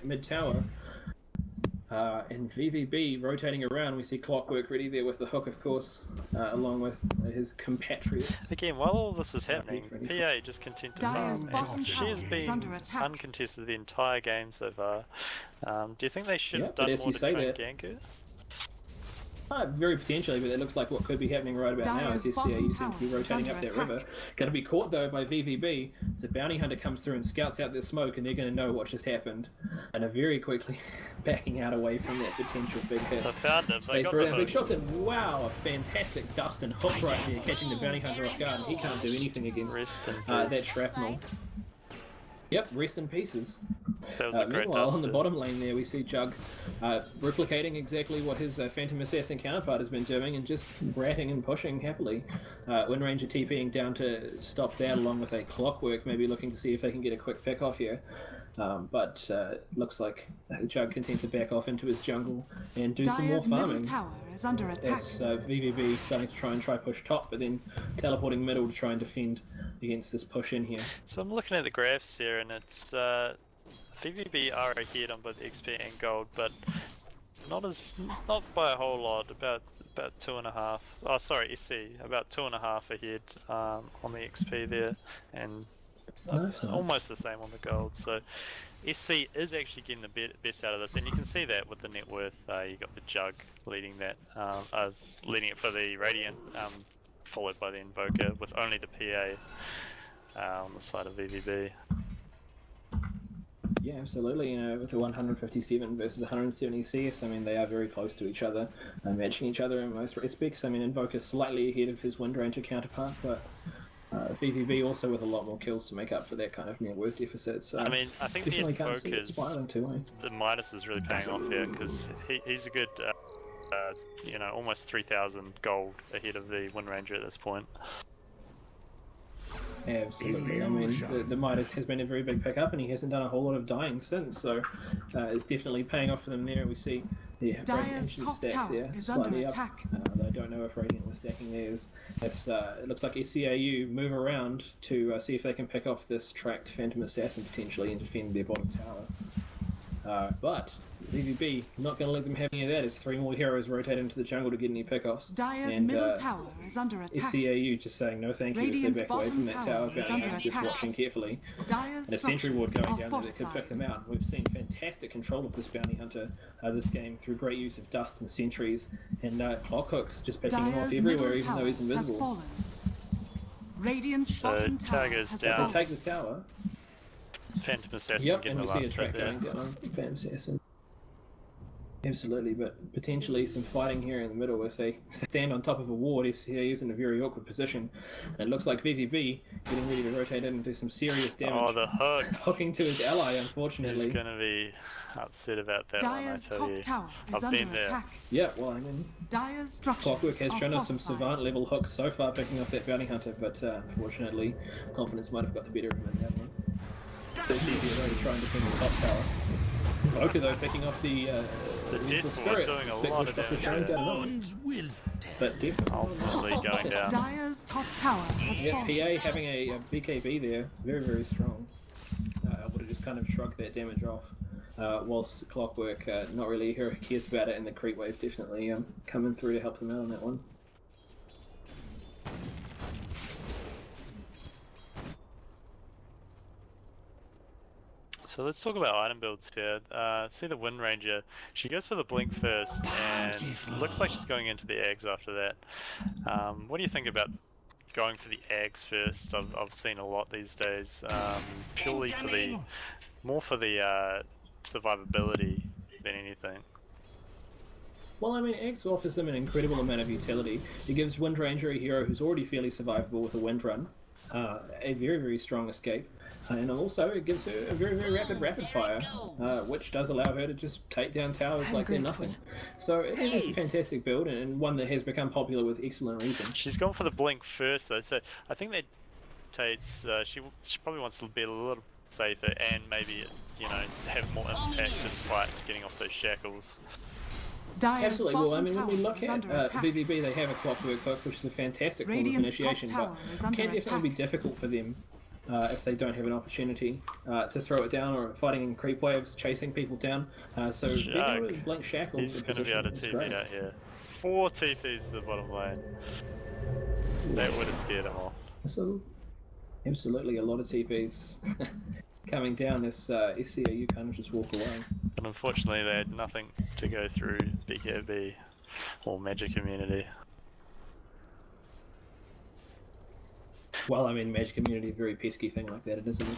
mid-tower. And VVB rotating around, we see Clockwork ready there with the hook, of course, along with his compatriots. Again, while all this is happening, PA just content to farm, and she has been uncontested the entire game so far. Do you think they should have done more to try and gank her? Very potentially, but it looks like what could be happening right about now is SCAU seem to be rotating up that river. Going to be caught, though, by VVB. So Bounty Hunter comes through and scouts out their smoke, and they're going to know what just happened. And are very quickly backing out away from that potential big hit. I found him. They got the big shots, and wow, a fantastic dust and hook right there, catching the Bounty Hunter off guard. He can't do anything against that shrapnel. Yep, rest in pieces. Meanwhile, on the bottom lane there, we see Jug replicating exactly what his Phantom Assassin counterpart has been doing and just ratting and pushing happily. Wind Ranger TPing down to stop that along with a Clockwork, maybe looking to see if they can get a quick pick off here. But looks like Jug content to back off into his jungle and do some more farming. Tower is under attack. As VVB starting to try push top, but then teleporting middle to try and defend against this push in here. So I'm looking at the graphs here, and it's VVB are ahead on both XP and gold, but not by a whole lot. About 2.5. Oh, sorry, SC about 2.5 ahead on the XP there, and almost the same on the gold. So SC is actually getting the best out of this, and you can see that with the net worth. You got the Jug leading that, leading it for the Radiant, followed by the Invoker with only the PA on the side of VVB. Yeah, absolutely. You know, with the 157 versus 170 CS, I mean, they are very close to each other, matching each other in most respects. I mean, Invoker slightly ahead of his Wind Ranger counterpart, but VVB also with a lot more kills to make up for that kind of net worth deficit. So I mean, I think the Invoker's the Midas is really paying off here because he's a good, you know, almost 3,000 gold ahead of the Wind Ranger at this point. Absolutely. I mean, the Midas has been a very big pickup, and he hasn't done a whole lot of dying since, so it's definitely paying off for them there. We see the Dire's top tower there, is under attack. Though I don't know if Radiant was stacking theirs. It looks like SCAU move around to see if they can pick off this tracked Phantom Assassin potentially and defend their bottom tower. But VVB not going to let them have any of that as 3 more heroes rotate into the jungle to get any pickoffs. Dire's middle tower is under attack. SCAU just saying no thank you as they back away from that tower, just watching carefully. Dire's and a sentry ward going down there that could pick them out. We've seen fantastic control of this Bounty Hunter this game through great use of dust and sentries and clock hooks just picking him off everywhere even though he's invisible. Radiant's bottom tower goes has down. They take the tower. Phantom Assassin Yep, getting and we the see a last track hit there. going down on Phantom Assassin. Absolutely, but potentially some fighting here in the middle as they stand on top of a ward. SCAU's in a very awkward position. And it looks like VVB getting ready to rotate in and do some serious damage. Oh, the hook! Hooking to his ally, unfortunately. He's gonna be upset about that Dire's one, I tell you. top tower is I've been under there. attack. Yeah, well, I mean, Dire's structures Clockwork has are shown us some fortified. savant level hooks so far picking off that Bounty Hunter, but unfortunately, confidence might have got the better of him in that one. So it's easier though to try and defend the top tower. Boka though picking off the Deadpool doing a lot of damage there. But definitely Ultimately going down. Dire's top tower has yeah, fallen. PA having a BKB there, very, very strong. Would have just kind of shrugged that damage off. Whilst Clockwork, not really a hero who cares about it, and the creep wave definitely coming through to help them out on that one. So let's talk about item builds here. See the Wind Ranger. She goes for the blink first, and looks like she's going into the eggs after that. What do you think about going for the eggs first? I've seen a lot these days, purely for the survivability than anything. Well, I mean, X offers them an incredible amount of utility. It gives Wind Ranger, a hero who's already fairly survivable with a Wind Run, a very, very strong escape, and also it gives her a very, very rapid fire, which does allow her to just take down towers like they're nothing. So it is a fantastic build, and one that has become popular with excellent reason. She's gone for the blink first though, so I think that takes, she probably wants to be a little safer and maybe, you know, have more impact in fights, getting off those shackles. Absolutely. Well, I mean, when we look at VVB, they have a Clockwork hook, which is a fantastic form of initiation, but can definitely be difficult for them if they don't have an opportunity to throw it down, or fighting in creep waves, chasing people down. So being able to blink shackle, he's going to be able to TP out here. 4 TPs to the bottom lane. That would have scared him off. So, absolutely a lot of TPs coming down. This SCA, you can't just walk away. And unfortunately, they had nothing to go through BKB or Magic Community. Well, I mean, Magic Community, a very pesky thing like that, isn't it?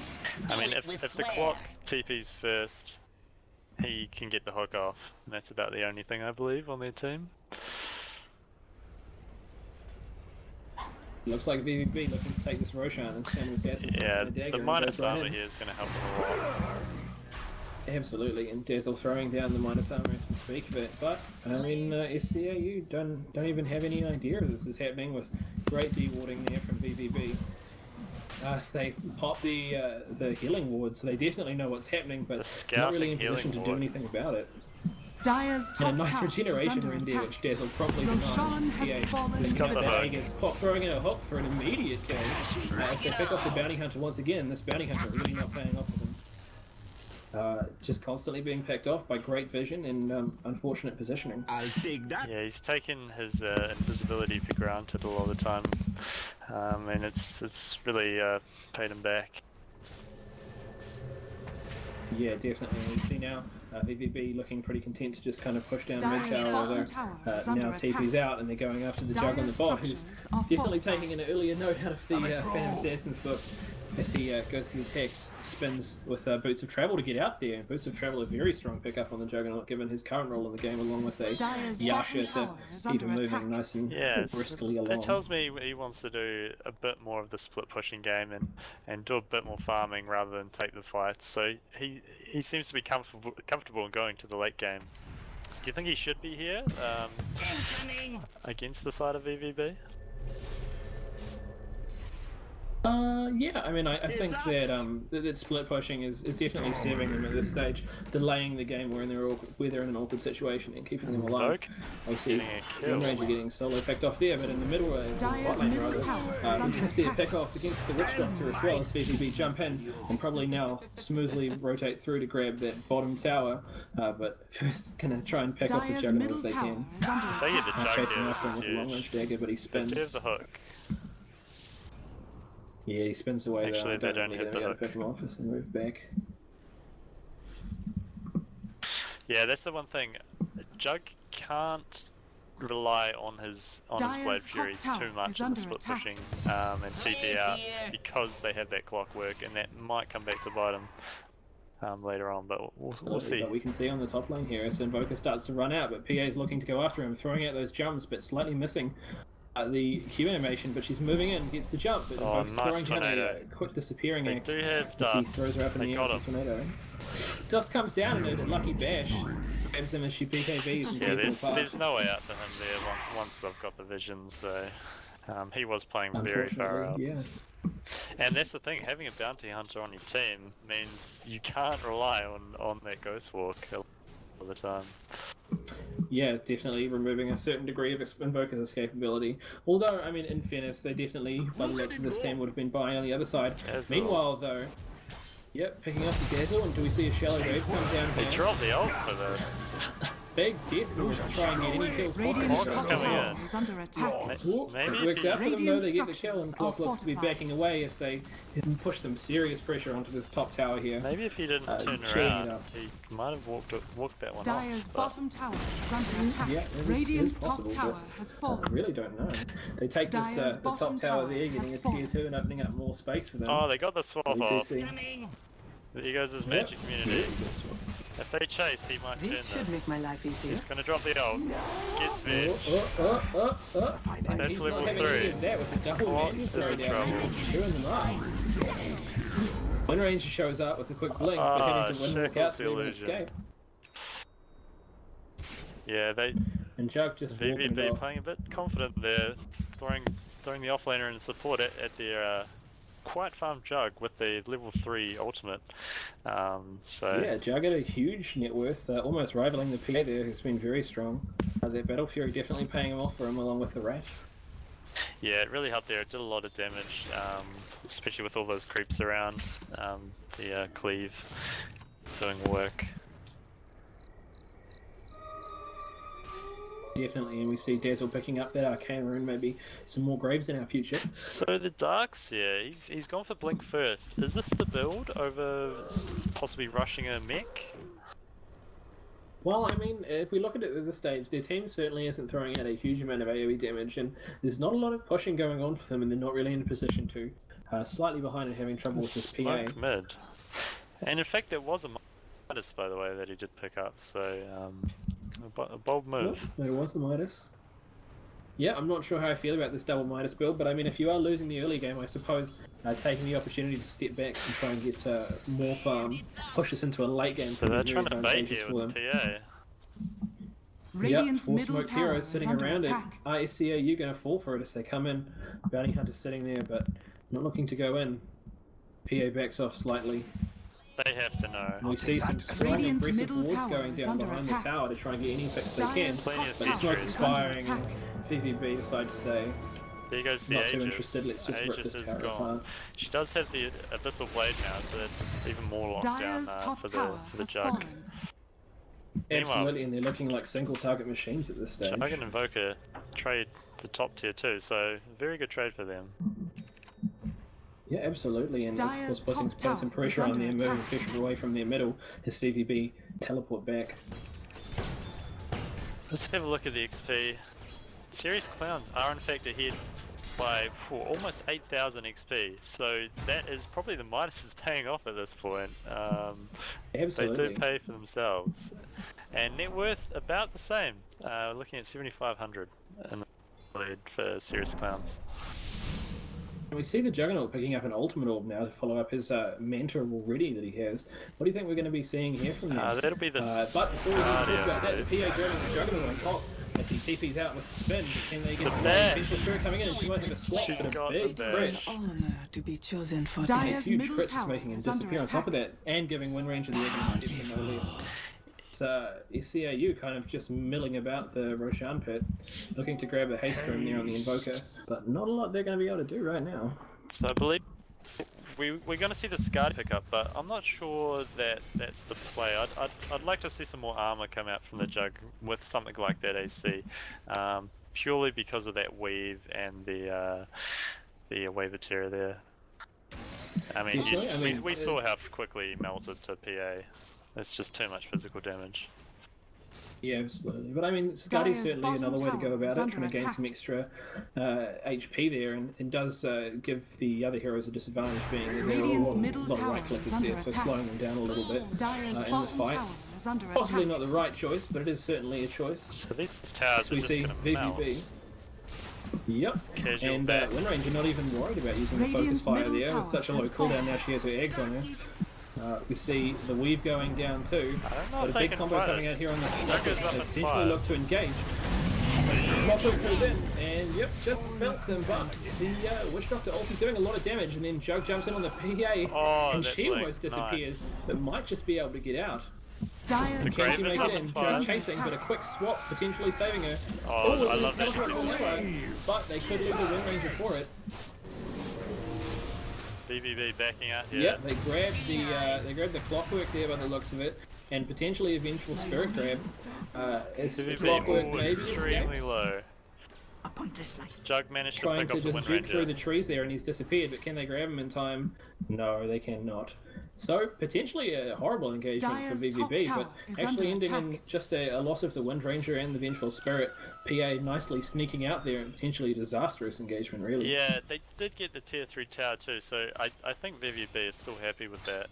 I mean, if the clock TPs first, he can get the hook off, and that's about the only thing I believe on their team. Looks like VVB looking to take this Roshan and Spanish Assassin. Yeah, the minus armor here is going to help them a lot. Absolutely, and Dazzle throwing down the minus armor as we speak of it. But I mean, SCA, you don't even have any idea this is happening, with great de-warding there from VVB. So they pop the healing ward, so they definitely know what's happening, but not really in position to do anything about it. Dire's top and a nice tower regeneration is under rune there, attack. which Dazzle promptly Roshan denies. has fallen He's got the hook. Pop throwing in a hook for an immediate kill. As they pick off the bounty hunter once again. This bounty hunter really not paying off with him. Just constantly being picked off by great vision and unfortunate positioning. I'll take that. Yeah, he's taken his invisibility for granted a lot of the time, and it's really paid him back. Yeah, definitely. And we see now VVB looking pretty content to just kind of push down mid Dire's tower, bottom although tower is under now TP's attack. out and they're going after the Jug on the Dire's bot, who's structures are definitely fortified. taking an earlier note out of the Phantom Assassin's book as he goes to the attacks, spins with Boots of Travel to get out there. Boots of Travel, a very strong pickup on the Juggernaut given his current role in the game, along with a Dire's Yasha to bottom tower is keep him under moving attack. nice and Yes, briskly along. that tells me he wants to do a bit more of the split pushing game and do a bit more farming rather than take the fights. So he seems to be comfortable in going to the late game. Do you think he should be here against the side of VVB? Yeah, I mean, I think that split pushing is definitely serving them at this stage, delaying the game where they're in an awkward situation and keeping them alive. I see Ranger getting solo picked off there, but in the middle, Dire's middle tower is we under can see a attack. pick off against the Witch Doctor as well as VVB jump in and probably now smoothly rotate through to grab that bottom tower, but first gonna try and pick off the Dire's Juggernaut middle if they tower can. is under They get attack. the Jug Chasing here, after him this with is a long huge. range dagger, but he They spins. do have the hook. Yeah, he spins away there. Actually, I they don't think hit they're the gonna hook. pick him off as they move back. Yeah, that's the one thing. Jug can't rely on his Dire's Blade top Fury tower too much is in the under split attack. pushing and TP out because they have that clockwork, and that might come back to bite him later on, but we'll see. But we can see on the top lane here as Invoker starts to run out, but PA is looking to go after him, throwing out those jumps, but slightly missing the Q animation, but she's moving in, gets the jump, but Oh, Invoker's nice throwing down tornado. a quick disappearing They act do have as he dust. throws her up in They the air got with the him. tornado. Dust comes down and a lucky bash grabs him as she PKBs and Yeah, gets him there's apart. no way out for him there once they've got the vision, so he was playing very far out. Unfortunately, yeah. And that's the thing, having a bounty hunter on your team means you can't rely on that ghost walk all the time. Yeah, definitely removing a certain degree of Invoker's escapability. Although, I mean, in fairness, they definitely, by the looks of this team, would have been buying on the other side. Dazzle. Meanwhile, though, yep, picking up the Dazzle, and do we see a shallow wave come down They here? dropped the ult for this. Big death to try and get any kills Radiant's possible. top coming tower in. is under attack. Ooh, Maybe it works if he- out for them though, Radiant they get the kill, and structures Clock are looks to be fortified. backing away as they push some serious pressure onto this top tower here. Maybe if he didn't turn cheering it around, up. he might have walked that one Dire's off. bottom tower is under attack. Yeah, it is Radiant's possible, top tower but has I fallen. really don't know. They take this Dire's the bottom top tower tower there, has getting a fallen. tier 2 and opening up more space for them. Oh, they got the swap We do off. see. There goes his magic community. If they chase, he might turn This should make this. my life easier. He's gonna drop the ult. Gets veg. And That's he's level not having 3. any of that with the This double clock magic is throw in down. trouble. He's chewing them up. Wind Ranger shows up with a quick blink, beginning to windwalk out Shackles to the even illusion. escape. Yeah, And Jug just walking it VVB off. playing a bit confident there, throwing the offlaner in support at their quite farm Jug with the level 3 ultimate. So Yeah, Jug had a huge net worth, almost rivaling the PA there, who's been very strong. Their Battle Fury definitely paying him off for him along with the Rat. Yeah, it really helped there. It did a lot of damage, especially with all those creeps around. The cleave doing work. Definitely, and we see Dazzle picking up that arcane rune, maybe some more graves in our future. So the Darkseer, he's gone for Blink first. Is this the build over possibly rushing a mech? Well, I mean, if we look at it at this stage, their team certainly isn't throwing out a huge amount of AoE damage, and there's not a lot of pushing going on for them, and they're not really in a position to. Slightly behind and having trouble with this PA. Mid. And in fact, there was a Midas, by the way, that he did pick up, so a bold move. Yep, there was the Midas. Yeah, I'm not sure how I feel about this double Midas build, but I mean, if you are losing the early game, I suppose taking the opportunity to step back and try and get more farm, push us into a late game. So they're trying to bait here with the PA. Radiant's four middle smoked tower heroes is sitting under around attack. it. ICAU going to fall for it as they come in. Bounty Hunter sitting there, but not looking to go in. PA backs off slightly. They have to know. And we see some strong Radiant's aggressive middle wards tower going is down under behind attack. the tower to try and get any picks they can. Dire's Plenty top of But the smoke tower is is under firing, attack. and VVB decide to say, There goes the not Aegis. too interested, let's just rip Aegis this is tower gone. apart. She does have the Abyssal Blade now, so that's even more locked down Dire's top for tower the has Jug. fallen. Absolutely, and they're looking like single target machines at this stage. Jug and Invoker trade the top tier too, so very good trade for them. Yeah, absolutely, and of Dire's course putting top some tower pressure is on them, under moving attack. pressure away from their middle. His VVB teleport back. Let's have a look at the XP. Serious Clowns are in fact ahead by almost 8,000 XP, so that is probably the Midas is paying off at this point. Absolutely. They do pay for themselves. And net worth about the same, looking at 7,500 in the lead for Serious Clowns. And we see the Juggernaut picking up an ultimate orb now to follow up his mentor already that he has. What do you think we're going to be seeing here from them? That'll be the but before we talk about that, the PA grabbing the Juggernaut on top as he TP's out with the spin. Can they get the Vengeful Spirit coming in? And she might have a swap, She but a got big the crash. Honor to be chosen for Dire's Huge middle crit just tower making him is under disappear on top of attack. that and giving win range of the Egg no less. SCAU kind of just milling about the Roshan pit, looking to grab a haste room there on the Invoker, but not a lot they're going to be able to do right now. So I believe we're going to see the Scar pick up, but I'm not sure that that's the play. I'd like to see some more armor come out from the Jug with something like that AC, purely because of that weave and the Wave of Terror there. I mean, we saw how quickly he melted to PA. It's just too much physical damage. Yeah, absolutely. But I mean, Scuddy's Dire's certainly bottom another way to go tower about is it, under trying to gain attack. some extra HP there, and does give the other heroes a disadvantage, being that there are a Radiant's lot middle of tower right clickers is under there, so attack. slowing them down a little bit Dire's in this bottom fight. tower is under Possibly attack. not the right choice, but it is certainly a choice. So these towers So are we just see going to melt. VVB. Yep, Casual and back. Windranger not even worried about using the focus Radiant's fire middle there. With tower such a low has cooldown, fallen. now she has her eggs on her. We see the weave going down too. I don't know But if a they big can combo fight coming it. out here on the That goes up in potentially fire. look to engage. Motto falls in, and yep, just bounced them, but the Witch Doctor ulti doing a lot of damage, and then Jug jumps in on the PA, Oh, and that's she like almost disappears, nice. but might just be able to get out. Dire's Grave Can she is make up it in in? fire. Jug chasing, but a quick swap potentially saving her. Oh, I it love was that. teleport from Willow, but they could lose a Wind Ranger for it. BBB backing out here. Yeah, they grabbed the clockwork there by the looks of it, and potentially a vengeful spirit grab. As the BBB clockwork all maybe extremely escapes, low. a pointless life. Jug managed to trying pick to off the just Wind juke through Ranger. the trees there, and he's disappeared. But can they grab him in time? No, they cannot. So potentially a horrible engagement for Dire's top VVB, tower but is actually under ending in attack. just a loss of the Wind Ranger and the vengeful spirit. PA nicely sneaking out there, and potentially a disastrous engagement, really. Yeah, they did get the tier 3 tower too, so I think VVB is still happy with that.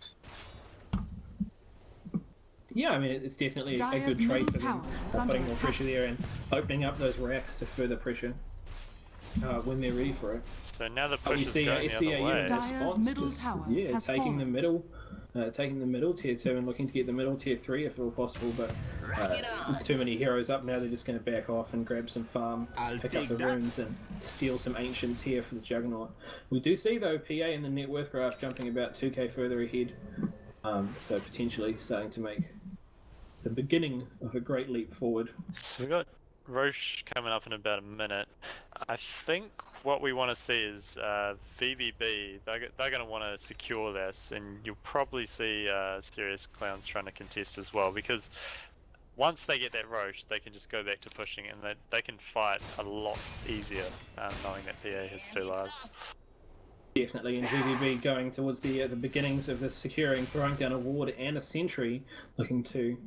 Yeah, I mean, it's definitely a Dire's good trade middle for them, tower is under putting more attack. pressure there and opening up those racks to further pressure when they're ready for it. So now the But push we is see going the other SCAU way. in Dire's response, middle just, tower yeah, has taking the fallen. middle. Taking the middle tier 2 and looking to get the middle tier 3 if at all possible, but with too many heroes up now, they're just going to back off and grab some farm, pick up the runes, and steal some ancients here for the Juggernaut. We do see, though, PA in the net worth graph jumping about 2k further ahead, so potentially starting to make the beginning of a great leap forward. So we got Roche coming up in about a minute. I think what we want to see is VVB. They're going to want to secure this, and you'll probably see Serious Clowns trying to contest as well, because once they get that Roche, they can just go back to pushing, and they can fight a lot easier, knowing that PA has 2 lives. Definitely, and VVB going towards the beginnings of the securing, throwing down a ward and a sentry, looking to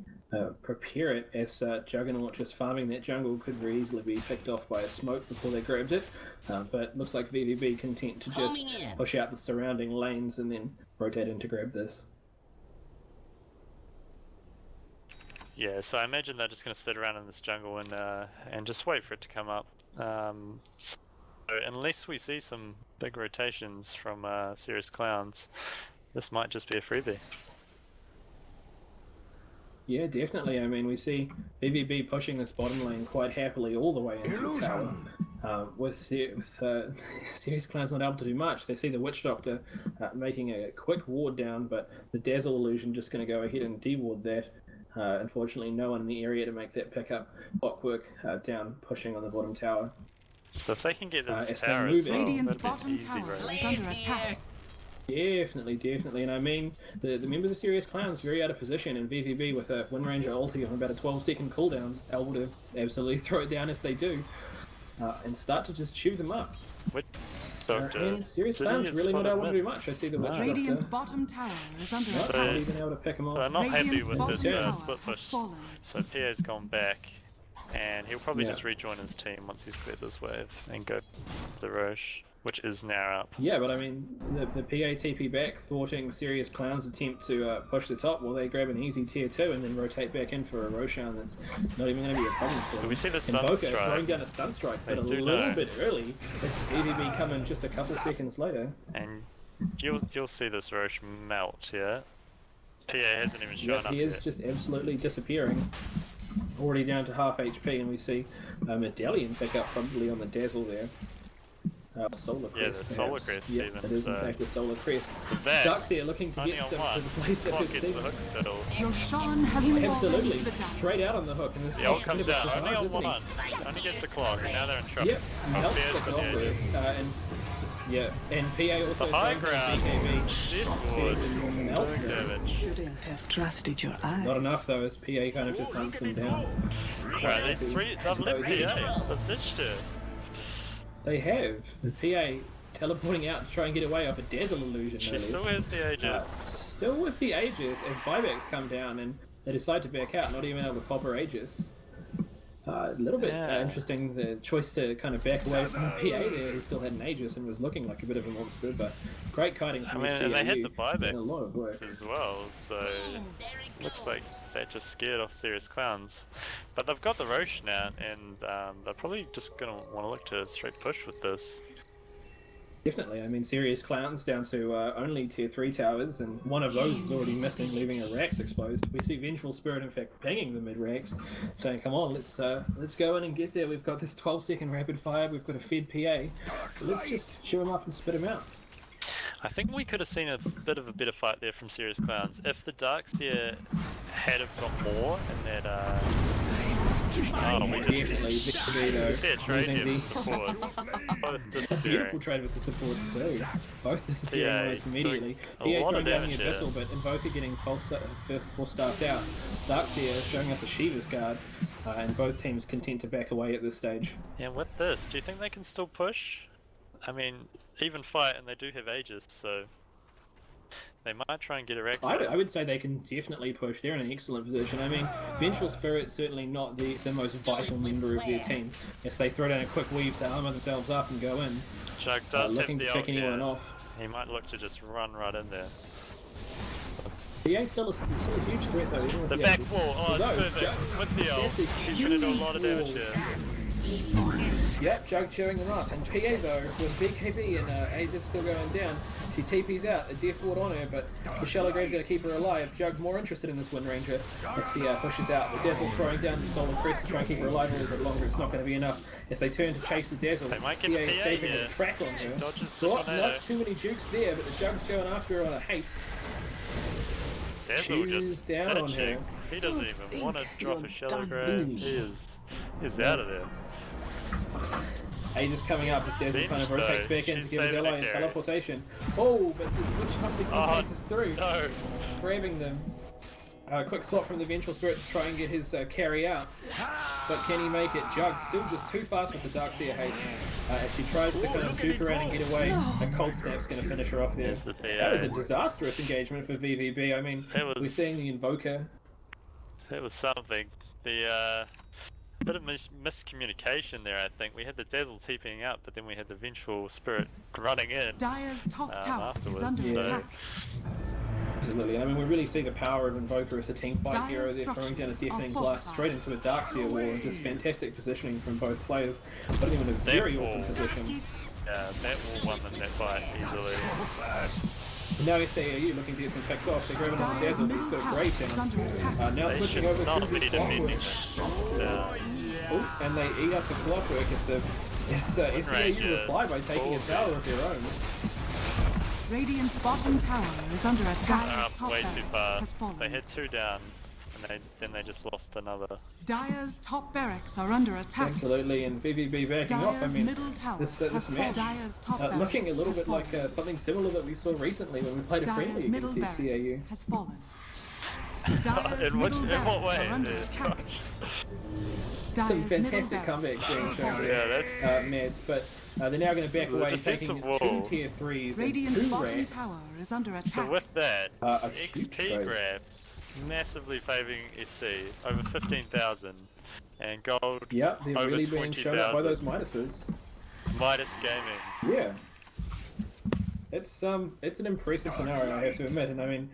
prepare it, as Juggernaut just farming that jungle could very easily be picked off by a smoke before they grabbed it, but looks like VVB content to just push out the surrounding lanes and then rotate in to grab this. Yeah, so I imagine they're just going to sit around in this jungle and just wait for it to come up. So unless we see some big rotations from Serious Clowns, this might just be a freebie. Yeah, definitely. I mean, we see VVB pushing this bottom lane quite happily all the way into the tower. With Serious Clowns not able to do much, they see the Witch Doctor making a quick ward down, but the Dazzle Illusion just going to go ahead and de-ward that. Unfortunately, no one in the area to make that pickup. Clockwork down, pushing on the bottom tower. So if they can get this as tower they as move well, Radiant's that'd be an bottom easy tower road. is under attack. Definitely, and I mean, the members of Serious Clowns very out of position, and VVB with a Wind Ranger ulti on about a 12-second cooldown, able to absolutely throw it down as they do, and start to just chew them up. And Serious Clowns really not able to do much. I see the Witch Radiant's Doctor bottom tower is under not attack. even able to pick them off. They're not happy Radiant's with bottom this tower split has push, fallen. so PA's gone back, and he'll probably Yeah. just rejoin his team once he's cleared this wave and go for the Roche, which is now up. Yeah, but I mean, the PA TP back, thwarting Serious Clown's attempt to push the top, while they grab an easy tier 2 and then rotate back in for a Roshan that's not even going to be a problem for them. So we see the and Boca Sunstrike. throwing down a Sunstrike, but They a do little know. bit early, as VVB come in just a couple seconds later. And you'll see this Roche melt here. PA hasn't even shown Yep, up he is yet. just absolutely disappearing. Already down to half HP, and we see a Medallion pick up probably on the Dazzle there. Solar Crest. Yeah, the perhaps. Solar Crest Yeah, even, it is in so- fact a Solar Crest. That, Ducks here looking to only get on some one. to the place that Clock was gets the Steven. hook still. Your Sean has fallen Absolutely, to the dark. straight out on the hook, and this The ult is comes a bit out, of a only on surprise, one. isn't he? Only gets the clock, and now they're in trouble. Yep, melts Fierce the for the clock edges. and PA also The high throwing down ground. BKB. This would to melt doing this. damage. Shouldn't have trusted your eyes. Not enough though, as PA kind of just hunts them down. Right, these three, they've left PA. They've ditched her. They have. The PA teleporting out to try and get away off a Dazzle Illusion. She no still less. has the Aegis. Still with the Aegis, as buybacks come down and they decide to back out, not even able to pop her Aegis. A little bit Yeah. interesting, the choice to kind of back away from the PA there. He still had an Aegis and was looking like a bit of a monster, but great kiting I from mean, the and they had CAU. the Doing a lot of work. buybacks as well, so looks like that just scared off Serious Clowns. But they've got the Roche now, and they're probably just going to want to look to straight push with this. Definitely. I mean, Serious Clowns down to only tier 3 towers, and one of those is already missing, leaving a Rax exposed. We see Vengeful Spirit, in fact, pinging the mid-Rax, saying, come on, let's go in and get there. We've got this 12-second rapid fire, we've got a fed PA. So let's just chew him up and spit him out. I think we could have seen a bit of a better fight there from Serious Clowns. If the Darks here had have got more in that, we just Definitely. Victory, though. see a trade Using here the with supports. Both beautiful disappearing. trade with the supports too. Both disappearing PA almost immediately. doing a PA lot throwing of down the damage here. Abyssal, but and both are getting full staffed out. Dark's here showing us a Shiva's guard, and both teams content to back away at this stage. Yeah, with this, do you think they can still push? I mean, even fight, and they do have Aegis, so they might try and get a Rex. I would say they can definitely push. They're in an excellent position. I mean, Vengeful Spirit certainly not the most vital member of their team. Yes, they throw down a quick weave to armor themselves up and go in. Jug does have looking the to ult pick anyone here. off. He might look to just run right in there. PA still a huge threat though. Even with The the back Aegis. wall, oh, it's Although, perfect. Jug- With the ult, that's a he's going to do a lot of huge damage wall. here. Yep, Jug chewing them up. And PA though, with BKB and Aegis still going down, she TP's out, a death ward on her, but the Shallow Grave's going to keep her alive. Jug more interested in this Wind Ranger. Let's see how pushes out. The Dazzle throwing down the Solar Crest to try and keep her alive a little bit longer. It's not going to be enough as they turn to chase the Dazzle. They might get PA the PA escaping here. with a track on her. Dodges the tornado. Not too many jukes there, but the Jug's going after her on a haste. Dazzle Chews just down on ditching. her. He doesn't even Don't want to think drop a you're Shallow done Grave. with me. He's out of there. Aegis coming up as Dazzle kind of rotates back in to She's give his saving ally it, a Gary. teleportation. Oh, but the Witch Hunt passes through, No. grabbing them. Quick swap from the Vengeful Spirit to try and get his carry out. But can he make it? Jug still just too fast with the Darkseer haste. As she tries to kind of duke around and get away, a Cold Snap's going to finish her off there. That was a disastrous engagement for VVB. I mean, we're seeing the Invoker. It was something. The bit of miscommunication there, I think. We had the Dazzle TPing out, but then we had the Vengeful Spirit running in. Dire's top tower afterwards, is under attack. Absolutely. I mean, we really see the power of Invoker as a team fight hero. They're throwing down a deafening blast straight into a Darkseer wall, and just fantastic positioning from both players, putting them in a very awkward position. Yeah, that wall won them that fight easily. And now you see AU looking to get some picks off. They're grabbing on the Dazzle, who's got a great down. Now They switching should over not to be the defending Clockwork. that. Oh, and they eat up the Clockwork as the SCAU reply by taking a tower of their own. Radiant's bottom tower is under attack. They're Dire's up top way too barracks has far. They fallen. had 2 down, and then they just lost another. Dire's top barracks are under attack. Absolutely, and VVB backing off. I Dire's mean, middle tower this has match fallen. Dire's top looking a barracks little has bit like fallen. something similar that we saw recently when we played a Dire's friendly middle against barracks SCAU. has fallen. Dire's In what middle barracks way? are under Yeah, attack. Some Dire's middle fantastic barracks comebacks being has shown fallen. there, Yeah, Mads, but they're now going to back The away, defensive taking wall. 2 tier 3s and Radiant's 2 bottom racks. tower is under So attack. with that, A huge XP trade. grab, massively favouring SC, over 15,000, and gold Yep, they're over really being shown up by 20,000. those Midases. Midas Gaming. Yeah. It's an impressive scenario, I have to admit, and I mean,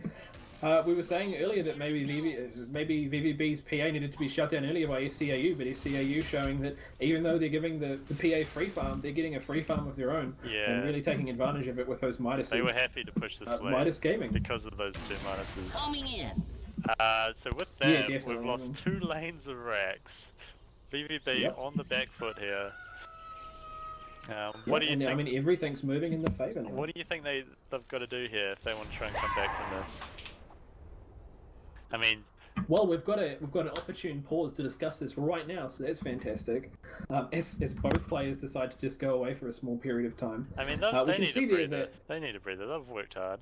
we were saying earlier that maybe VVB's PA needed to be shut down earlier by SCAU, but SCAU showing that even though they're giving the PA free farm, they're getting a free farm of their own, and really taking advantage of it with those Midases. They were happy to push this lane Midas Gaming. because of those 2 Midases. Coming in. So with that, definitely. we've lost 2 lanes of racks. VVB on the back foot here. What do you think? I mean, everything's moving in the favour now. What do you think they've got to do here if they want to try and come back from this? I mean, well, we've got an opportune pause to discuss this right now, so that's fantastic. As both players decide to just go away for a small period of time. they we need can a see breather. They need a breather. They've worked hard.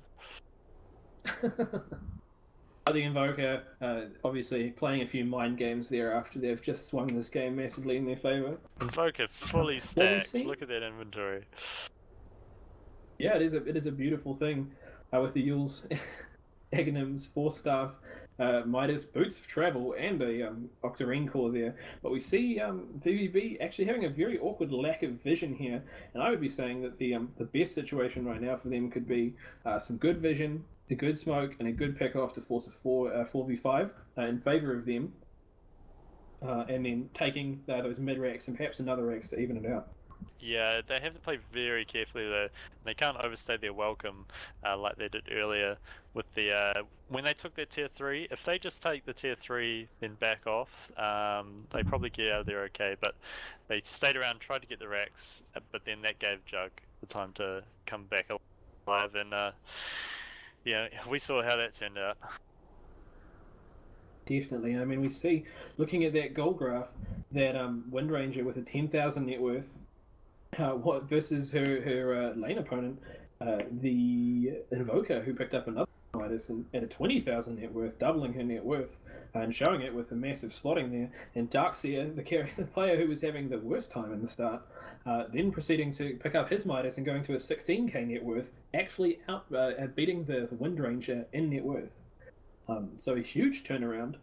The Invoker, obviously playing a few mind games there after they've just swung this game massively in their favour. Invoker fully stacked. Look at that inventory. Yeah, it is a beautiful thing with the Yules, Aghanims, Force Staff, Midas, Boots of Travel, and a Octarine Core there. But we see VVB actually having a very awkward lack of vision here, and I would be saying that the best situation right now for them could be some good vision, a good smoke, and a good pick off to force a 4v5 in favour of them, and then taking those mid racks and perhaps another racks to even it out. Yeah, they have to play very carefully though. They can't overstay their welcome like they did earlier with the when they took their tier 3. If they just take the tier 3 then back off, they probably get out of there okay. But they stayed around, tried to get the racks, but then that gave Jug the time to come back alive, and yeah, we saw how that turned out. Definitely. I mean, we see, looking at that goal graph, that Wind Ranger with a 10,000 net worth, versus her lane opponent, the Invoker, who picked up another Midas at a 20,000 net worth, doubling her net worth, and showing it with a massive slotting there. And Darkseer, the player who was having the worst time in the start, then proceeding to pick up his Midas and going to a 16k net worth, actually beating the Wind Ranger in net worth. So a huge turnaround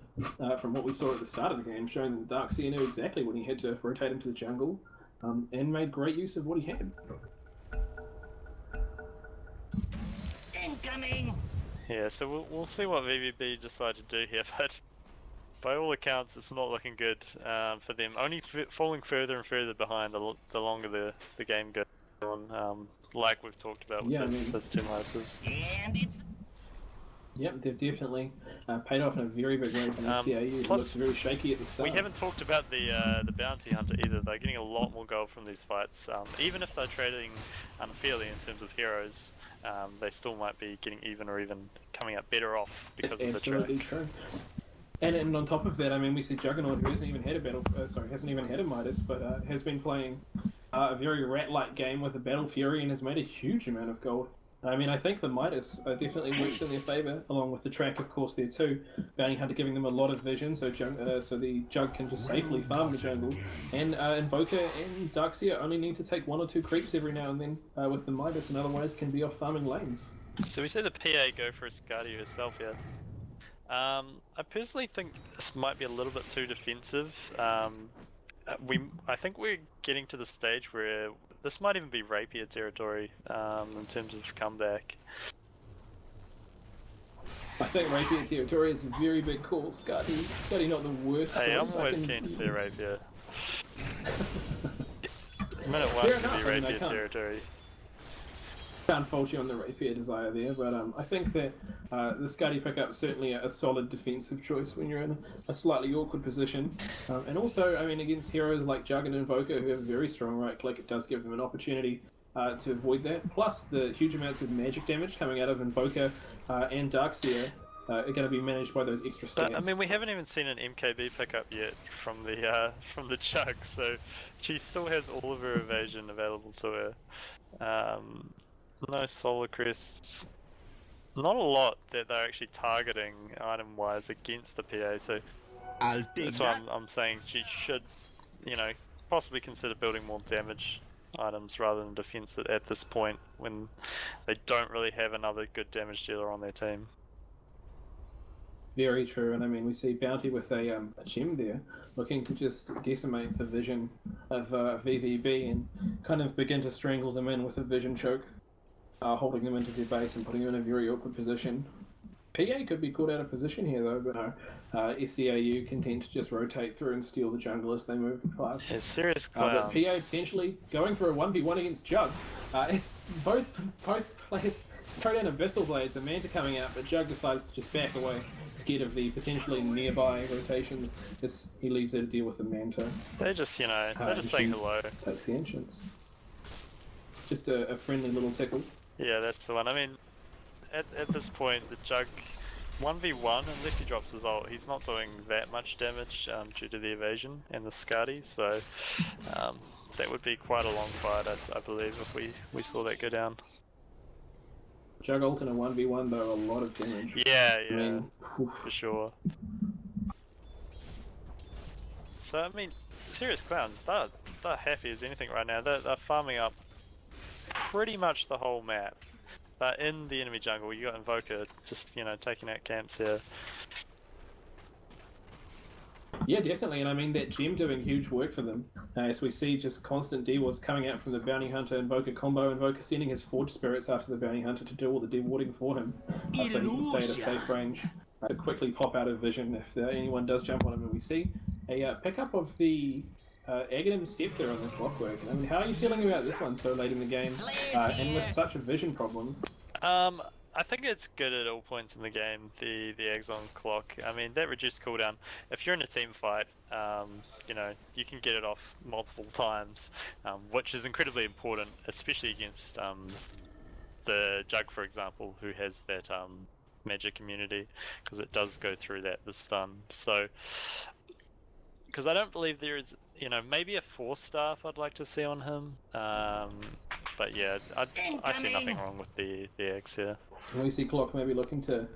from what we saw at the start of the game, showing that Darkseer knew exactly when he had to rotate into the jungle, and made great use of what he had. Incoming. Yeah, so we'll see what VVB decide to do here, but by all accounts, it's not looking good for them. Only falling further and further behind the longer the game goes on, like we've talked about with those 2 Midases. And it's Yep, they've definitely paid off in a very big way from the CAU. It looks very shaky at the start. We haven't talked about the bounty hunter either. They're getting a lot more gold from these fights. Even if they're trading unfairly in terms of heroes, they still might be getting even or even coming out better off because of the trade. Absolutely true. And on top of that, I mean, we see Juggernaut, who hasn't even had a hasn't even had a Midas, but has been playing a very rat-like game with a Battle Fury and has made a huge amount of gold. I mean, I think the Midas definitely works in their favour, along with the track, of course, there too. Bounty Hunter giving them a lot of vision, so the Jug can just safely farm the jungle. And Invoker and Darkseer only need to take 1 or 2 creeps every now and then with the Midas, and otherwise can be off farming lanes. So we see the PA go for a Skadi herself here. I personally think this might be a little bit too defensive. I think we're getting to the stage where this might even be rapier territory in terms of comeback. I think rapier territory is a very big call. Skadi not the worst. Hey, I'm always keen to see rapier. Minute 1 could be rapier territory. Can't fault you on the rapier desire there, but I think that the Skadi pickup is certainly a solid defensive choice when you're in a slightly awkward position. And also, I mean, against heroes like Jug and Invoker who have very strong right click, it does give them an opportunity to avoid that. Plus, the huge amounts of magic damage coming out of Invoker and Darkseer are going to be managed by those extra stats. I mean, we haven't even seen an MKB pickup yet from the Jug, so she still has all of her evasion available to her. No solar crests. Not a lot that they're actually targeting item-wise against the PA, so that's why I'm saying she should, you know, possibly consider building more damage items rather than defense at this point when they don't really have another good damage dealer on their team. Very true, and I mean we see Bounty with a gem there, looking to just decimate the vision of VVB and kind of begin to strangle them in with a vision choke. Holding them into their base and putting them in a very awkward position. PA could be caught out of position here though, but no. SCAU content to just rotate through and steal the jungle as they move past. It's serious clowns. But PA potentially going for a 1v1 against Jug. It's both players throw down Abyssal Blades, a Manta coming out, but Jug decides to just back away, scared of the potentially nearby rotations as he leaves her to deal with the Manta. They're just, you know, they're just saying hello. Takes the entrance. Just a friendly little tickle. Yeah, that's the one. I mean, at this point, the Jug 1v1, unless he drops his ult, he's not doing that much damage due to the evasion and the Skadi, so that would be quite a long fight, I believe, if we saw that go down. Jug ult in a 1v1 though, a lot of damage. Yeah, I mean, for sure. So, I mean, serious clowns, they're happy as anything right now. They're farming up pretty much the whole map. But in the enemy jungle, you got Invoker just, you know, taking out camps here. Yeah, definitely, and I mean that gem doing huge work for them. As we see just constant D-wards coming out from the Bounty Hunter Invoker combo, Invoker sending his Forge Spirits after the Bounty Hunter to do all the D-warding for him, so he can stay at a safe range to quickly pop out of vision if anyone does jump on him. And we see a pickup of the Aghanim Scepter on the Clockwork. I mean, how are you feeling about this one so late in the game, and with such a vision problem? I think it's good at all points in the game, the Exxon Clock. I mean, that reduced cooldown, if you're in a team fight, you know, you can get it off multiple times, which is incredibly important, especially against the Jug, for example, who has that magic immunity, because it does go through the stun. So, because I don't believe there is, you know, maybe a 4-staff I'd like to see on him, but yeah, I see nothing wrong with the X here. And we see Clock maybe looking to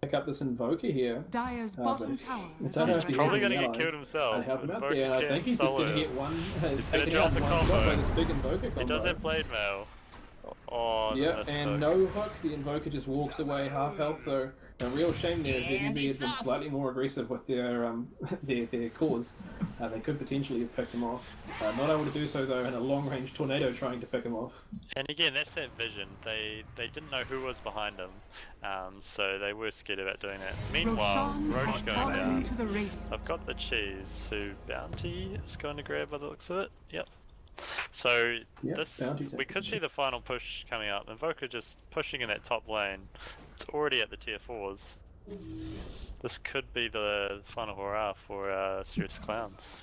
pick up this Invoker here. Dire's bottom tower is He's probably going to get killed himself. Help him out there. I think he's just going to get one. He's going to drop the combo. By this big Invoker combo. He does have Blade Mail. Oh, yeah, and no hook. The Invoker just walks away half health though. A real shame there. VVB had been slightly more aggressive with their cause. They could potentially have picked him off. Not able to do so though, and a long-range tornado trying to pick him off. And again, that's that vision. They didn't know who was behind him, so they were scared about doing that. Meanwhile, Roach going down. I've got the cheese. Who Bounty is going to grab by the looks of it. Yep. So we could see the final push coming up. Invoker just pushing in that top lane. It's already at the tier 4s. This could be the final hurrah for Serious Clowns.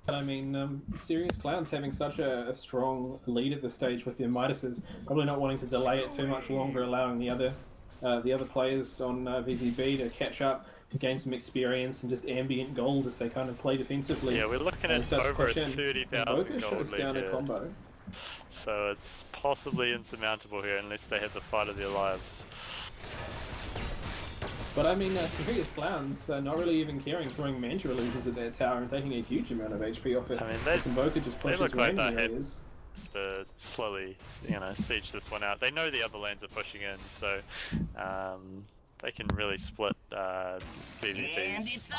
I mean, Serious Clowns having such a strong lead at this stage with their Midases, probably not wanting to delay it too much longer, allowing the other players on VVB to catch up. gain some experience and just ambient gold as they kind of play defensively. Yeah, we're looking at over 30,000 gold lead down a here. combo. So it's possibly insurmountable here unless they have the fight of their lives. But I mean, Serious Clowns not really even caring, throwing Manta Illusions at their tower and taking a huge amount of HP off it. I mean, Invoker just pushes look like random they had areas. To slowly, siege this one out. They know the other lanes are pushing in, so they can really split PvP's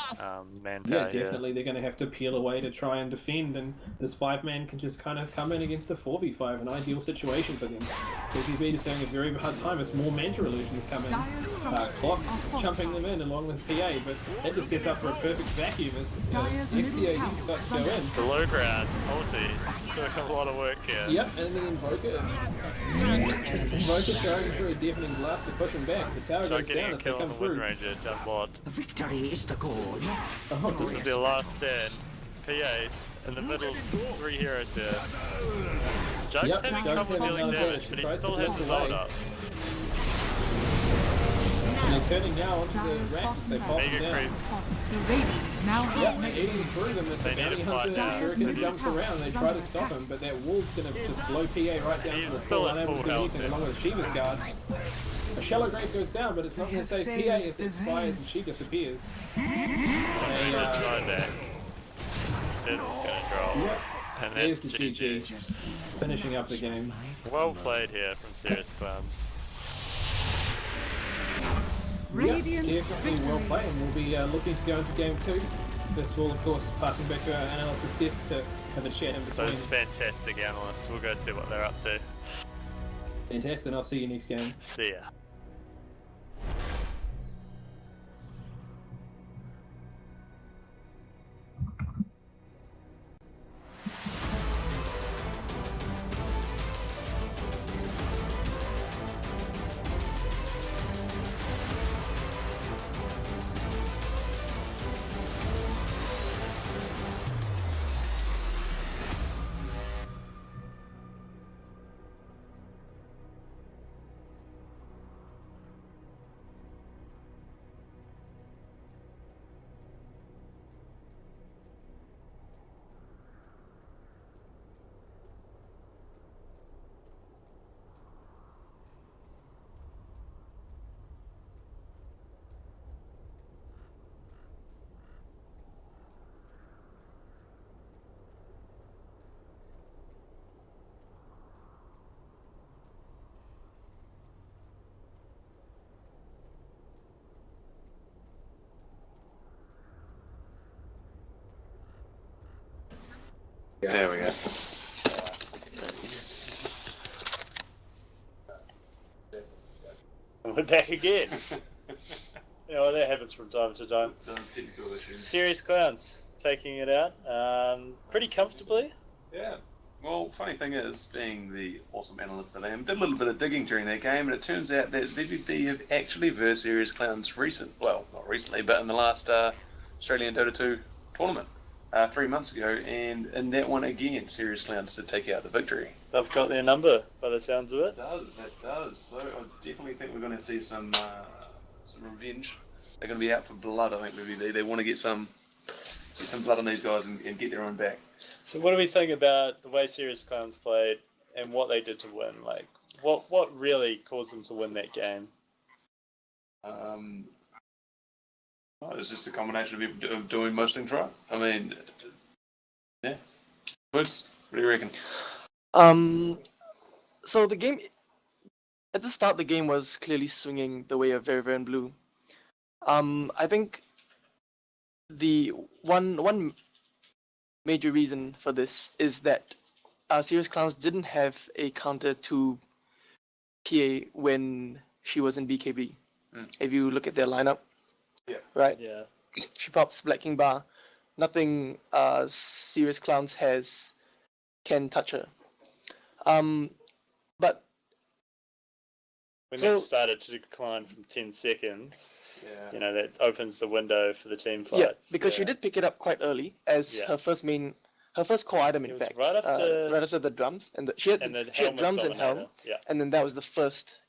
manpower. Yeah, definitely. They're going to have to peel away to try and defend, and this 5-man can just kind of come in against a 4v5, an ideal situation for them. PvP is having a very hard time as more Manta Illusions come in. Clock jumping them in along with PA, but that just sets up for a perfect vacuum as next AD starts to go in. The low ground, ulti, doing a lot of work here. Yep, and the Invoker going through a deafening blast to push him back. The tower goes down as they come through. Windranger down bot. Victory is the goal. This is their last stand. PA in the middle, 3 heroes here. Jug's having trouble dealing damage, but he still has his ult up. And they're turning now onto the racks as they pop them down. The Radiant now have Yep, eating through them as the bounty hunter Shuriken jumps around. They try to stop him, but that wall's going to just slow PA right down to the floor, unable to do anything along with Shiva's guard. A Shallow Grave goes down, but it's not going to save PA as it expires and she disappears. There's going to drop. Yep. And there's that's the GG. Finishing up the game. Well played here from Serious Clowns. Radiant definitely well played, and we'll be looking to go into game 2. First of all, of course, passing back to our analysis desk to have a chat in between. Those fantastic analysts. We'll go see what they're up to. Fantastic, and I'll see you next game. See ya. There we go. We're back again. That happens from time to time. Serious Clowns taking it out pretty comfortably. Yeah. Well, funny thing is, being the awesome analyst that I am, did a little bit of digging during that game, and it turns out that VVB have actually versed Serious Clowns not recently, but in the last Australian Dota 2 tournament 3 months ago, and in that one again, Serious Clowns did take out the victory. They've got their number by the sounds of it. That does. So I definitely think we're going to see some revenge. They're going to be out for blood, I think, VVB. They want to get some blood on these guys and get their own back. So what do we think about the way Serious Clowns played and what they did to win? Like, what really caused them to win that game? It's just a combination of doing most things right. I mean, yeah. Woods, what do you reckon? So the game, at the start, the game was clearly swinging the way of Very Very Blue. I think the one major reason for this is that Serious Clowns didn't have a counter to PA when she was in BKB. If you look at their lineup, right? Yeah. She pops Black King Bar. Nothing Serious Clowns can touch her. But when that started to decline from 10 seconds, that opens the window for the team fights. Yeah, because she did pick it up quite early as her first core item, in fact. Right after the drums, and she had drums and helm, and then that was the first,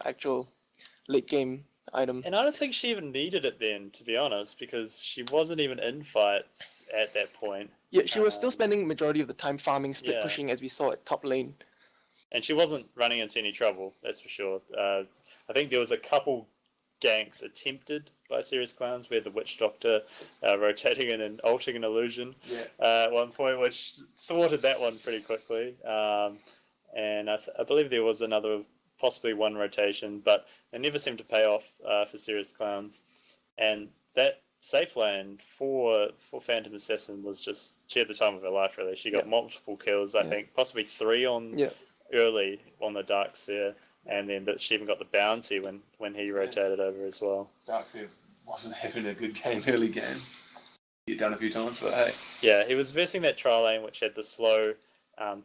actual late game item. And I don't think she even needed it then, to be honest, because she wasn't even in fights at that point. Yeah, she was still spending majority of the time farming, split pushing, as we saw at top lane. And she wasn't running into any trouble, that's for sure. I think there was a couple ganks attempted by Serious Clowns where the Witch Doctor rotating in and ulting an illusion at one point, which thwarted that one pretty quickly. And I believe there was possibly one rotation, but it never seemed to pay off for Serious Clowns. And that safe lane for Phantom Assassin was just, she had the time of her life, really. She got multiple kills, I think, possibly 3 on early on the Darkseer, and then she even got the bounty when he rotated over as well. Darkseer wasn't having a good game, early game. Get done a few times, but hey. Yeah, he was versing that trial lane, which had the slow,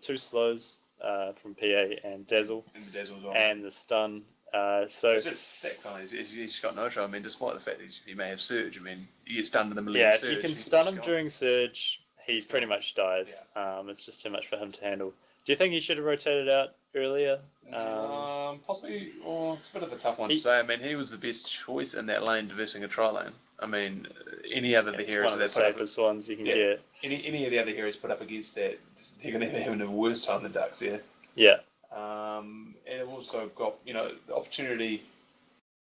2 slows from PA and Dazzle. And the Dazzle as well. And the stun. So it's just stacked on. He's got no trouble. I mean, despite the fact that he may have Surge, I mean, you get stunned in the middle of Surge. Yeah, if you can stun him during Surge, he pretty much dies. It's just too much for him to handle. Do you think he should have rotated out earlier? Possibly. It's a bit of a tough one to say. I mean, he was the best choice in that lane, versing a tri lane. I mean, any other the heroes that put up, ones you can get. Any of the other heroes put up against that, they're going to be having a worse time than Darkseer. Yeah. And they've also got, the opportunity.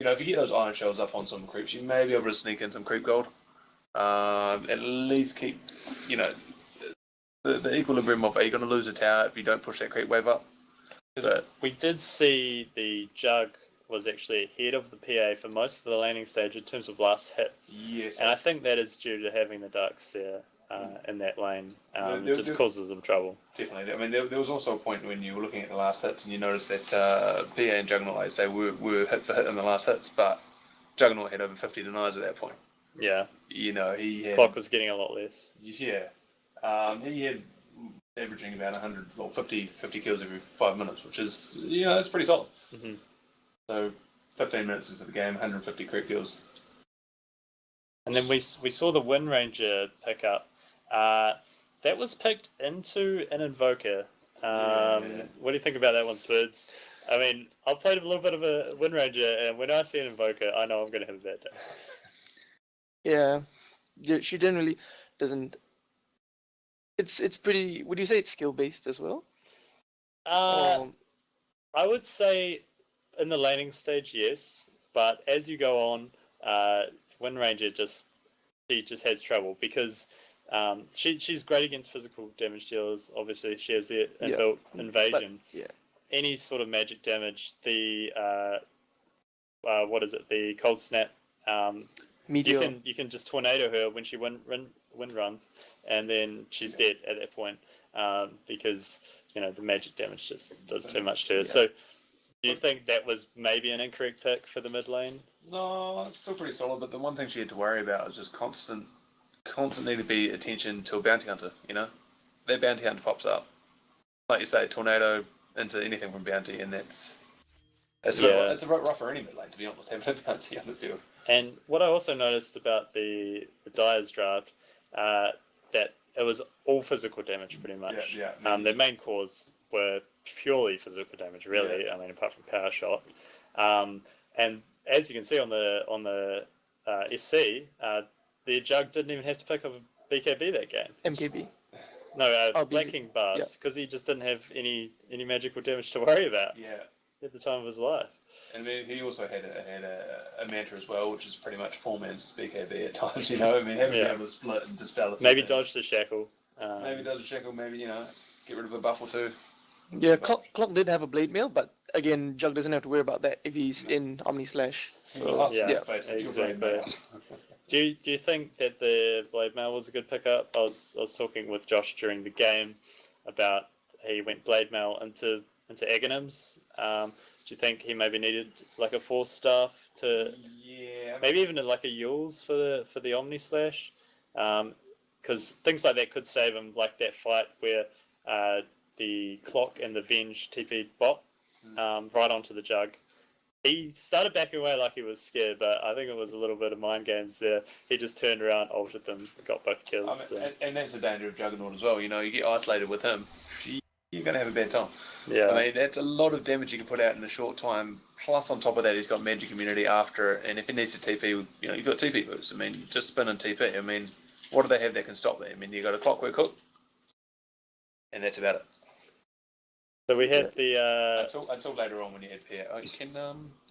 If you get those iron shells up on some creeps, you may be able to sneak in some creep gold. At least keep, the equilibrium of, are you going to lose a tower if you don't push that creep wave up? So we did see the Jug was actually ahead of the PA for most of the landing stage in terms of last hits. Yes. And I think that is due to having the Darkseer in that lane. It just causes them trouble. Definitely. I mean, there was also a point when you were looking at the last hits and you noticed that PA and Juggernaut, like I say, were hit for hit in the last hits, but Juggernaut had over 50 denies at that point. Yeah. He had... Clock was getting a lot less. Yeah. He had averaging about 100 or 50 kills every 5 minutes, which is, that's pretty solid. Mm-hmm. So, 15 minutes into the game, 150 creep kills. And then we saw the Wind Ranger pick up. That was picked into an Invoker. What do you think about that one, Spurs? I mean, I've played a little bit of a Wind Ranger, and when I see an Invoker, I know I'm going to have a bad day. Yeah, she generally doesn't. It's pretty. Would you say it's skill based as well? I would say in the laning stage, yes, but as you go on, Wind Ranger she just has trouble because she's great against physical damage dealers. Obviously, she has the inbuilt invasion. But, any sort of magic damage, the the cold snap. Meteor. You can just tornado her when she wind runs, and then she's dead at that point because the magic damage just does too much to her. Yeah. So, do you think that was maybe an incorrect pick for the mid lane? No, it's still pretty solid. But the one thing she had to worry about was just constant need to be attention to a bounty hunter. That bounty hunter pops up, like you say, tornado into anything from bounty, and it's a bit rough for any mid lane, to be honest, having a bounty on the field. And what I also noticed about the Dyer's draft, that it was all physical damage pretty much. Their main cores were purely physical damage, really. I mean, apart from power shot. And as you can see on the SC, the Jug didn't even have to pick up a BKB that game. MKB. No, Black King bars, because he just didn't have any magical damage to worry about. Yeah. At the time of his life. And he also had a mantra as well, which is pretty much poor man's BKB at times, I mean, having been able to split and dispel it. Maybe dodge the shackle. Maybe dodge the shackle, maybe, get rid of a buff or two. Yeah, Clock did have a blade mail, but again, Jug doesn't have to worry about that if he's in Omni Slash. So, exactly. Do you think that the blade mail was a good pickup? I was talking with Josh during the game about he went blade mail into Aghanims. Do you think he maybe needed like a force staff to maybe even like a Yules for the Omni Slash? Because things like that could save him, like that fight where the Clock and the Venge TP'd bot right onto the Jug. He started backing away like he was scared, but I think it was a little bit of mind games there. He just turned around, ulted them, got both kills. And that's the danger of Juggernaut as well. You get isolated with him. you're going to have a bad time. Yeah. I mean, that's a lot of damage you can put out in a short time. Plus, on top of that, he's got magic immunity after, and if he needs to TP, you've got TP boots. I mean, just spin and TP. I mean, what do they have that can stop that? I mean, you got a Clockwork Hook, and that's about it. So we had the until later on when you had pair. Can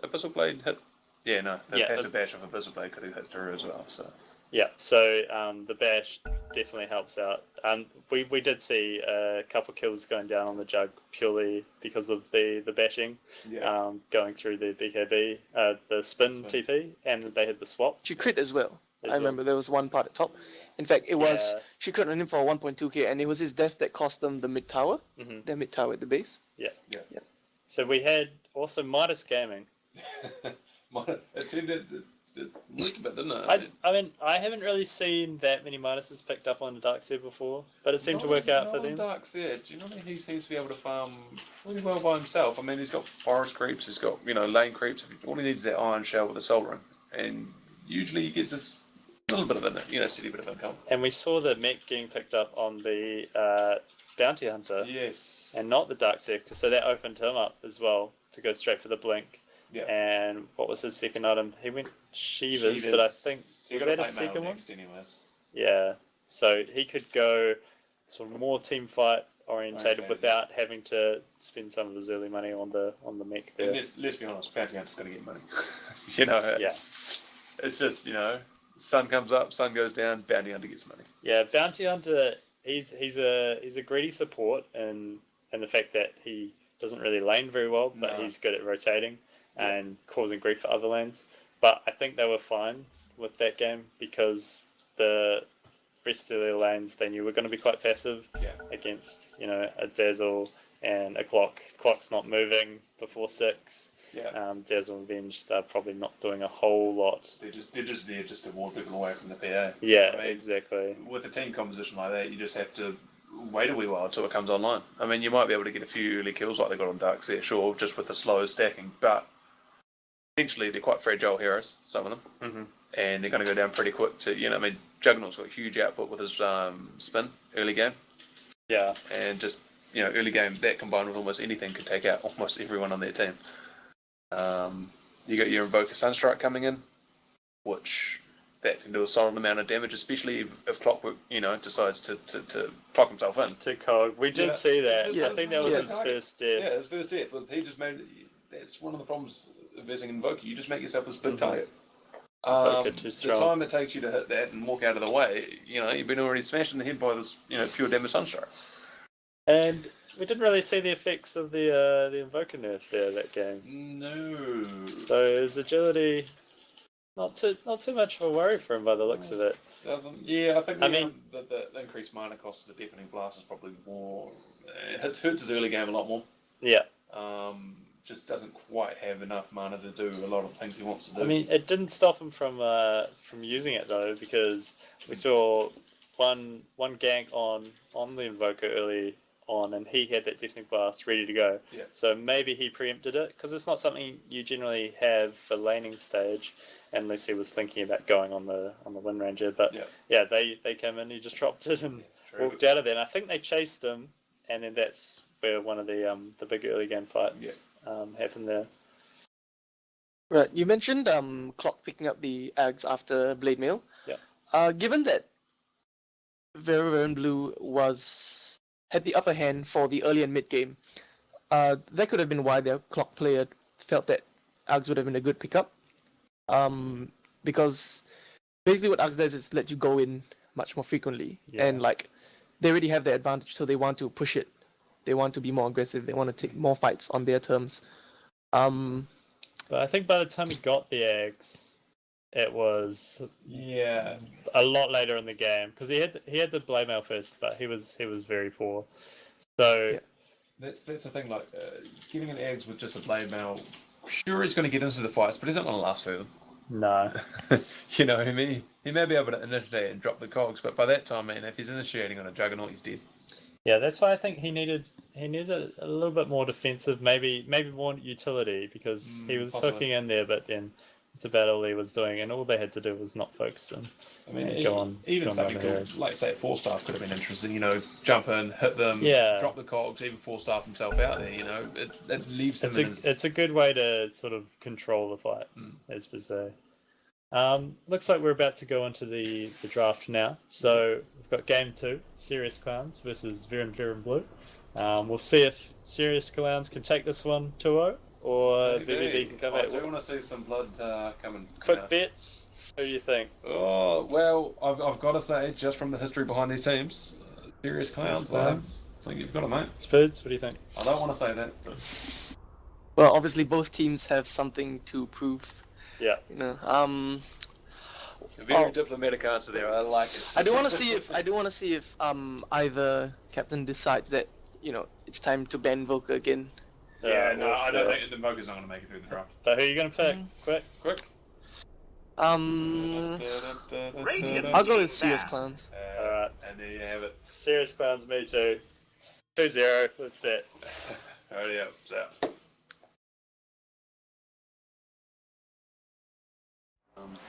Abyssal Blade hit? Yeah, no. The passive bash of Abyssal Blade could have hit through as well. So. Yeah, so the bash definitely helps out. We did see a couple kills going down on the Jug purely because of the bashing, going through the BKB, the spin TP, and they had the swap. She crit as well. I remember there was one part at top. In fact, it was she crit on him for 1.2k, and it was his death that cost them the mid tower, their mid tower at the base. Yeah. So we had also Midas Gaming. It turned out it leaked a bit, didn't it? I mean, I haven't really seen that many Midases picked up on the Darkseer before, but it seemed to work out for them. Darkseer, do you know that he seems to be able to farm really well by himself? I mean, he's got forest creeps, he's got lane creeps. All he needs is that iron shell with a soul ring, and usually he gets this little bit of a steady bit of income. And we saw the mech getting picked up on the Bounty Hunter, yes, and not the Darkseer, so that opened him up as well to go straight for the blink. Yeah. And what was his second item? He went Shivas, but I think we got a second one. Yeah, so he could go sort of more team fight orientated without having to spend some of his early money on the mech there. And let's be honest, Bounty Hunter's going to get money. It's just sun comes up, sun goes down, Bounty Hunter gets money. Yeah, Bounty Hunter, he's a greedy support in the fact that he doesn't really lane very well, but he's good at rotating and causing grief for other lanes. But I think they were fine with that game because the rest of their lanes they knew were going to be quite passive against a Dazzle and a Clock. Clock's not moving before 6. Dazzle and Venge, they're probably not doing a whole lot. They're just there just to ward people away from the PA. Yeah, exactly. With a team composition like that, you just have to wait a wee while until it comes online. I mean, you might be able to get a few early kills like they got on Darkseer, sure, just with the slow stacking, but essentially they're quite fragile heroes, some of them, and they're going to go down pretty quick to, Juggernaut's got a huge output with his spin early game. Yeah. And just, early game, that combined with almost anything could take out almost everyone on their team. You got your Invoker Sunstrike coming in, which that can do a solid amount of damage, especially if Clockwork, decides to clock himself in. To Cog. We did see that. I think that was his first death. Yeah, his first death. He just made that's one of the problems of versing Invoker. You just make yourself this big target. The time it takes you to hit that and walk out of the way, you've been already smashed in the head by this, pure damage Sunstrike. And we didn't really see the effects of the Invoker nerf there that game. No. So his agility, not too much of a worry for him by the looks of it. Yeah, I think the increased mana cost of the Deafening Blast is probably more. It hurts his early game a lot more. Yeah. Just doesn't quite have enough mana to do a lot of things he wants to do. I mean, it didn't stop him from using it though, because we saw one gank on the Invoker early on, and he had that Deafening Blast ready to go. Yeah. So maybe he preempted it, because it's not something you generally have for laning stage, and Lucy was thinking about going on the Wind Ranger, but they came in, he just dropped it and walked out of there, and I think they chased him, and then that's where one of the big early game fights happened there. Right, you mentioned Clock picking up the Ags after Blade Mail. Yeah. Given that Very Blue had the upper hand for the early and mid game, that could have been why their Clock player felt that Ags would have been a good pickup. Because basically what Ags does is let you go in much more frequently, and they already have the advantage, so they want to push it. They want to be more aggressive. They want to take more fights on their terms. But I think by the time he got the eggs, it was a lot later in the game, because he had the blade mail first, but he was very poor. So that's the thing. Like getting an eggs with just a blade mail, sure he's going to get into the fights, but he's not going to last through them. No. You know what I mean? He may be able to initiate and drop the cogs, but by that time, man, if he's initiating on a Juggernaut, he's dead. Yeah, that's why I think he needed a little bit more defensive, maybe more utility, because he was hooking in there, but then It's about all he was doing, and all they had to do was not focus him. I mean, Go on. even go on something the cool, heroes. like say 4-star could have been interesting. You know, jump in, hit them, Yeah. drop the cogs, even 4-star himself out there. You know, it leaves him. It's a good way to sort of control the fights, as per se. Looks like we're about to go into the draft now. So we've got game 2, Serious Clowns versus Viren Blue. We'll see if Serious Clowns can take this one 2-0, or VVB can come I out. do want to see some blood coming. Quick bets. Who do you think? Oh well, I've got to say, just from the history behind these teams, Serious Clowns, lads. I think you've got it, mate. Spoods, what do you think? I don't want to say that. But... Well, obviously both teams have something to prove. Yeah. You know, a very diplomatic answer there. I like it. I do want to see if either captain decides that it's time to ban Volker again. Yeah, no, I don't think the Moger's not going to make it through the draft. So who are you going to pick? Quick. I'll go with Serious Clowns. Alright, and there you have it. Serious Clowns, me too. 2-0. That's it. Alrighty, up. So. I'm done.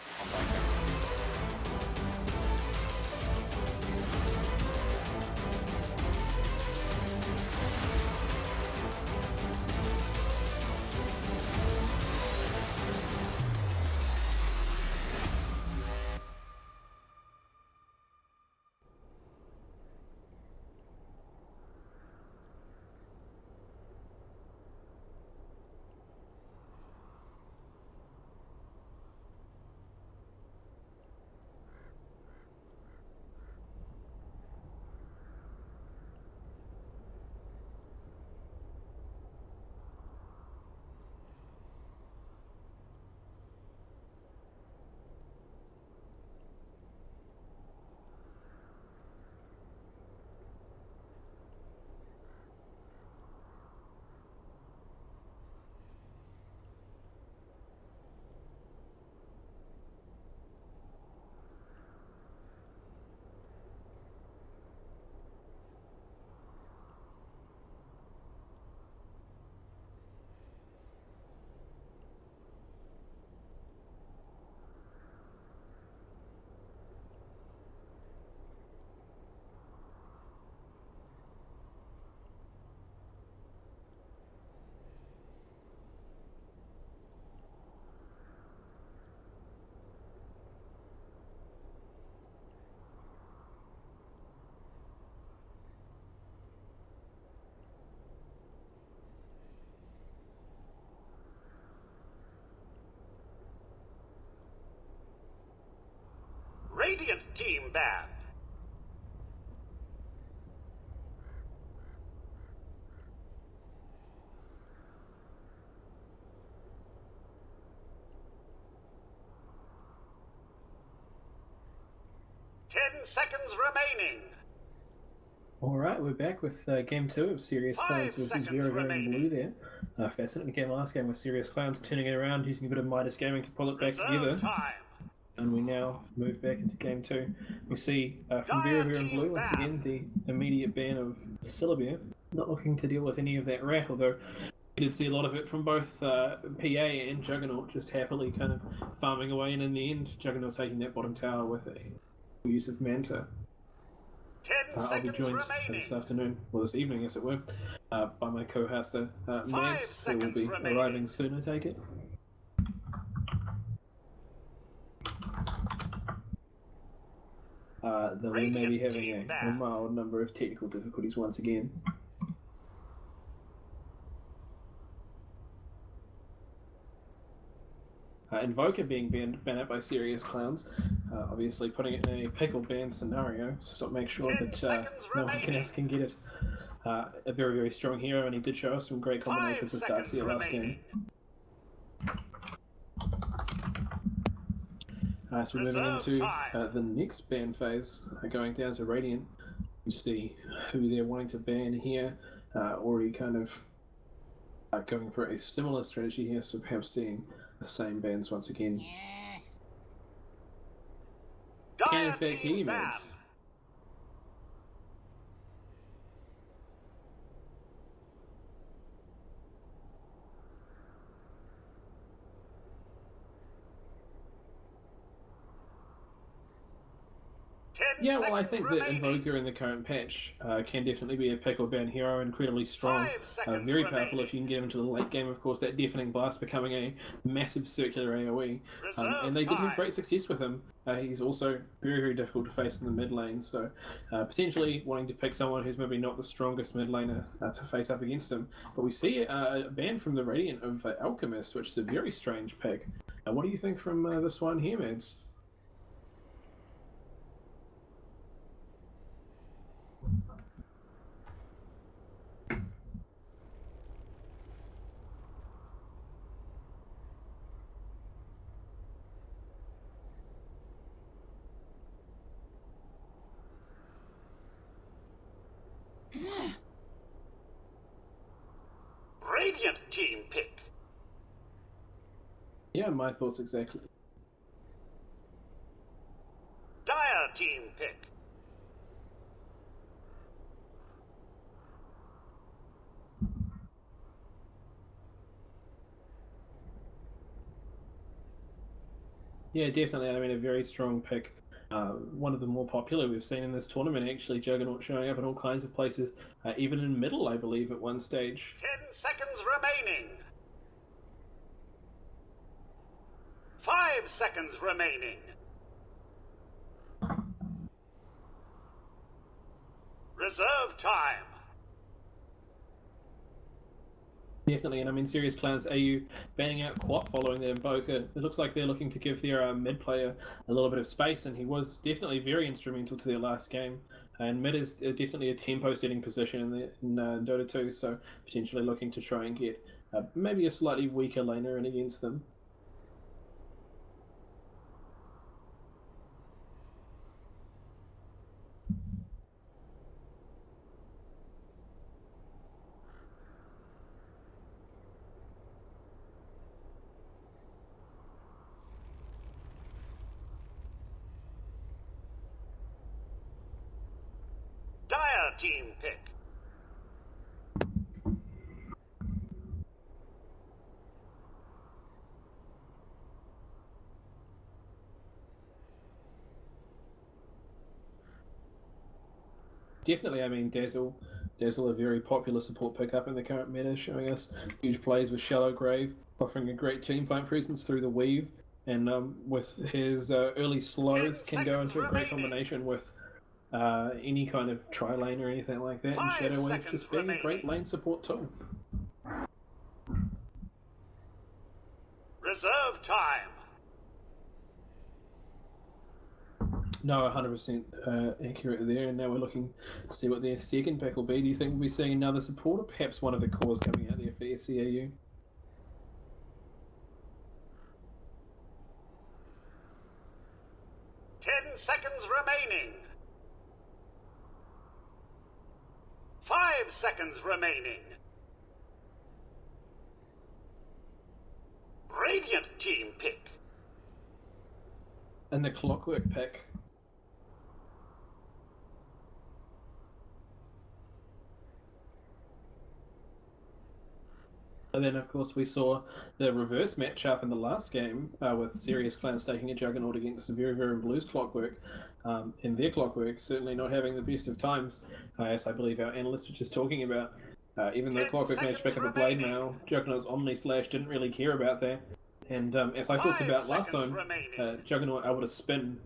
Radiant team banned. Ten seconds remaining. Alright, we're back with game 2 of Serious Clowns versus Viren Blue there. Fascinating game last game with Serious Clowns turning it around, using a bit of Midas Gaming to pull it back together. Time. And we now move back into game 2. We see from Viren Blue once again the immediate ban of Syllabere. Not looking to deal with any of that wrath, although we did see a lot of it from both PA and Juggernaut just happily kind of farming away, and in the end Juggernaut taking that bottom tower with a use of Manta. 10 I'll be seconds joined remaining. this afternoon, well this evening as it were, by my co-hoster Mance, who will be remaining. arriving soon, I take it. Though we may be having a mild number of technical difficulties once again. Invoker being banned out by Serious Clowns, obviously putting it in a pickle ban scenario, to make sure that no one can get it. A very, very strong hero, and he did show us some great combinations with Darkseer last game. So we're moving into the next ban phase, going down to Radiant. You see who they're wanting to ban here, already kind of going for a similar strategy here, so perhaps seeing the same bans once again. Can in fact hear you, mates. Yeah, well, I think that Invoker in the current patch can definitely be a pick or ban hero, incredibly strong, very powerful if you can get him into the late game, of course, that Deafening Blast becoming a massive circular AoE, and they did have great success with him. He's also very, very difficult to face in the mid lane, so potentially wanting to pick someone who's maybe not the strongest mid laner to face up against him. But we see a ban from the Radiant of Alchemist, which is a very strange pick. What do you think from this one here, Mads? Radiant team pick. Yeah, my thoughts exactly. Dire team pick. Yeah, definitely. I mean, a very strong pick. One of the more popular we've seen in this tournament, actually. Juggernaut showing up in all kinds of places, even in middle, I believe, at one stage. 10 seconds remaining. 5 seconds remaining. Reserve time. Definitely, and I mean, Serious Clowns, AU banning out Quap following their Invoker. It looks like they're looking to give their mid player a little bit of space, and he was definitely very instrumental to their last game. And mid is definitely a tempo setting position in Dota 2, so potentially looking to try and get maybe a slightly weaker laner in against them. Dire team pick. Definitely, I mean, Dazzle, a very popular support pickup in the current meta, showing us huge plays with Shallow Grave, offering a great teamfight presence through the weave, and with his early slows can go into a great combination with any kind of tri-lane or anything like that, and Shadow Wave just being a great lane support tool. Reserve time. No, 100% accurate there, and now we're looking to see what their second pick will be. Do you think we'll be seeing another support, or perhaps one of the cores coming out there for SCAU? 10 seconds remaining. 5 seconds remaining. Radiant team pick. And the Clockwork pick. And then, of course, we saw the reverse matchup in the last game with Serious Clowns taking a Juggernaut against Very, Very Blues Clockwork. In their Clockwork, certainly not having the best of times, as I believe our analyst was just talking about. Even though Clockwork managed to pick up a Blade Mail, Juggernaut's Omni Slash didn't really care about that. And as I talked about last time, Juggernaut able to spin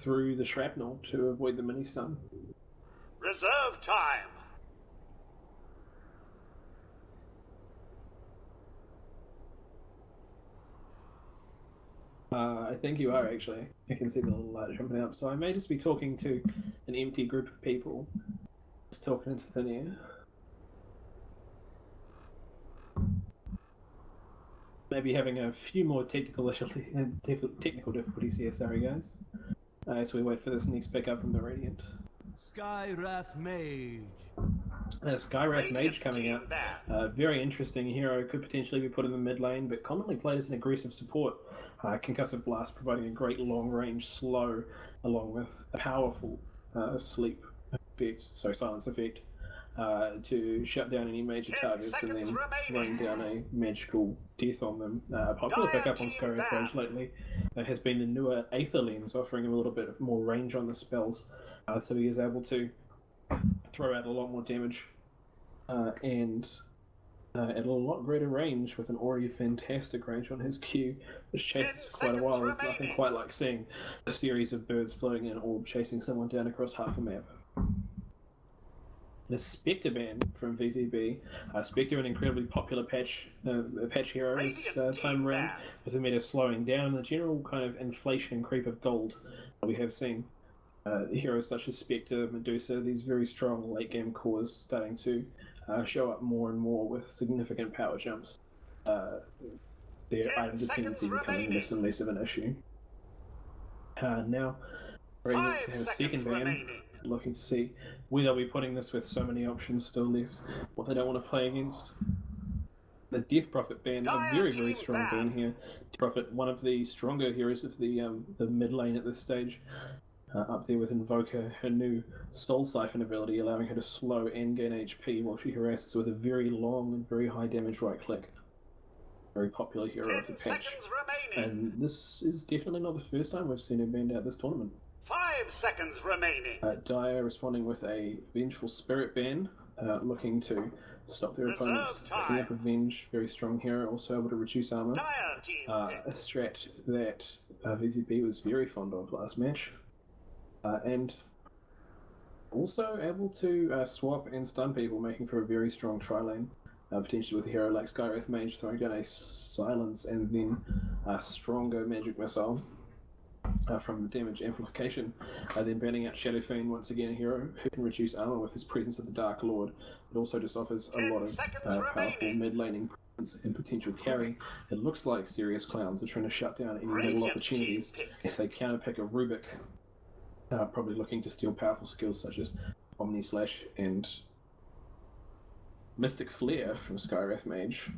through the Shrapnel to avoid the mini-stun. Reserve time. I think you are, actually. I can see the little light jumping up. So I may just be talking to an empty group of people. Just talking into thin air. Maybe having a few more technical difficulties here, sorry guys. As we wait for this next pickup from the Radiant. Skywrath Mage. Skywrath Mage coming out. Very interesting hero, could potentially be put in the mid lane, but commonly played as an aggressive support. Concussive Blast providing a great long range slow, along with a powerful sleep effect, so silence effect. to shut down any major 10 targets and seconds then rain remaining. down a magical death on them. A popular Dire pickup on team Skywrath Mage ban. lately has been the newer Aether Lens, offering him a little bit more range on the spells, so he is able to throw out a lot more damage and at a lot greater range with an already fantastic range on his Q, which chases 10 for quite a while. seconds There's nothing remaining. quite like seeing a series of birds floating in an orb chasing someone down across half a map. The Spectre ban from VVB. Spectre, an incredibly popular patch hero this time around, with the meta slowing down and the general kind of inflation and creep of gold we have seen. Heroes such as Spectre, Medusa, these very strong late game cores starting to show up more and more with significant power jumps. Their item dependency becoming less and less of an issue. Now, Radiant to have a second ban, looking to see where they'll be putting this with so many options still left, what they don't want to play against. The Death Prophet ban, a very, very strong ban here. Death Prophet, one of the stronger heroes of the mid lane at this stage. Up there with Invoker, her new Soul Siphon ability, allowing her to slow and gain HP while she harasses with a very long and very high damage right click. Very popular hero of the patch. And this is definitely not the first time we've seen her banned out this tournament. 5 seconds remaining. DotA responding with a Vengeful Spirit ban, looking to stop their opponents picking up a Venge. Very strong hero, also able to reduce armor. A strat that VVB was very fond of last match. And also able to swap and stun people, making for a very strong tri-lane. Potentially with a hero like Skywrath Mage throwing down a Silence and then a stronger Magic Missile from the damage amplification. Then banning out Shadow Fiend, once again a hero who can reduce armor with his presence of the Dark Lord. It also just offers a lot of powerful mid-laning presence and potential carry. It looks like Serious Clowns are trying to shut down any middle opportunities as they counterpick a Rubik. Probably looking to steal powerful skills such as Omni Slash and Mystic Flare from Skywrath Mage.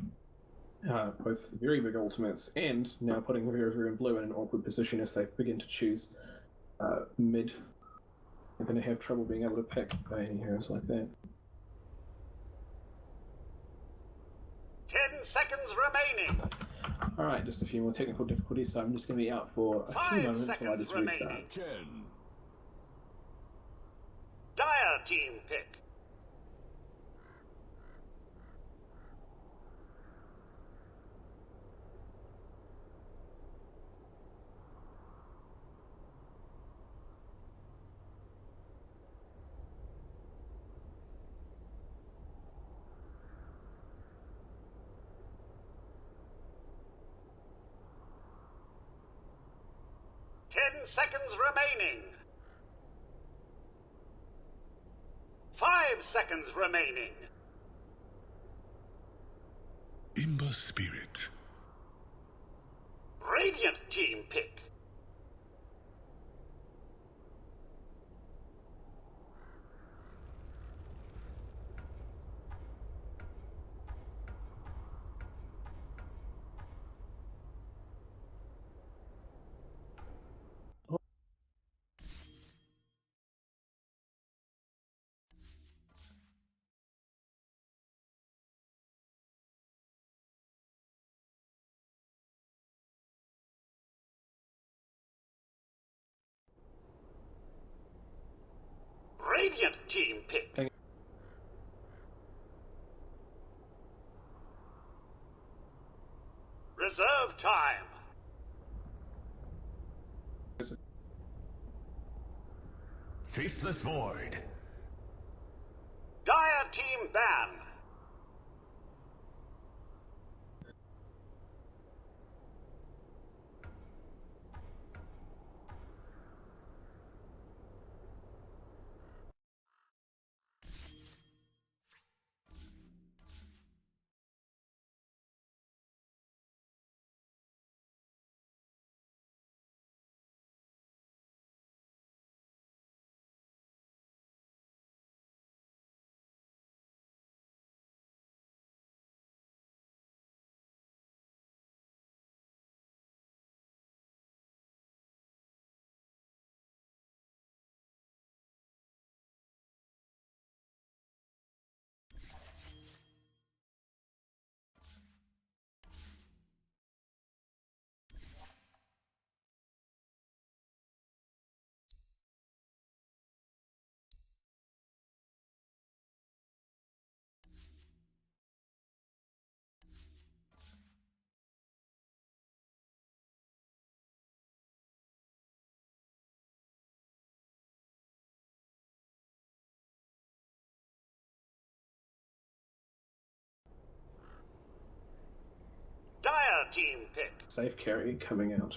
Both very big ultimates, and now putting Very and Blue in an awkward position as they begin to choose mid. They're going to have trouble being able to pick any heroes like that. 10 seconds remaining. Alright, just a few more technical difficulties, so I'm just going to be out for a few moments while I just restart. 10. Dire team pick. Ten seconds remaining. 5 seconds remaining. Imba Spirit. Radiant team pick. Radiant team pick. Reserve time. Faceless Void. Dire team ban. DotA team pick. Safe carry coming out.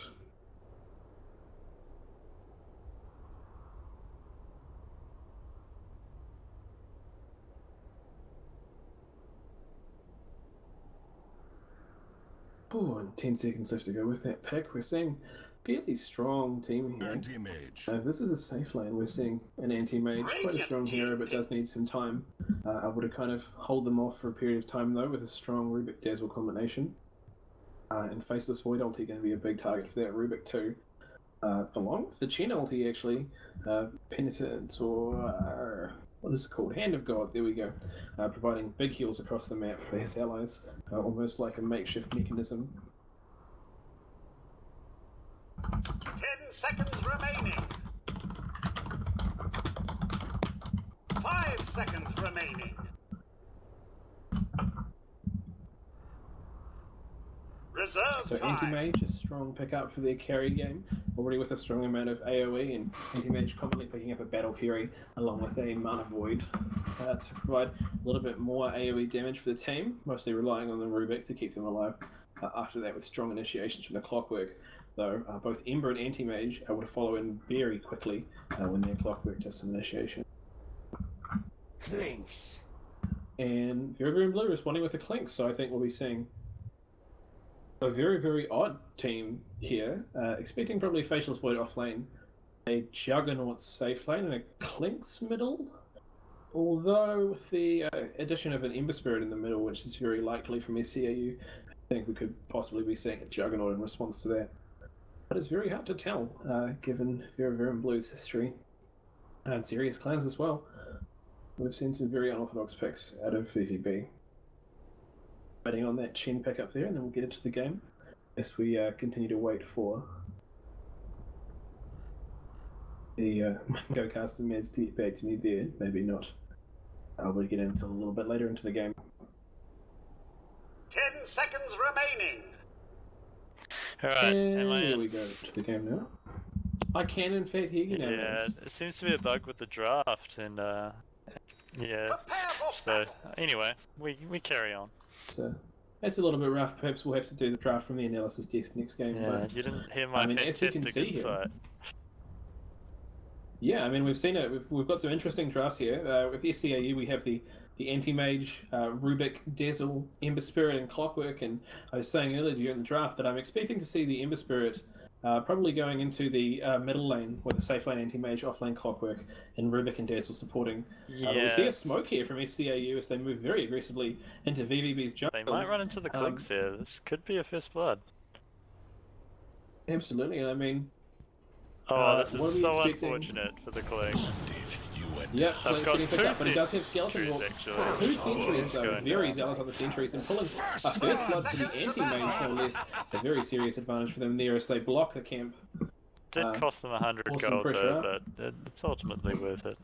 Oh, and 10 seconds left to go with that pick. We're seeing fairly strong team here. Anti-mage. If this is a safe lane, we're seeing an anti-mage, quite a strong hero, but does need some time. I would have kind of hold them off for a period of time though, with a strong Rubik Dazzle combination. And Faceless Void ulti going to be a big target for that Rubik too. Along with the Chen ulti actually, Penitent or what is it called? Hand of God, there we go. Providing big heals across the map for his allies, almost like a makeshift mechanism. 10 seconds remaining. 5 seconds remaining. Reserve So time. Anti-Mage, a strong pickup for their carry game, already with a strong amount of AoE, and Anti-Mage commonly picking up a Battle Fury along with a Mana Void to provide a little bit more AoE damage for the team, mostly relying on the Rubik to keep them alive. After that with strong initiations from the Clockwork, though both Ember and Anti-Mage would follow in very quickly when their Clockwork does some initiation. Clinks. And Very Blue responding with a Clink, so I think we'll be seeing a very, very odd team here, expecting probably Faceless Void off lane, a Juggernaut safe lane, and a Clink's middle. Although with the addition of an Ember Spirit in the middle, which is very likely from SCAU, I think we could possibly be seeing a Juggernaut in response to that. But it's very hard to tell, given Very Blue's history and serious clans as well. We've seen some very unorthodox picks out of VVB. Waiting on that Chen pick up there, and then we'll get into the game as we continue to wait for the Mango Custom Meds to get back to me there. Maybe not. We'll get into a little bit later into the game. 10 seconds remaining. Alright, And here we go to the game now. I can in fact hear you now. Yeah, it seems to be a bug with the draft, and yeah. Prepare for So battle. anyway, we carry on. So that's a little bit rough. Perhaps we'll have to do the draft from the analysis desk next game. Yeah, But you didn't hear my I mean, as you can fantastic see here, insight. yeah, I mean, we've seen it. We've got some interesting drafts here. With SCAU, we have the Anti-Mage, Rubik, Dazzle, Ember Spirit, and Clockwork. And I was saying earlier during the draft that I'm expecting to see the Ember Spirit probably going into the middle lane with a safe lane Anti-Mage, off lane Clockwork, and Rubik and Dazzle supporting. But we see a smoke here from SCAU as they move very aggressively into VVB's jungle. They might run into the clicks here. This could be a first blood. Absolutely, I mean... Oh, this what are is we so expecting? unfortunate for the clicks. Yep, I've got getting picked up, but he does have skeleton sentries, walk. actually. Two sentries, It's though. going Very down. zealous on the sentries and pulling a first blood to the anti-mage, no less. A very serious advantage for them there as they block the camp. Did cost them 100 awesome gold pressure though, up. but it's ultimately worth it.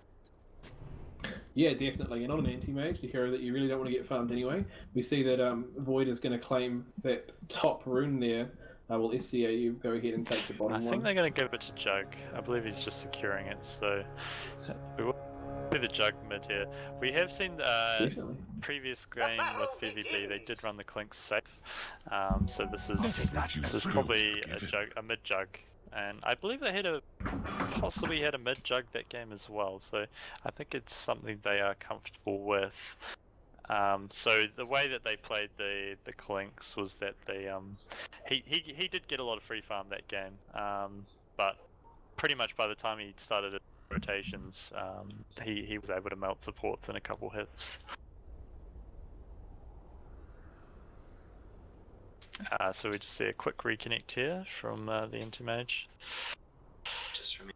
Yeah, definitely. And on an anti-mage, the hero that you really don't want to get farmed anyway. We see that Void is going to claim that top rune there. Will SCAU go ahead and take the bottom one? I think they're going to give it to Jug. I believe he's just securing it, so we will see the Jug mid here. We have seen Definitely. previous game with VVB, they did run the Clinks safe, so this is probably a mid Jug, and I believe they had possibly had a mid Jug that game as well. So I think it's something they are comfortable with. So the way that they played the Clinks was that they he did get a lot of free farm that game, but pretty much by the time he started his rotations, he was able to melt supports in a couple hits. So we just see a quick reconnect here from the Anti-Mage. Just from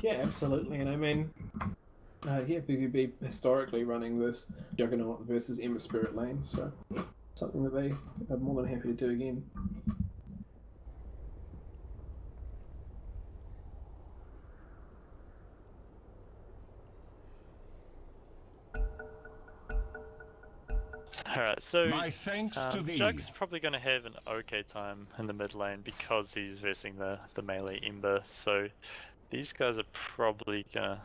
Yeah, absolutely. And I mean, VVB historically running this Juggernaut versus Ember Spirit lane, so something that they are more than happy to do again. Alright, so My thanks to thee. Jug's probably going to have an okay time in the mid lane because he's versing the melee Ember, so these guys are probably gonna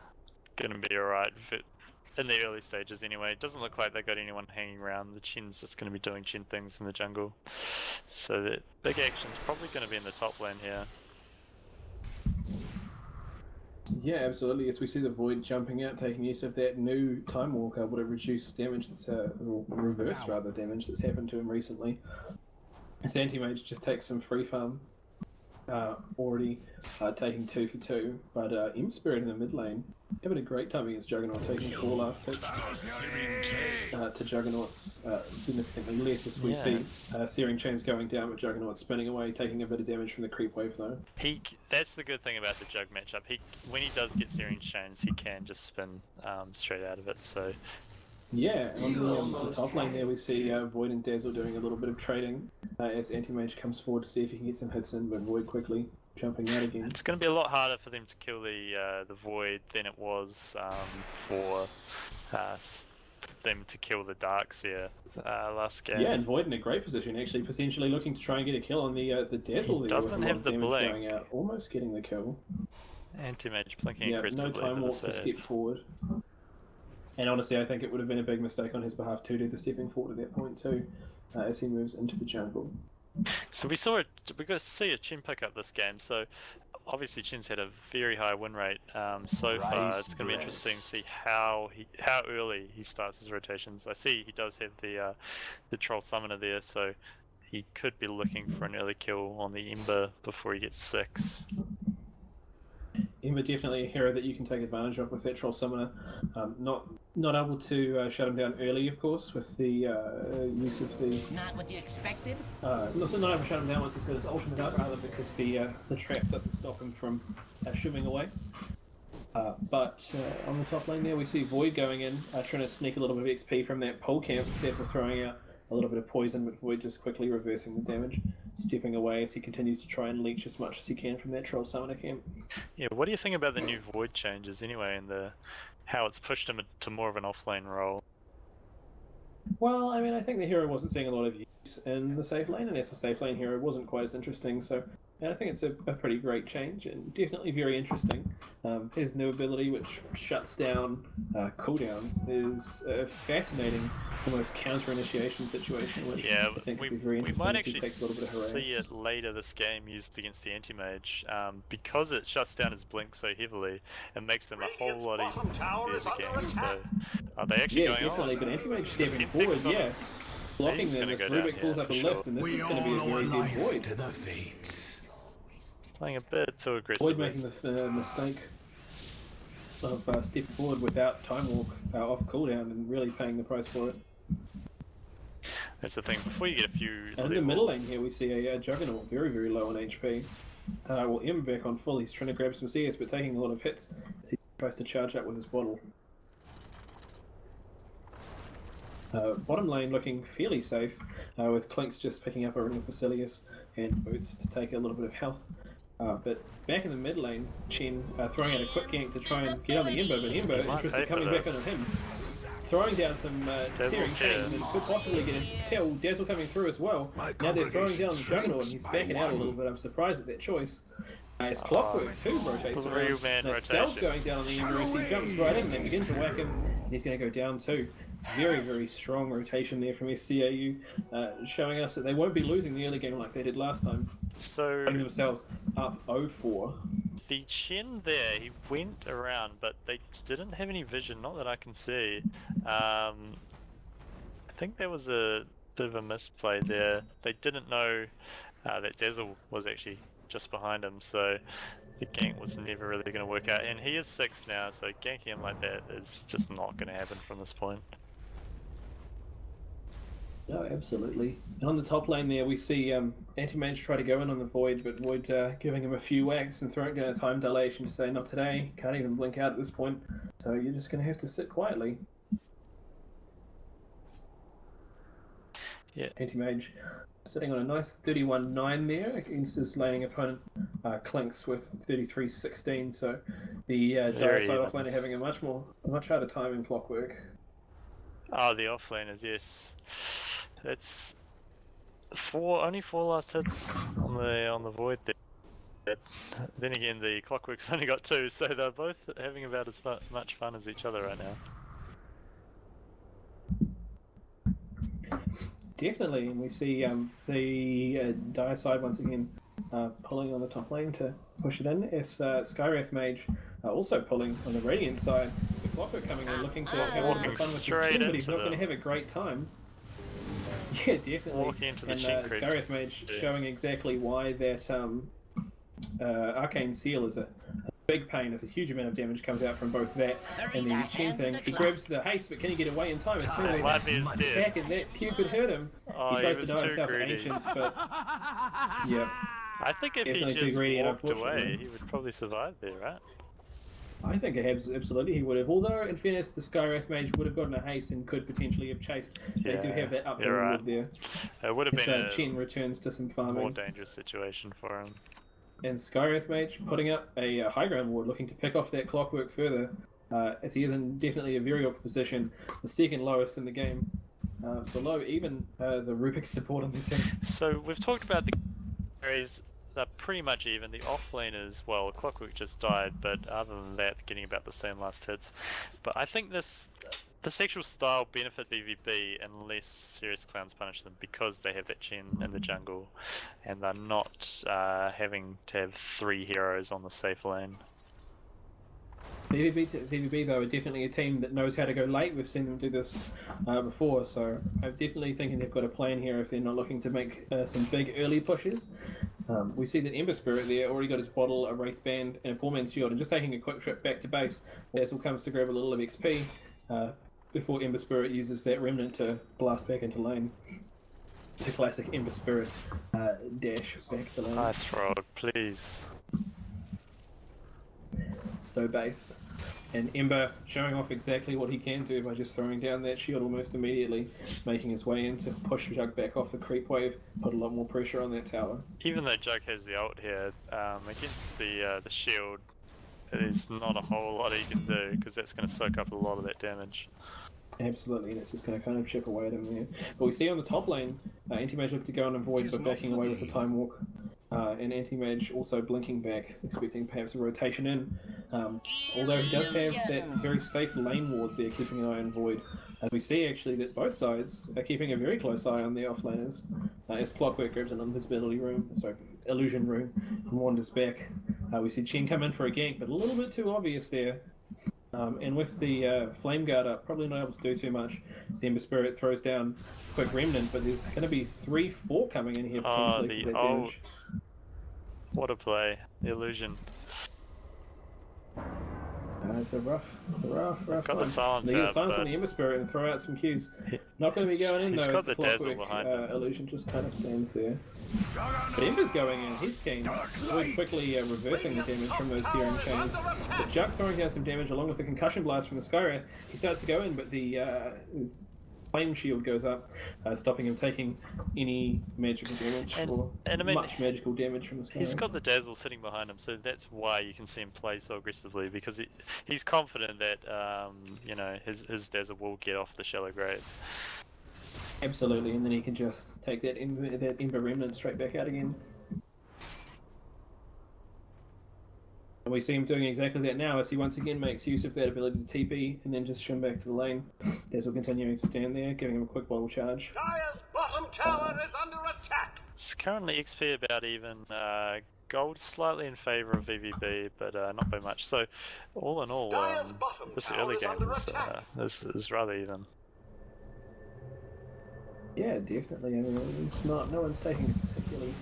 be alright in the early stages anyway. It doesn't look like they got anyone hanging around. The Chin's just going to be doing Chin things in the jungle. So the big action's probably going to be in the top lane here. Yeah, absolutely. As we see the Void jumping out, taking use of that new Time Walk, able to reduce damage that's, or reverse rather, damage that's happened to him recently. His Anti-Mage just takes some free farm, already taking 2 for 2, but M-Spirit in the mid lane, having a great time against Juggernaut, taking 4 last hits to Juggernaut's significantly less, as we see Searing Chains going down, but Juggernaut spinning away, taking a bit of damage from the creep wave though. That's the good thing about the Jug matchup. When he does get Searing Chains, he can just spin straight out of it, so... Yeah, on the top lane there we see Void and Dazzle doing a little bit of trading as Anti-Mage comes forward to see if he can get some hits in, but Void quickly jumping out again. It's going to be a lot harder for them to kill the Void than it was for them to kill the Darkseer last game. Yeah, and Void in a great position, actually, potentially looking to try and get a kill on the Dazzle there. Doesn't have the blink. Going out, almost getting the kill. Anti-Mage blinking aggressively. No time walk to step forward. And honestly, I think it would have been a big mistake on his behalf to do the stepping forward at that point too, as he moves into the jungle. So we got to see a Chin pick up this game. So obviously Chin's had a very high win rate so far. It's going to be interesting to see how early he starts his rotations. I see he does have the Troll Summoner there, so he could be looking for an early kill on the Ember before he gets 6. Ember definitely a hero that you can take advantage of with that Troll Summoner. Not able to shut him down early, of course, with the use of the... Not what you expected? Also not able to shut him down once he's got his ultimate out, rather, because the trap doesn't stop him from shooting away. But on the top lane there we see Void going in, trying to sneak a little bit of XP from that pole camp. Dazzle throwing out a little bit of poison, but Void just quickly reversing the damage, stepping away as he continues to try and leech as much as he can from that Troll Summoner camp. Yeah, what do you think about the new Void changes anyway, and how it's pushed him to more of an offlane role? Well, I mean, I think the hero wasn't seeing a lot of use in the safe lane, and as a safe lane hero, it wasn't quite as interesting, so I think it's a pretty great change, and definitely very interesting. His new ability, which shuts down cooldowns, is a fascinating, almost counter-initiation situation, which I think would be very interesting. We might actually see it later this game used against the Anti-Mage, because it shuts down his blink so heavily, it makes them a whole lot easier to game. So, are they actually going definitely, but Anti-Mage stepping forward, blocking them as Rubik pulls up a lift, and this is going to be a very dead Void. To the fates. Playing a bit too aggressively. Void making the mistake of stepping forward without Time Walk off cooldown and really paying the price for it. That's the thing, before you get a few and in the middle lane here we see a Juggernaut very, very low on HP. Well, M back on full, he's trying to grab some CS but taking a lot of hits as he tries to charge up with his bottle. Bottom lane looking fairly safe, with Clinks just picking up a ring of Basilius and Boots to take a little bit of health. But back in the mid lane, Chen throwing out a quick gank to try and get on the Ember, but Ember interested coming back on him. Throwing down some Searing Chains and could possibly get a kill. Dazzle coming through as well. Now they're throwing down the Juggernaut and he's backing out a little bit. I'm surprised at that choice. As Clockwork too rotates around. Cell's going down on the Ember as he jumps right in. They begin to whack him and he's going to go down too. Very, very strong rotation there from SCAU, showing us that they won't be losing the early game like they did last time. So putting themselves up 0-4. The Chen there, he went around, but they didn't have any vision, not that I can see. I think there was a bit of a misplay there. They didn't know that Dazzle was actually just behind him, so the gank was never really going to work out. And he is 6 now, so ganking him like that is just not going to happen from this point. No, absolutely. And on the top lane there, we see Anti-Mage try to go in on the Void, but Void giving him a few whacks and throwing down a time dilation to say, not today, can't even blink out at this point, so you're just going to have to sit quietly. Yeah. Anti-Mage sitting on a nice 31-9 there against his laning opponent, Clinks with 33-16, so the dire side offlaner having a much harder time in Clockwork. Oh, the offlaners, yes. It's only 4 last hits on the Void there. Then again, the Clockwork's only got 2, so they're both having about as much fun as each other right now. definitely, and we see the Dire side once again pulling on the top lane to push it in. As Skywrath Mage also pulling on the Radiant side. The Clockwork coming in, looking to have a little bit of fun with his chin, but he's not going to have a great time. Yeah, definitely. Walking into the and chin creep. Skywrath Mage showing exactly why that Arcane Seal is a big pain. There's a huge amount of damage comes out from both that and the chin thing. He grabs the haste, but can he get away in time? As soon as he back and that Q could hurt him. He tries to deny himself to Ancients, but yeah. I think if he just walked away, he would probably survive there, right? I think absolutely he would have. Although, in fairness, the Skywrath Mage would have gotten a haste and could potentially have chased. They do have that up reward there. It would have been a Chen returns to some farming. more dangerous situation for him. And Skywrath Mage putting up a high ground ward, looking to pick off that Clockwork further, as he is in definitely a very awkward position, the second lowest in the game. Below even the Rubik's support on the team. So we've talked about the carries. They're pretty much even. The offlaners, well, Clockwork just died, but other than that, getting about the same last hits. But I think this actual style benefit BVB unless serious clowns punish them because they have that Chen in the jungle, and they're not having to have 3 heroes on the safe lane. VVB though are definitely a team that knows how to go late. We've seen them do this before, so I'm definitely thinking they've got a plan here if they're not looking to make some big early pushes. We see that Ember Spirit there already got his bottle, a Wraith Band, and a Poor Man's Shield, and just taking a quick trip back to base. Dazzle comes to grab a little of XP before Ember Spirit uses that Remnant to blast back into lane. The classic Ember Spirit dash back to lane. Nice frog, please. So based. And Ember showing off exactly what he can do by just throwing down that shield almost immediately, making his way in to push Jug back off the creep wave, put a lot more pressure on that tower. Even though Jug has the ult here, against the shield, there's not a whole lot he can do, because that's going to soak up a lot of that damage. Absolutely, and it's just going to kind of chip away at him there. But we see on the top lane, Anti-Mage looking to go on and Void, but backing away with the Time Walk. And Anti-Mage also blinking back, expecting perhaps a rotation in. Although he does have that very safe lane ward there, keeping an eye on Void. We see actually that both sides are keeping a very close eye on their offlaners. As Clockwork grabs an illusion rune, and wanders back. We see Chen come in for a gank, but a little bit too obvious there. And with the Flame Guard up, probably not able to do too much. The Ember Spirit throws down quick Remnant, but there's going to be 3-4 coming in here potentially for that damage. What a play. The illusion. It's a rough got one. the silence They get out, silence on the Ember Spirit and throw out some Qs. Not going to be going in though, got as the the dazzle Clockwork behind him. illusion just kind of stands there. But Ember's going in, he's keen. Void quickly reversing the damage from those Searing Chains. But Jug throwing down some damage along with the Concussion Blast from the Skywrath. He starts to go in, but the Flame Shield goes up, stopping him taking any magical damage or I mean, much magical damage from the Skywrath. He's got the dazzle sitting behind him, so that's why you can see him play so aggressively, because he's confident that you know, his dazzle will get off the shallow grave. Absolutely, and then he can just take that Ember Remnant straight back out again. And we see him doing exactly that now, as he once again makes use of that ability to TP and then just shim back to the lane. Dazzle continuing to stand there, giving him a quick bottle charge. Dire's bottom tower is under attack. It's currently XP about even. Gold slightly in favour of VVB, but not by much. So, all in all, this early game is rather even. Yeah, definitely. I mean, it's not. No one's taking a particularly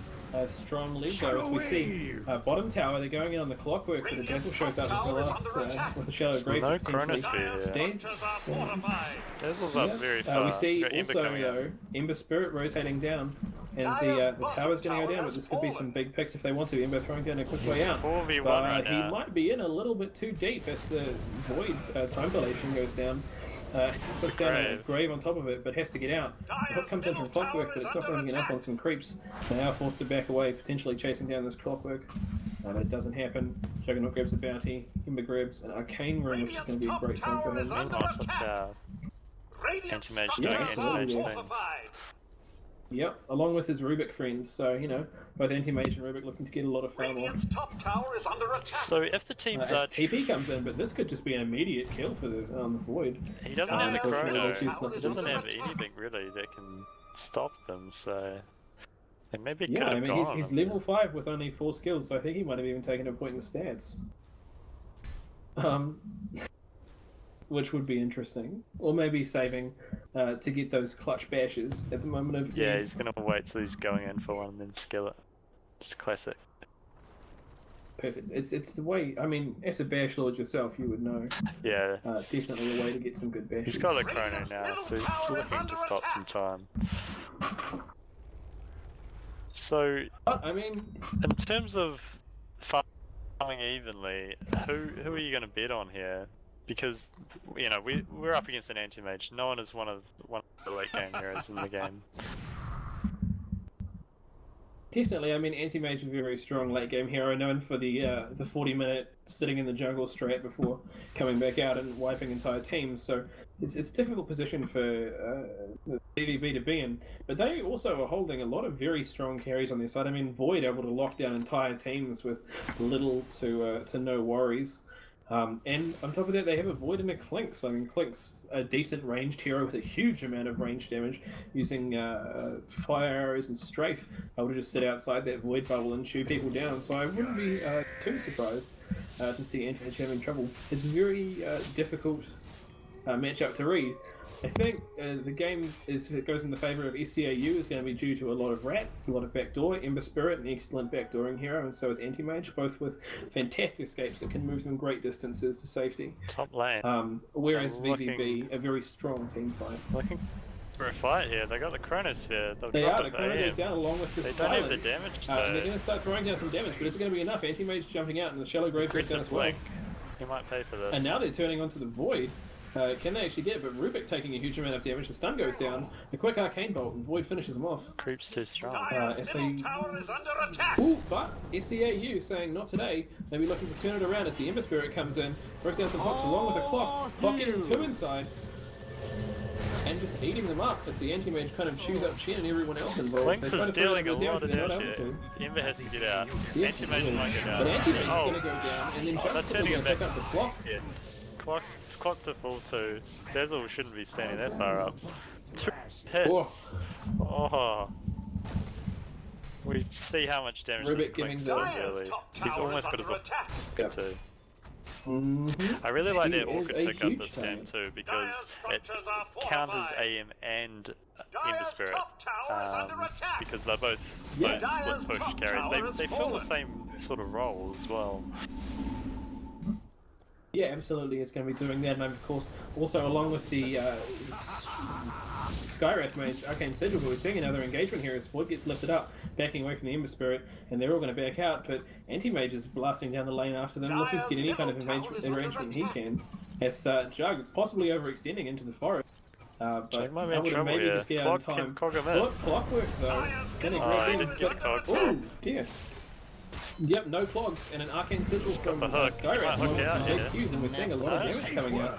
strong lead though. As we see bottom tower, they're going in on the Clockwork, but the Dazzle shows up with the last with the Shallow Grave no to potentially chronosphere. Dazzle's up very far. We see also Ember Spirit rotating down, and the tower's going to go down, but this could be some big picks if they want to. Ember throwing down a quick way out, but he might be in a little bit too deep as the Void time dilation goes down. Puts down a grave on top of it, but has to get out. The hook comes in from Clockwork, but it's not going to get enough on some creeps. They are forced to back away, potentially chasing down this Clockwork. But it doesn't happen. Juggernaut grabs a bounty, Ember grabs an Arcane Room, which is going to be a great time for him. Anti-Mage Yeah, doing absolutely. anti-mage things. Yep, along with his Rubik friends, so, you know, both Anti-Mage and Rubik looking to get a lot of farm off. Top tower is under attack. So if the teams are... TP comes in, but this could just be an immediate kill for the Void. He doesn't have the chrono. He He doesn't have anything really that can stop them, so they maybe could Yeah, have I mean, gone on he's them. level 5 with only 4 skills, so I think he might have even taken a point in stats. Which would be interesting. Or maybe saving to get those clutch bashes at the moment of Yeah, need. he's gonna wait till he's going in for one and then skill it. It's classic. Perfect. It's the way, I mean, as a bash lord yourself, you would know. Yeah. Definitely a way to get some good bashes. He's got a chrono now, so he's looking to stop some time. So, But, I mean, in terms of farming evenly, who are you going to bet on here? Because you know we're up against an anti-mage. No one is one of the late game heroes in the game. definitely, I mean, Anti-Mage is a very strong late game hero, known for the 40-minute sitting in the jungle strat before coming back out and wiping entire teams. So it's a difficult position for the BVB to be in. But they also are holding a lot of very strong carries on their side. I mean, Void able to lock down entire teams with little to no worries. And on top of that, they have a Void and a Clinks. I mean, Clinks a decent ranged hero with a huge amount of range damage, using fire arrows and strafe, able to just sit outside that Void bubble and chew people down. So I wouldn't be too surprised to see Anti-Mage having trouble. It's a very difficult matchup to read. I think the game is, if it goes in the favour of SCAU, is going to be due to a lot of rat, a lot of backdoor. Ember Spirit, an excellent backdooring hero, and so is Anti-Mage, both with fantastic escapes that can move them great distances to safety. Top lane. Whereas VVB, a very strong team fight. Looking for a fight here. They got the Chronosphere. They'll They drop are. it The Chrono goes down along with the They silence. don't have the damage though. They're going to start throwing down some damage, but is it going to be enough? Anti-Mage jumping out and the Shallow Grave goes down as well. Blink. He might pay for this. And now they're turning onto the Void. Can they actually get it? But Rubik taking a huge amount of damage. The stun goes down. A quick Arcane Bolt, and Void finishes them off. Creep's too strong. Dire's middle tower is under attack. Ooh, but SCAU saying not today. They'll be looking to turn it around as the Ember Spirit comes in, throws down some hooks along with a clock. Clock getting 2 inside. And just eating them up as the Anti-Mage kind of chews up Shen and everyone else involved. Clinks They try is to put dealing a them down, lot but of they're not damage able here. to. Ember has to get out. Yeah, Anti-Mage might get out. But Anti-Mage is Oh, going to go down, and then they're just turning going it to pick back. up the clock. Yeah. Clock to full 2. Dazzle shouldn't be standing that far up. 2 hits. Oh. We see how much damage Rubik this giving Clinks the- does really. He's almost got his attack. Yeah. too. Mm-hmm. I really like He that is Orchid a pickup huge this game talent. too, because it structures are counters fortified. AM and Ember Dire's Spirit. top tower is under attack. Because they're both Yes. split push Top carries. tower is They fill the fallen. same sort of role as well. Yeah, absolutely, it's going to be doing that, and of course, also along with the Skywrath Mage, Arcane Sigil, but we're seeing another engagement here as Void gets lifted up, backing away from the Ember Spirit, and they're all going to back out, but Anti-Mage is blasting down the lane after them, looking to get any kind of arrangement he can. As Jug possibly overextending into the forest, but Jug might be in able to trouble maybe here. just get out in Clock time. cog him in. Clockwork though, he didn't get a cog. Oh dear. Yep, no clogs, and an Arcane Sigil from the hook. He might Skywrath hook out big here. cues, and we're seeing a lot of Nice. damage coming out.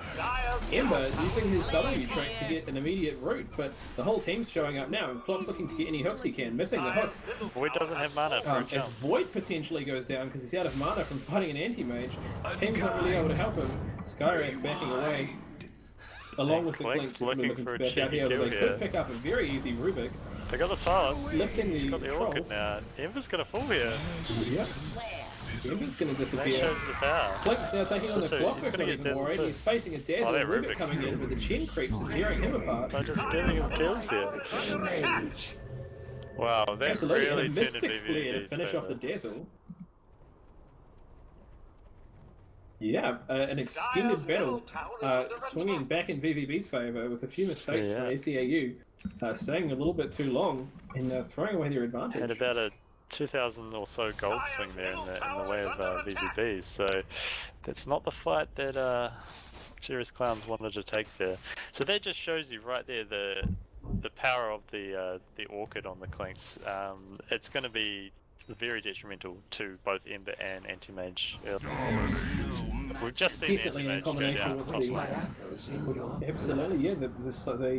Ember using his W track to get an immediate route, but the whole team's showing up now, and Clock's looking to get any hooks he can, missing the hook. Void doesn't have mana for a As jump. Void potentially goes down because he's out of mana from fighting an Anti-Mage, his team's not really able to help him. Skywrath backing away, along with the Clinks Clinks looking for a to back out cheeky here, but kill they here. could pick up a very easy Rubik, They got the silence. lifting He's the got the troll. Orchid now. Ember's gonna fall here. Yep. Ember's going to That disappear. shows the power. Clinks now taking on the He's Clockwork, gonna not get even Dazzle worried. too. He's facing a Dazzle, that Rubik Rubik. coming in, but the Chen creeps are tearing him apart. They're just giving him kills here. Wow, that Absolutely, really and a turned Mystic into Flare to VVV's finish off the favour. Dazzle. Yeah, an extended battle, swinging back in VVB's favour with a few mistakes Yeah. from ACAU, staying a little bit too long and throwing away their advantage. Had about a 2,000 or so gold swing there in the way of VVB, so that's not the fight that Serious Clowns wanted to take there. So that just shows you right there the power of the Orchid on the Clinks. It's going to be very detrimental to both Ember and Anti-Mage. We've just seen Definitely the in Anti-Mage go combination down with cross the lane. absolutely,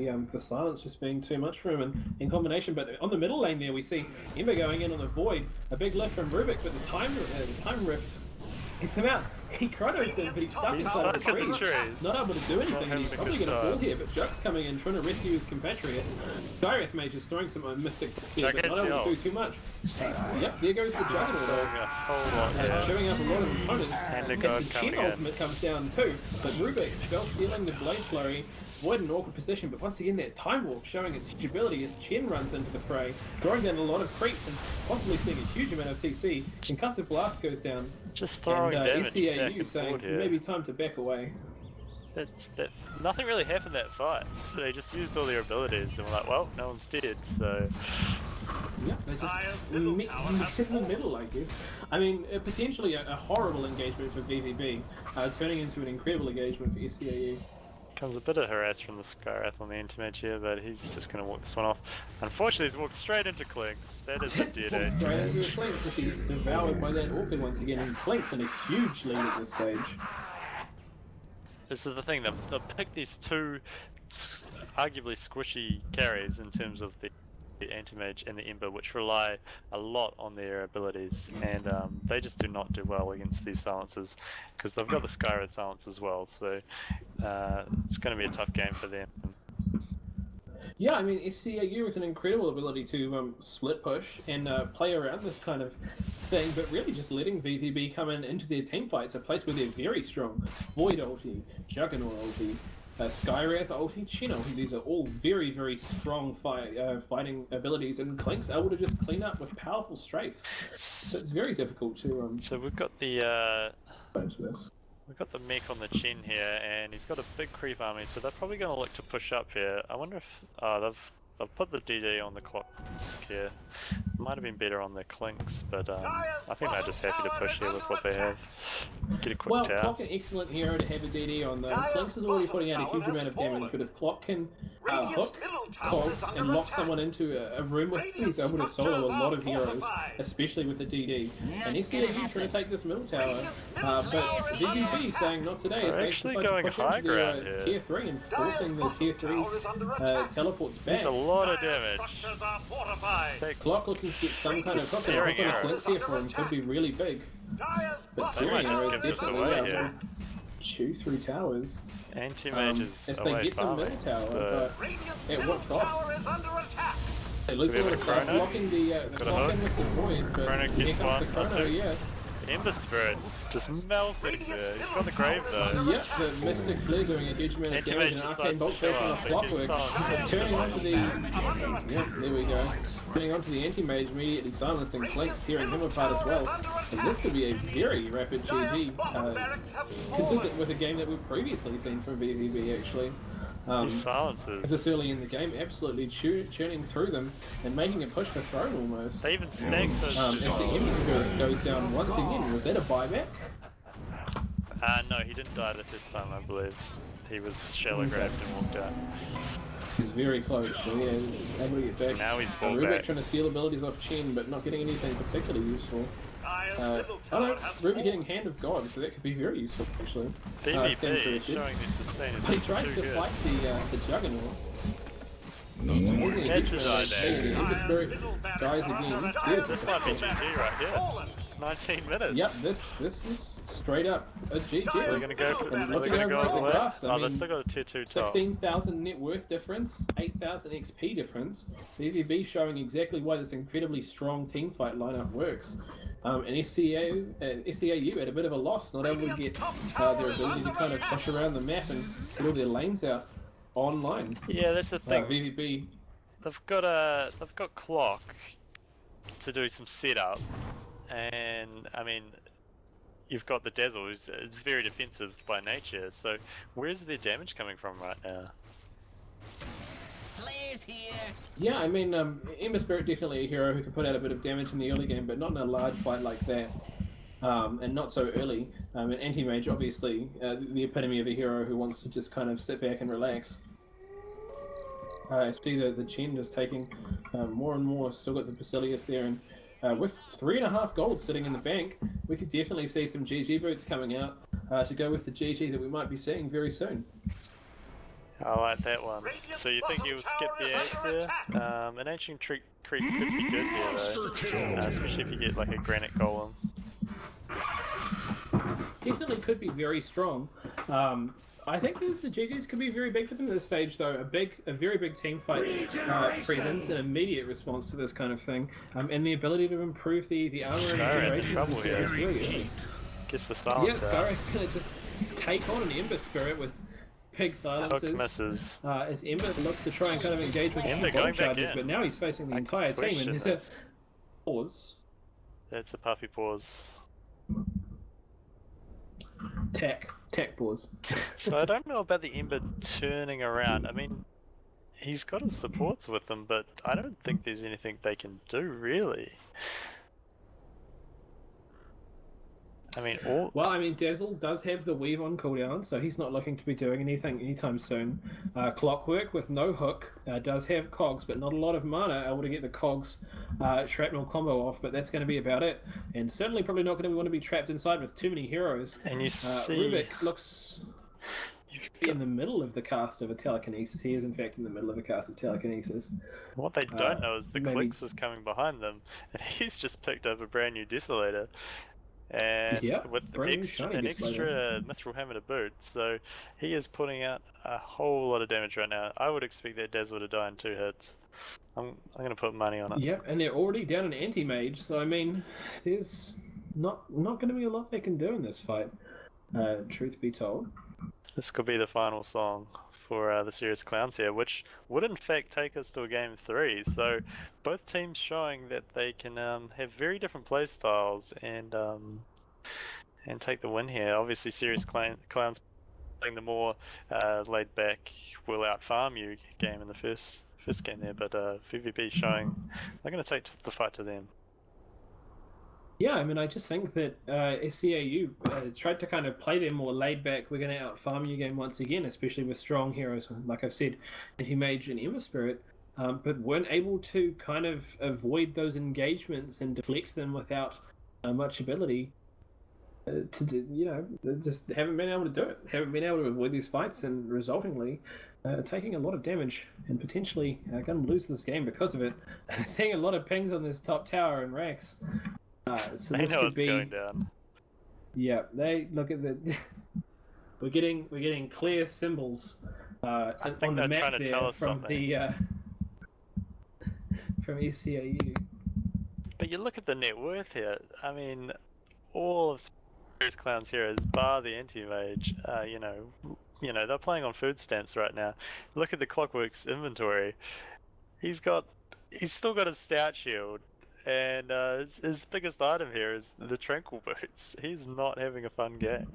yeah, the silence just being too much for him, and in combination. But on the middle lane there, we see Ember going in on the Void, a big lift from Rubik, but the time rift has come out. He chronos them, but he's stuck He's inside stuck the in the tree. trees. Not able to do anything, and having he's a probably good going to fall time. here, but Juck's coming in, trying to rescue his compatriot. Skywrath Mage is throwing some Mystic here, but not able to do too much. Yep, there goes the Juggernaut. A whole lot there. Showing up a lot of opponents. And the Yes, God the coming Chin in. ultimate comes down too, but Rubik spell stealing the Blade Flurry. Void an awkward position, but once again that Time Warp showing its huge ability as Chen runs into the fray, throwing down a lot of creeps and possibly seeing a huge amount of CC. Concussive Blast goes down. Just throwing and damage back ECAU and saying forward here. maybe time to back away. Nothing really happened that fight. They just used all their abilities and were like, well, no one's dead, so... Yeah, they just sit in the middle, I guess. I mean, potentially a horrible engagement for VVB, turning into an incredible engagement for SCAU. Comes a bit of harass from the Skywrath on the Intermage here, but he's just going to walk this one off. Unfortunately, he's walked straight into Clinks. That is a dead end. Straight into a Clinks as he gets devoured by that Orchid once again, and Clinks in a huge lead at this stage. This is the thing, they've picked these two arguably squishy carries in terms of the Anti-Mage and the Ember, which rely a lot on their abilities, and they just do not do well against these silences, because they've got the Skywrath silence as well, so it's going to be a tough game for them. Yeah, I mean, SCAU with an incredible ability to split push and play around this kind of thing, but really just letting VVB come into their team fights, a place where they're very strong. Void ulti, Juggernaut ulti, Skywrath ulti, Chen ulti, these are all very, very strong fighting abilities, and Clink's able to just clean up with powerful strafes. So it's very difficult to... So we've got the... this. We've got the mech on the chin here, and he's got a big creep army, so they're probably going to look to push up here. I wonder if they've put the DD on the clock here. Might have been better on the Clinks, but I think they're just happy to push here with what they have. Get a quick tower. Clock an excellent hero to have a DD on, though. Clinks is already putting out a huge amount of damage, but if Clock can hook Cogs and lock someone into a room with him, he's able to solo a lot of heroes, especially with the DD. And SCAU trying to take this middle tower, but VVB saying not today, as they decide to push into the tier 3 and forcing the tier 3 teleports back. There's a lot of damage. Clock looking to get some kind of hook, and a hook on a Clinks here for him could be really big. But Searing Arrow is definitely able to chew through towers. Anti-Mages as they get the middle tower, but at what cost? They lose a lot of stuff, blocking the clock in with the Void, but here comes the Chrono, yeah. Ember Spirit just melting there. He's got the Grave though. Yep, the Mystic Flare doing a huge amount of damage, and Arcane Bolt pressure on the Clockwork. Turning onto the... Yep, there we go. Turning onto the Anti-Mage, immediately silenced, and Clinks tearing him apart as well. And this could be a very rapid GG, consistent with a game that we've previously seen from VVB actually. Silences. This early in the game, absolutely churning through them and making a push for throne almost. They even stacked those. As the Ember Spirit goes down once again, was that a buyback? No, he didn't die this time, I believe. He was shallow grabbed and walked out. He's very close, so yeah, able to get back. Now he's pulled Rubik back. trying to steal abilities off Chen, but not getting anything particularly useful. Oh no, Rubik getting Hand of God, so that could be very useful actually. BVP showing this sustain is He too tries to good. fight the Juggernaut. That's a die there. The Ember Spirit dies again. This might be GG right here. 19 minutes. Yep, this is straight up a GG. They're gonna go. And They're gonna go all the way. graphs, I Oh, they mean, still got a tier 2 top. 16,000 net worth difference, 8,000 XP difference. VVB showing exactly why this incredibly strong teamfight lineup works. And SCAU at a bit of a loss, not able to get their ability to kind of push around the map and get all their lanes out online. Yeah, that's the thing. VVB. They've got clock to do some setup, and I mean, you've got the Dazzle, who's very defensive by nature. So where's their damage coming from right now? Players here. Yeah, I mean, Ember Spirit definitely a hero who can put out a bit of damage in the early game, but not in a large fight like that. And not so early. And Anti-Mage, obviously, the epitome of a hero who wants to just kind of sit back and relax. I see the Chen just taking more and more, still got the Basilius there, and with 3.5 gold sitting in the bank, we could definitely see some GG boots coming out to go with the GG that we might be seeing very soon. I like that one. So you think you'll skip the Axe here? An Ancient Creep could be good here though, especially if you get like a Granite Golem. definitely could be very strong. I think that the GGs could be very big for them at this stage, though. A very big team fight presents an immediate response to this kind of thing, and the ability to improve the armor and regeneration trouble is here. really early. Gets the silence out. Skyra's gonna just take on an Ember Spirit with big silences. Hook misses. As Ember looks to try and kind of engage with Ember bomb going back charges, in. but now he's facing the entire team, and there's a pause. That's a puppy pause. Tech pause. So I don't know about the Ember turning around. I mean, he's got his supports with him, but I don't think there's anything they can do, really. I mean, Well, I mean, Dazzle does have the weave on cooldown, so he's not looking to be doing anything anytime soon. Clockwork with no hook does have cogs, but not a lot of mana able to get the cogs shrapnel combo off, but that's going to be about it. And certainly probably not going to want to be trapped inside with too many heroes. And you see... Rubik looks in the middle of the cast of a telekinesis. He is, in fact, in the middle of a cast of telekinesis. What they don't know is the Clicks is coming behind them, and he's just picked up a brand new Desolator. And with an extra Mithril Hammer to boot, so he is putting out a whole lot of damage right now. I would expect that Dazzle to die in 2 hits. I'm going to put money on it. Yep, and they're already down an anti-mage, so I mean, there's not going to be a lot they can do in this fight, truth be told. This could be the final song for the Serious Clowns here, which would in fact take us to a game 3. So both teams showing that they can have very different play styles and take the win here. Obviously, Serious Clowns playing the more laid back, will out farm you game in the first game there, but VVB showing they're going to take the fight to them. Yeah, I mean, I just think that SCAU tried to kind of play them more laid back. We're going to out-farm you game once again, especially with strong heroes, like I've said, Anti-Mage and Ember Spirit, but weren't able to kind of avoid those engagements and deflect them without much ability to do, just haven't been able to do it. Haven't been able to avoid these fights, and resultingly taking a lot of damage and potentially going to lose this game because of it. Seeing a lot of pings on this top tower and Rax. So I this know could it's be going down. Yeah, they look at the. we're getting clear symbols on the map there from the from ECAU. But you look at the net worth here. I mean, all of Serious Clown's heroes, bar the Anti-Mage, they're playing on food stamps right now. Look at the Clockwork's inventory. He's still got his stout shield. And his biggest item here is the Tranquil Boots. He's not having a fun game.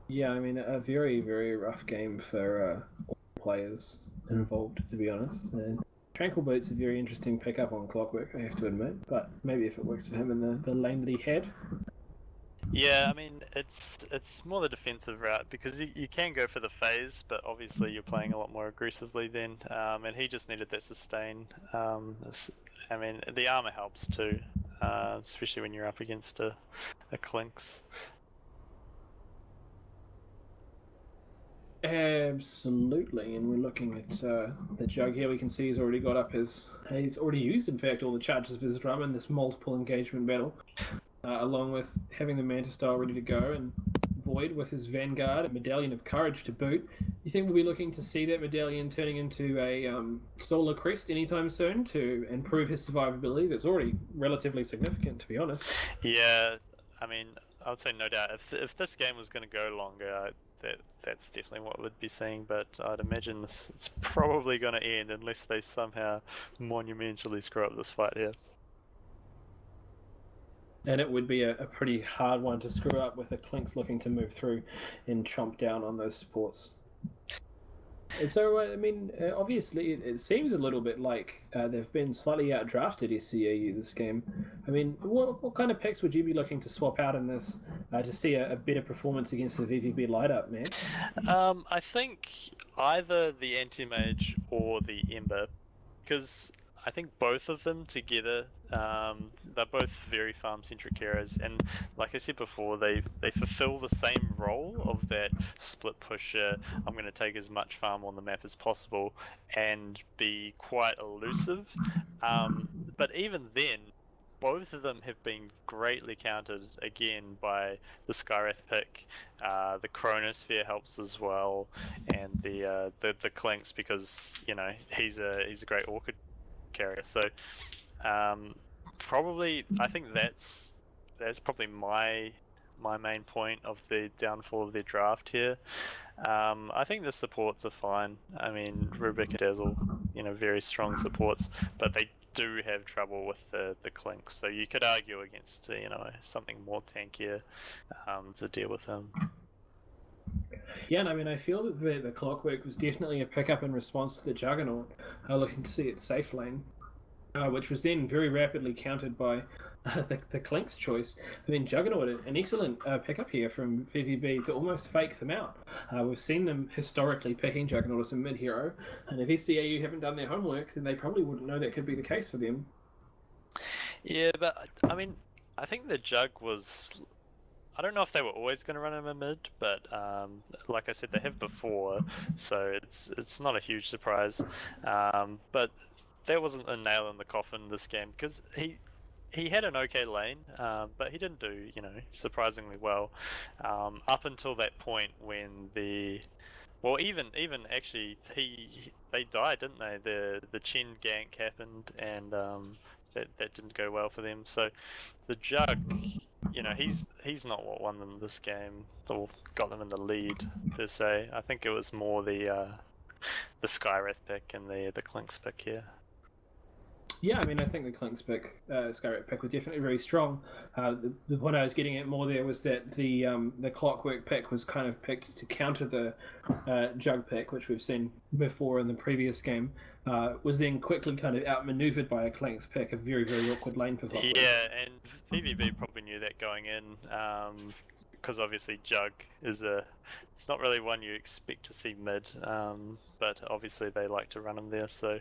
Yeah, I mean, a very, very rough game for all players involved, to be honest. And Tranquil Boots a very interesting pickup on Clockwork, I have to admit. But maybe if it works for him in the lane that he had. Yeah, I mean, it's more the defensive route, because you can go for the phase, but obviously you're playing a lot more aggressively then, and he just needed that sustain. I mean, the armor helps too, especially when you're up against a Clinks. Absolutely, and we're looking at the Jug here. We can see he's already got up he's already used, in fact, all the charges of his drum in this multiple engagement battle. Along with having the Manta Style ready to go, and Void with his Vanguard and Medallion of Courage to boot. You think we'll be looking to see that Medallion turning into a Solar Crest anytime soon to improve his survivability? That's already relatively significant, to be honest. Yeah, I mean, I would say no doubt. If this game was going to go longer, that's definitely what we'd be seeing, but I'd imagine it's probably going to end unless they somehow monumentally screw up this fight here. And it would be a pretty hard one to screw up with the Clinks looking to move through and chomp down on those supports. So, I mean, obviously it seems a little bit like they've been slightly outdrafted SCAU this game. I mean, what kind of picks would you be looking to swap out in this to see a better performance against the VVB light-up, man? I think either the Anti-Mage or the Ember, because I think both of them together, they're both very farm-centric heroes, and like I said before, they fulfill the same role of that split pusher. I'm going to take as much farm on the map as possible and be quite elusive. But even then, both of them have been greatly countered again by the Skywrath pick. The Chronosphere helps as well, and the Clinks, because he's a great Orchid carrier. So probably I think that's probably my main point of the downfall of their draft here. I think the supports are fine. I mean, Rubik and Dazzle, very strong supports, but they do have trouble with the Clinks. So you could argue against something more tankier to deal with him. Yeah, and I mean, I feel that the Clockwork was definitely a pickup in response to the Juggernaut, looking to see its safe lane, which was then very rapidly countered by the Clink's choice. I mean, Juggernaut, an excellent pickup here from VVB to almost fake them out. We've seen them historically picking Juggernaut as a mid-hero, and if SCAU haven't done their homework, then they probably wouldn't know that could be the case for them. Yeah, but I mean, I think the Jug was... I don't know if they were always going to run him a mid, but like I said, they have before, so it's not a huge surprise. But there wasn't a nail in the coffin this game, because he had an okay lane, but he didn't do, surprisingly well, up until that point when even actually they died, didn't they? The Chen gank happened, and that didn't go well for them. So the Jug, he's not what won them this game or got them in the lead per se. I think it was more the Skywrath pick and the Clinks pick here. Yeah, I mean, I think the Clink's pick, Skywrath pick, was definitely very strong. The point I was getting at more there was that the Clockwork pick was kind of picked to counter the Jug pick, which we've seen before in the previous game, was then quickly kind of outmaneuvered by a Clink's pick, a very, very awkward lane for Clockwork. Yeah, and VVB probably knew that going in, because obviously Jug is it's not really one you expect to see mid, but obviously they like to run him there, so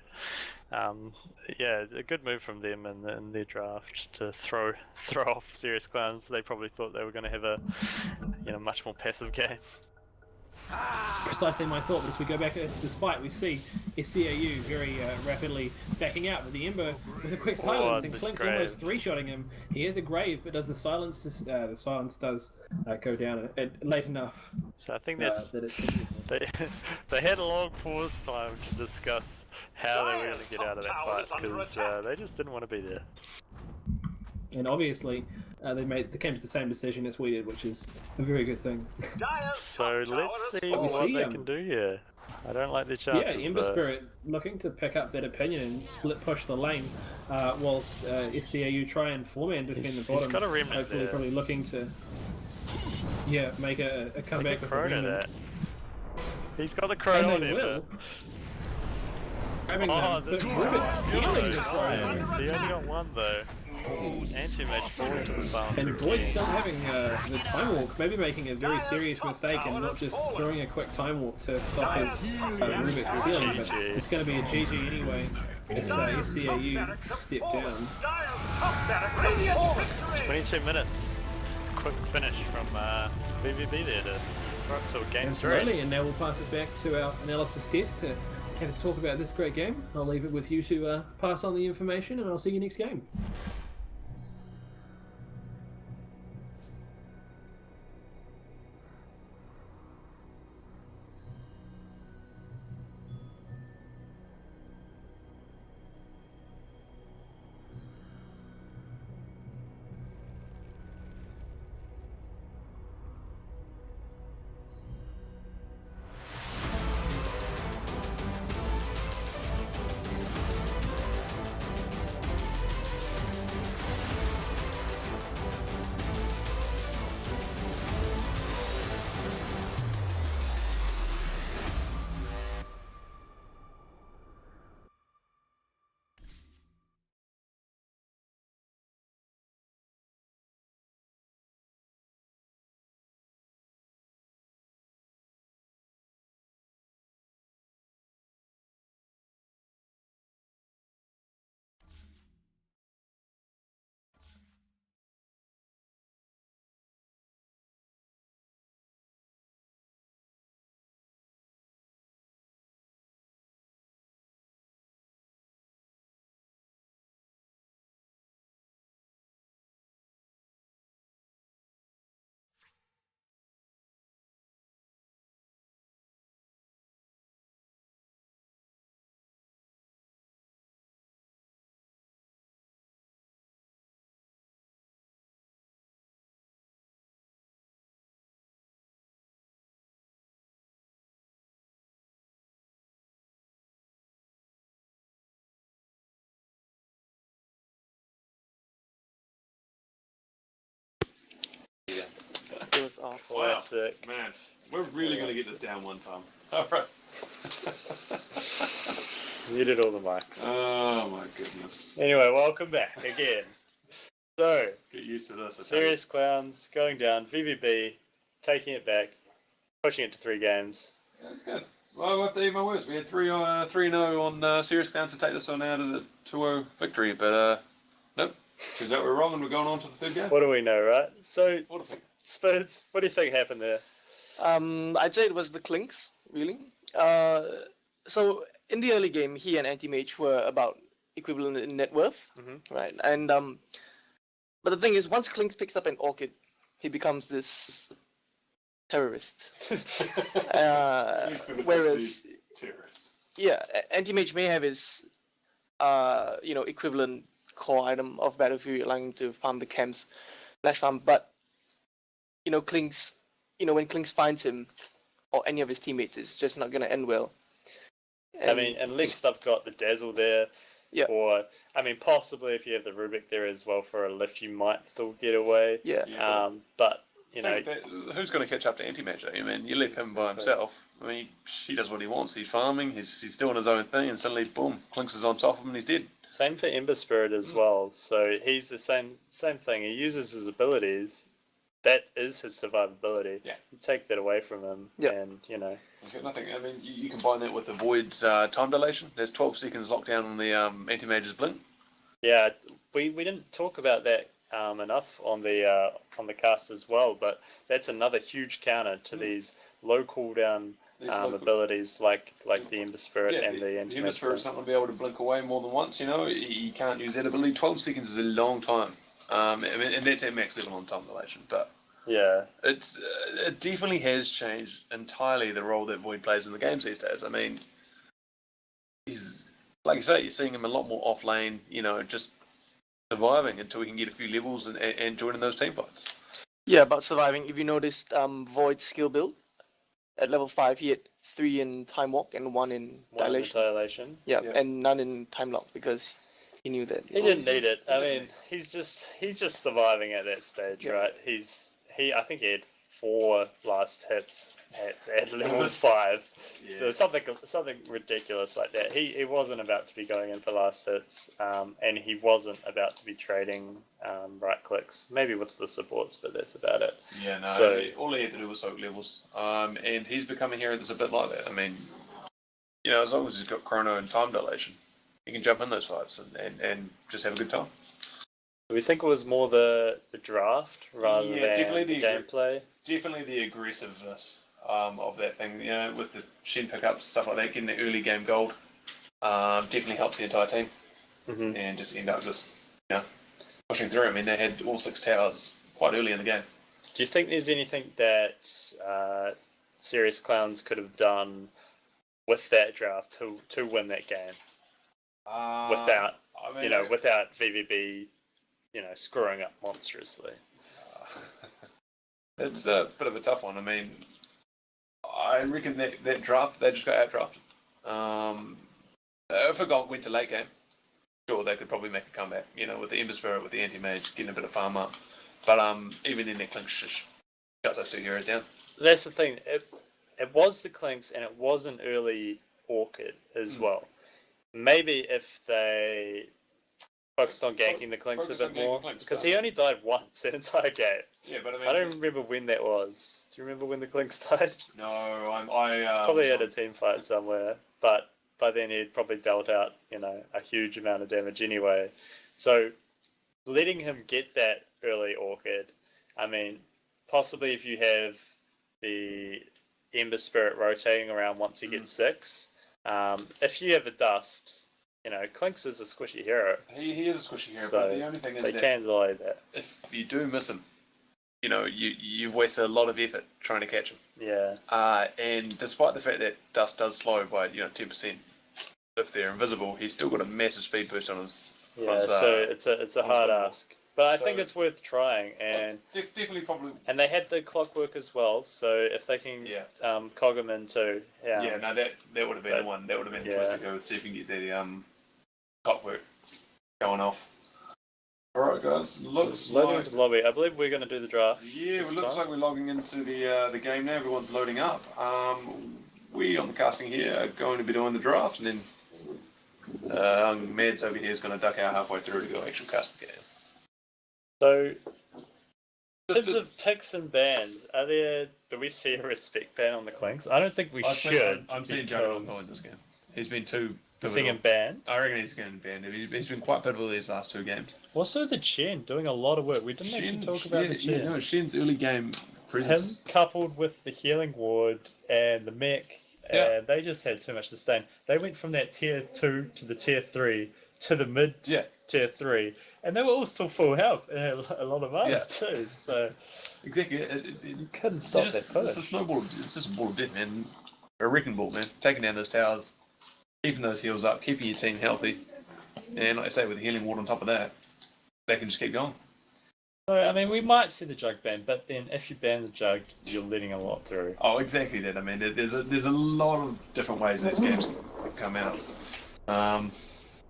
yeah, a good move from them in their draft to throw off Serious Clowns. They probably thought they were going to have a much more passive game. Precisely my thought. As we go back despite, we see SCAU very rapidly backing out, with the Ember with a quick silence, and Clink's almost three-shotting him. He has a grave, but does the silence does go down late enough. So I think that's they had a long pause time to discuss how they were going to get out of that fight, because they just didn't want to be there. And obviously, they came to the same decision as we did, which is a very good thing. So let's see what they can do here. I don't like their chances. Yeah, Ember Spirit looking to pick up that opinion and split push the lane, whilst SCAU try and 4-man defend the bottom. He's got a remnant hopefully, there. Probably looking to make a comeback with Chrono the that. He's got the Chrono on him. Grabbing them, but Rubik's stealing the Chrono. He only got one though. Anti-match falling to the balance. And Void still having the time walk, maybe making a very serious mistake and not just throwing a quick time walk to stop his Rubik's stealing, but it's going to be a GG anyway as SCAU step down. 22 minutes. Quick finish from VVB there to throw up to a game 3. Absolutely, and now we'll pass it back to our analysis desk to have a talk about this great game. I'll leave it with you to pass on the information, and I'll see you next game. off. Classic. Man, we're really going to get this down one time. Alright. Muted all the mics. Oh my goodness. Anyway, welcome back again. So, Get used to this. Serious Clowns going down, VVB taking it back, pushing it to 3 games. That's good. Well, we'll have to eat my words. We had 3-0 on Serious Clowns to take this one out of the 2-0 victory, but nope. Turns out we're wrong and we're going on to the 3rd game. What do we know, right? So, Spurs, what do you think happened there? I'd say it was the Clinks, really. So in the early game, he and Anti-Mage were about equivalent in net worth, right? And but the thing is, once Clinks picks up an Orchid, he becomes this terrorist. Whereas, yeah, Anti-Mage may have his, equivalent core item of Battle Fury, allowing him to farm the camps, flash farm. But Clinks, when Clinks finds him or any of his teammates, it's just not going to end well. And, I mean, unless they've got the Dazzle there, or, I mean, possibly if you have the Rubik there as well for a lift, you might still get away. But, who's going to catch up to Anti-Mage? I mean, you leave him by himself. I mean, he does what he wants. He's farming, he's doing his own thing, and suddenly, boom, Clinks is on top of him and he's dead. Same for Ember Spirit as well. So he's the same thing. He uses his abilities. That is his survivability. Yeah. You take that away from him, and Okay, nothing. I mean, you combine that with the Void's time dilation. There's 12 seconds locked down on the Anti-Mage's blink. Yeah, we didn't talk about that enough on the cast as well, but that's another huge counter to these low cooldown abilities like the Ember Spirit and the Anti-Mage. The Ember Spirit's not going to be able to blink away more than once. He can't use that ability. 12 seconds is a long time. And that's at max level on time dilation, but yeah, it definitely has changed entirely the role that Void plays in the games these days. I mean, he's, like you say, you're seeing him a lot more off lane, just surviving until he can get a few levels and joining those team fights. Yeah, about surviving. If you noticed, Void's skill build at level 5, he had 3 in Time Walk and 1 in Dilation. Yeah, and none in Time Lock because he knew that. He didn't need it. I mean, he's just surviving at that stage, right? I think he had 4 last hits at level 5. So something ridiculous like that. He wasn't about to be going in for last hits, and he wasn't about to be trading right clicks. Maybe with the supports, but that's about it. Yeah, no. So all he had to do was soak levels, and he's become a hero that's a bit like that. I mean, as long as he's got chrono and time dilation, he can jump in those fights and just have a good time. Do we think it was more the draft rather than the gameplay? Definitely the aggressiveness of that thing, with the Shen pickups, stuff like that, getting the early game gold, definitely helps the entire team. And just end up pushing through. I mean, they had all 6 towers quite early in the game. Do you think there's anything that Serious Clowns could have done with that draft to win that game? Without VVB, screwing up monstrously. It's a bit of a tough one. I mean, I reckon that draft, they just got out-drafted. If it went to late game, sure, they could probably make a comeback, with the Ember Spirit, with the Anti-Mage, getting a bit of farm up. But even then, that Clinks just shut those 2 heroes down. That's the thing. It was the Clinks, and it was an early Orchid as well. Maybe if they focused on ganking the Clinks a bit more, because he only died once that entire game. Yeah, but I don't remember when that was. Do you remember when the Clinks died? No, it's probably at a team fight somewhere, but by then he'd probably dealt out, a huge amount of damage anyway. So letting him get that early Orchid, I mean, possibly if you have the Ember Spirit rotating around once he gets 6. If you have a Dust, Clinks is a squishy hero. He is a squishy hero, so but the only thing is they can delay that. If you do miss him, you've wasted a lot of effort trying to catch him. Yeah. And despite the fact that Dust does slow by 10%, if they're invisible, he's still got a massive speed boost on his. So it's a hard ask. But I think it's worth trying, and definitely probably. And they had the clockwork as well, so if they can cog them in too. Yeah, no, that would have been the one. That would have been the place to go with, see if you can get the clockwork going off. Alright guys, looks Loading like... into the lobby. I believe we're going to do the draft. Yeah, it looks like we're logging into the game now. Everyone's loading up. We on the casting here are going to be doing the draft, and then Mads over here is going to duck out halfway through to go actually cast the game. So, in terms of picks and bans, do we see a respect ban on the Clinks? I don't think we should. I'm seeing Juggernaut go in this game. He's been too pivotal. Seeing him banned? I reckon he's going to be banned. He's been quite pivotal these last 2 games. Also the Chen doing a lot of work. We didn't actually talk about the Chen. Yeah, no, Shen's early game presence. Him coupled with the healing ward and the mech, and they just had too much sustain. They went from that tier 2 to the tier 3 to the mid tier 3, and they were all still full health and had a lot of mana too. So exactly, you couldn't stop that push. It's a snowball. It's just a ball of death, man. A wrecking ball, man. Taking down those towers, keeping those heals up, keeping your team healthy, and like I say, with the healing ward on top of that, they can just keep going. So, I mean, we might see the jug ban, but then if you ban the jug, you're letting a lot through. Oh, exactly that. I mean, there's a lot of different ways these games can come out.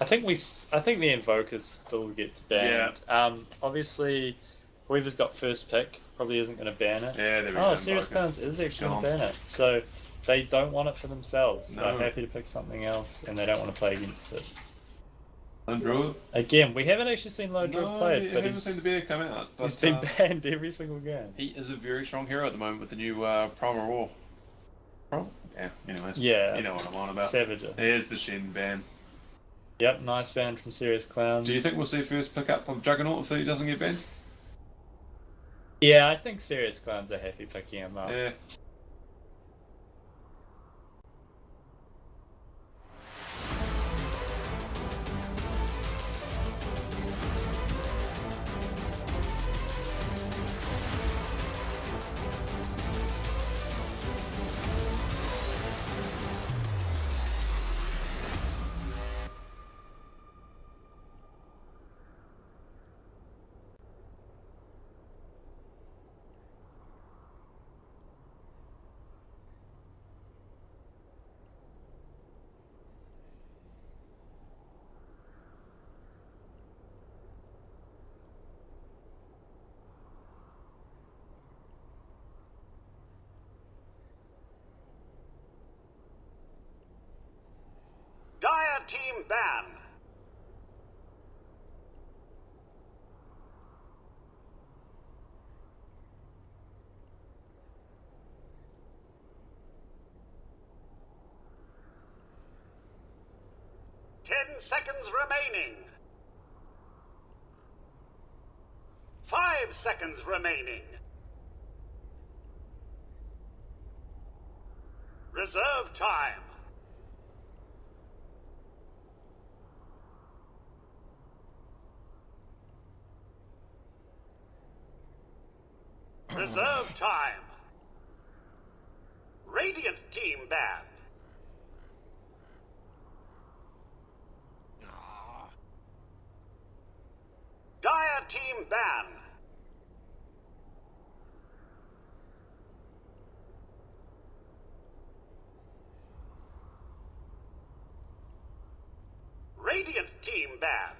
I think the Invoker still gets banned. Yeah. Obviously, whoever's got first pick probably isn't going to ban it. Yeah, there we go. Serious Clowns is actually going to ban it. So they don't want it for themselves. No. They're happy to pick something else, and they don't want to play against it. Lone Again, we haven't actually seen Lone Druid play, but haven't seen the bear come out. But, he's been banned every single game. He is a very strong hero at the moment with the new Primal War. Yeah, anyways. Yeah. You know what I'm on about. Savager. There's the Shen ban. Yep, nice ban from Serious Clowns. Do you think we'll see first pick up of Juggernaut if he doesn't get banned? Yeah, I think Serious Clowns are happy picking him up. Yeah. Dire team ban. Ten seconds remaining. 5 seconds remaining. Reserve time. Reserve time. Radiant team ban. Dire team ban. Radiant team ban.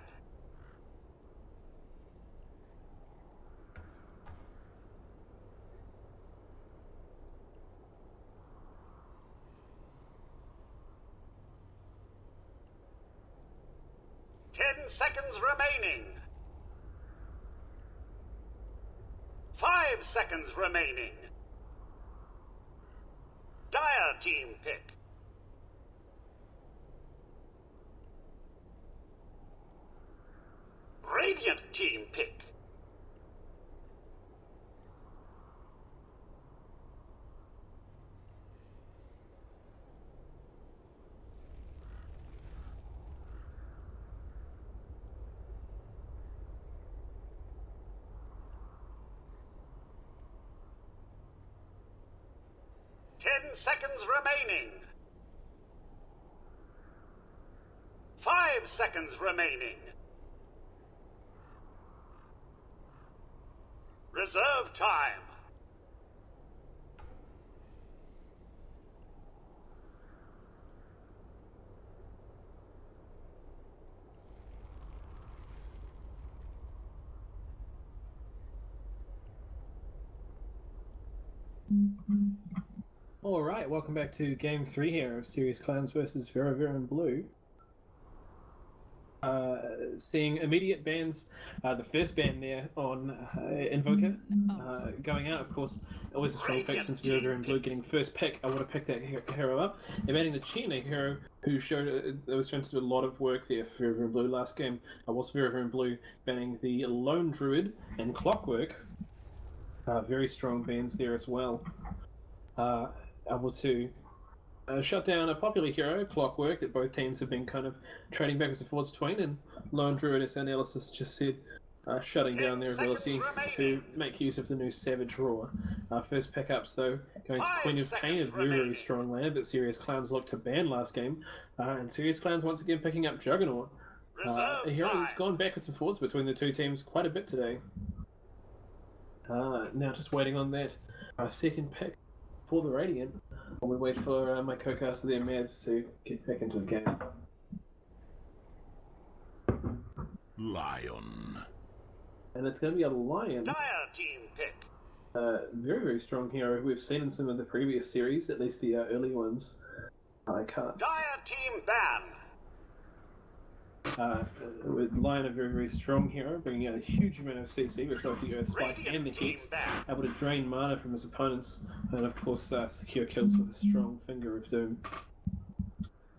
Ten seconds remaining. 5 seconds remaining. Dire team pick. Radiant team pick. Ten seconds remaining. 5 seconds remaining. Reserve time. Alright, welcome back to Game 3 here of Serious Clowns versus Vera in Blue. Seeing immediate bans, the first ban there on Invoker going out, of course, always a strong pick since Vera in Blue getting first pick. I would have picked that hero up. And banning the Cheating hero, who showed it was trying to do a lot of work there for Vera in Blue last game. Was Vera in Blue banning the Lone Druid and Clockwork. Very strong bans there as well. Able to shut down a popular hero, Clockwork, that both teams have been kind of trading backwards and forwards between, and Lone Druid, as analysis just said, shutting down their ability to make use of the new Savage Roar. First pickups, though, going to Queen of Pain, a very strong laner that Serious Clowns looked to ban last game, and Serious Clowns once again picking up Juggernaut. A hero that's gone backwards and forwards between the two teams quite a bit today. Now just waiting on that second pick for the Radiant, while we wait for my co-caster there, Mads, to get back into the game. Lion. And it's going to be a Lion. Dire team pick. Very, very strong hero we've seen in some of the previous series, at least the early ones. I can't. Dire team ban. With Lion, a very, very strong hero, bringing out a huge amount of CC with both the Earth Spike and the Hex, able to drain mana from his opponents, and of course secure kills with a strong Finger of Doom,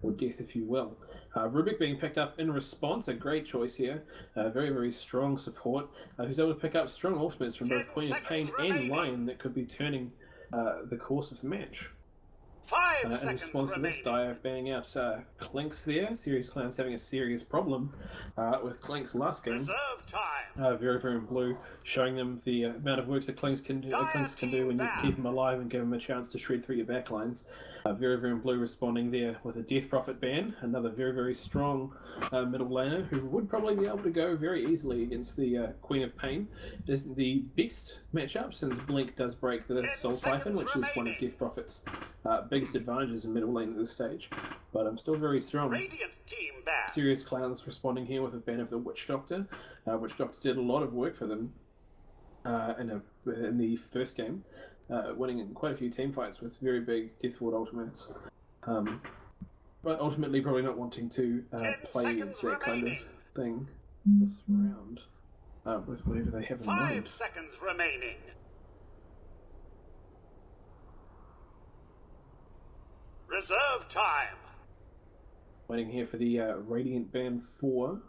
or Death if you will. Rubik being picked up in response, a great choice here. Very, very strong support. Who's able to pick up strong ultimates from both Queen of Pain and Lion that could be turning the course of the match. 5 in seconds response to this, Dire banning out Clinks there. Serious Clowns having a serious problem with Clinks last game. Reserve time. Very, very in Blue, showing them the amount of works that Clinks can do when you keep them alive and give them a chance to shred through your backlines. Very, very in Blue responding there with a Death Prophet ban, another very, very strong middle laner who would probably be able to go very easily against the Queen of Pain. It is the best matchup since Blink does break the Soul Siphon, which is one of Death Prophet's biggest advantages in middle lane at this stage. But I'm still very strong. Radiant team ban. Serious Clowns responding here with a ban of the Witch Doctor. Witch Doctor did a lot of work for them in the first game, winning in quite a few team fights with very big Death Ward ultimates. But ultimately probably not wanting to play against that kind of thing this round with whatever they have in mind. 5 seconds remaining. Reserve time. Waiting here for the Radiant ban 4.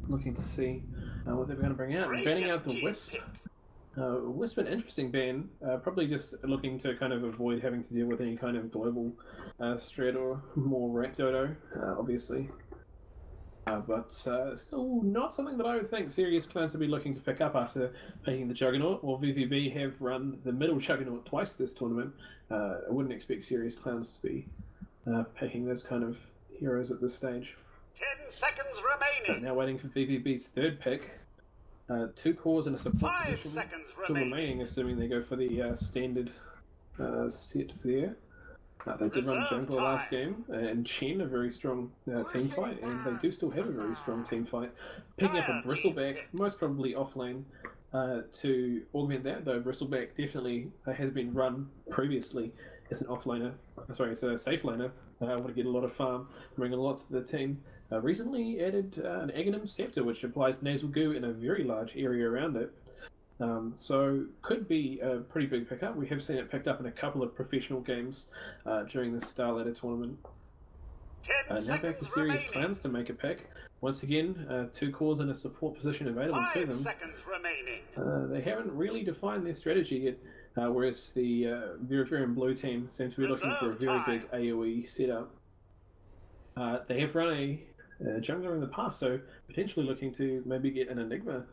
Looking to see what they're going to bring out. Banning out the Wisp. Wisp, an interesting ban. Probably just looking to kind of avoid having to deal with any kind of global strat or more rank dodo, obviously. But still not something that I would think Serious Clowns would be looking to pick up after making the Juggernaut, or VVB have run the middle Juggernaut twice this tournament. I wouldn't expect Serious Clowns to be picking those kind of heroes at this stage. 10 seconds remaining. Now waiting for VVB's third pick. 2 cores and a support 5 position seconds still remaining, assuming they go for the standard set there. They did run Jungle last game, and Chen, a very strong team fight, and they do still have a very strong team fight. Picking up a Bristleback, most probably offlane, to augment that, though Bristleback definitely has been run previously as an offlaner, sorry, as a safe laner, able to get a lot of farm, bring a lot to the team. Recently added an Aghanim Scepter, which applies Nasal Goo in a very large area around it. So could be a pretty big pickup. We have seen it picked up in a couple of professional games during the Star Ladder tournament. Now back to Serious Clowns to make a pick. Once again, 2 cores in a support position available to them. 5 seconds remaining. They haven't really defined their strategy yet, whereas the Vera and Blue team seem to be looking for a very big AoE setup. They have run a jungler in the past, so potentially looking to maybe get an Enigma,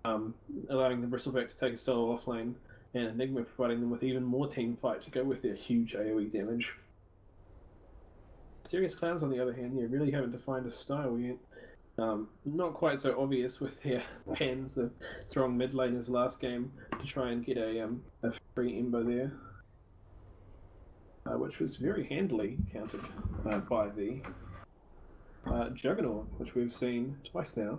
allowing the Bristleback to take a solo offlane, and Enigma providing them with even more team fight to go with their huge AoE damage. Serious Clowns, on the other hand, really haven't defined a style yet. Not quite so obvious with their bans of strong mid laners last game to try and get a free Ember there, which was very handily countered by the Juggernaut, which we've seen twice now.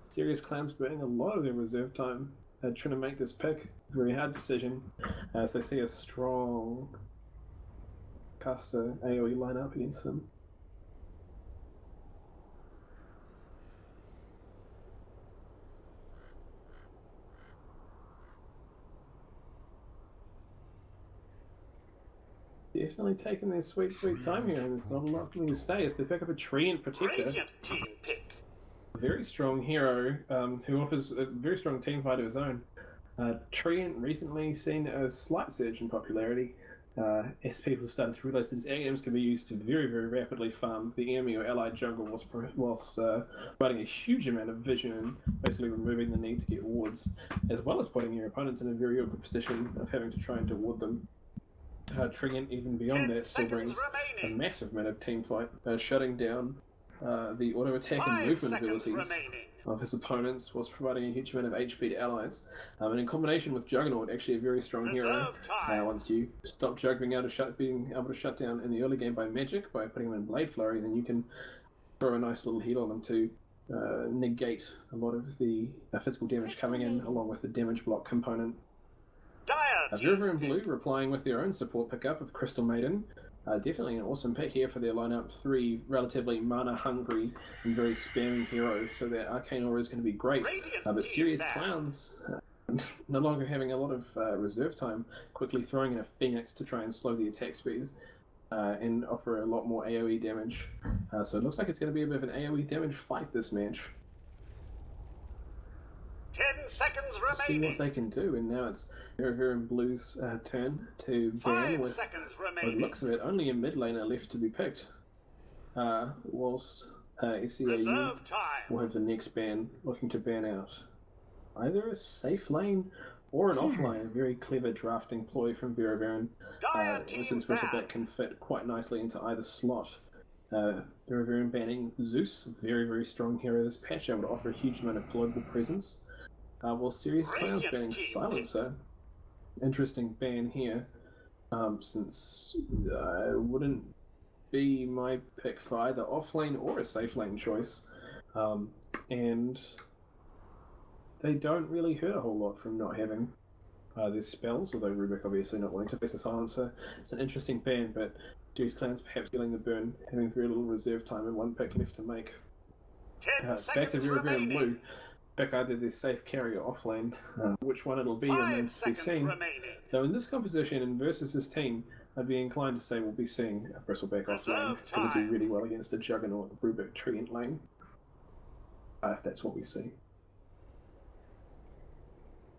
Serious Clowns burning a lot of their reserve time, trying to make this pick. Very hard decision, as they see a strong caster AoE line up against them. Definitely taking their sweet time here, and there's not a lot for me to say as they pick up a Treant Protector. Radiant team pick. A very strong hero who offers a very strong team fight of his own. Treant recently seen a slight surge in popularity as people started to realize that his items can be used to very rapidly farm the enemy or allied jungle whilst providing a huge amount of vision and basically removing the need to get wards, as well as putting your opponents in a very awkward position of having to try and deal them. Treant, even beyond that, still brings a massive amount of team fight, shutting down the auto attack and movement abilities of his opponents, whilst providing a huge amount of HP to allies. And in combination with Juggernaut, actually a very strong hero. Once you stop Jug being able to shut down in the early game by magic, by putting him in Blade Flurry, then you can throw a nice little heal on them to negate a lot of the physical damage coming in, along with the damage block component. River and Blue replying with their own support pickup of Crystal Maiden. Definitely an awesome pick here for their lineup. 3 relatively mana-hungry and very spamming heroes, so their Arcane Aura is going to be great. But Serious Clowns, no longer having a lot of reserve time, quickly throwing in a Phoenix to try and slow the attack speed and offer a lot more AoE damage. So it looks like it's going to be a bit of an AoE damage fight this match. 10 seconds Let's see what they can do, and now it's River and Blue's turn to ban with, by the looks of it, only a mid laner left to be picked. Whilst SCAU will have the next ban looking to ban out either a safe lane or an offlane. A very clever drafting ploy from Veraveran, since Bristleback can fit quite nicely into either slot. Veraveran banning Zeus, very strong hero this patch, able to offer a huge amount of global presence. While Serious Clowns banning Silencer. Interesting ban here, since it wouldn't be my pick for either offlane or a safe lane choice, and they don't really hurt a whole lot from not having their spells, although Rubik obviously not wanting to face a Silencer. It's an interesting ban, but Serious Clowns perhaps feeling the burn, having very little reserve time and one pick left to make. Back to Zero and Blue. Pick either their safe carry or offlane. Which one it'll be remains to be seen. Though in this composition and versus this team, I'd be inclined to say we'll be seeing a Bristleback offlane. It's going to do really well against a Juggernaut Rubik Treant lane. If that's what we see.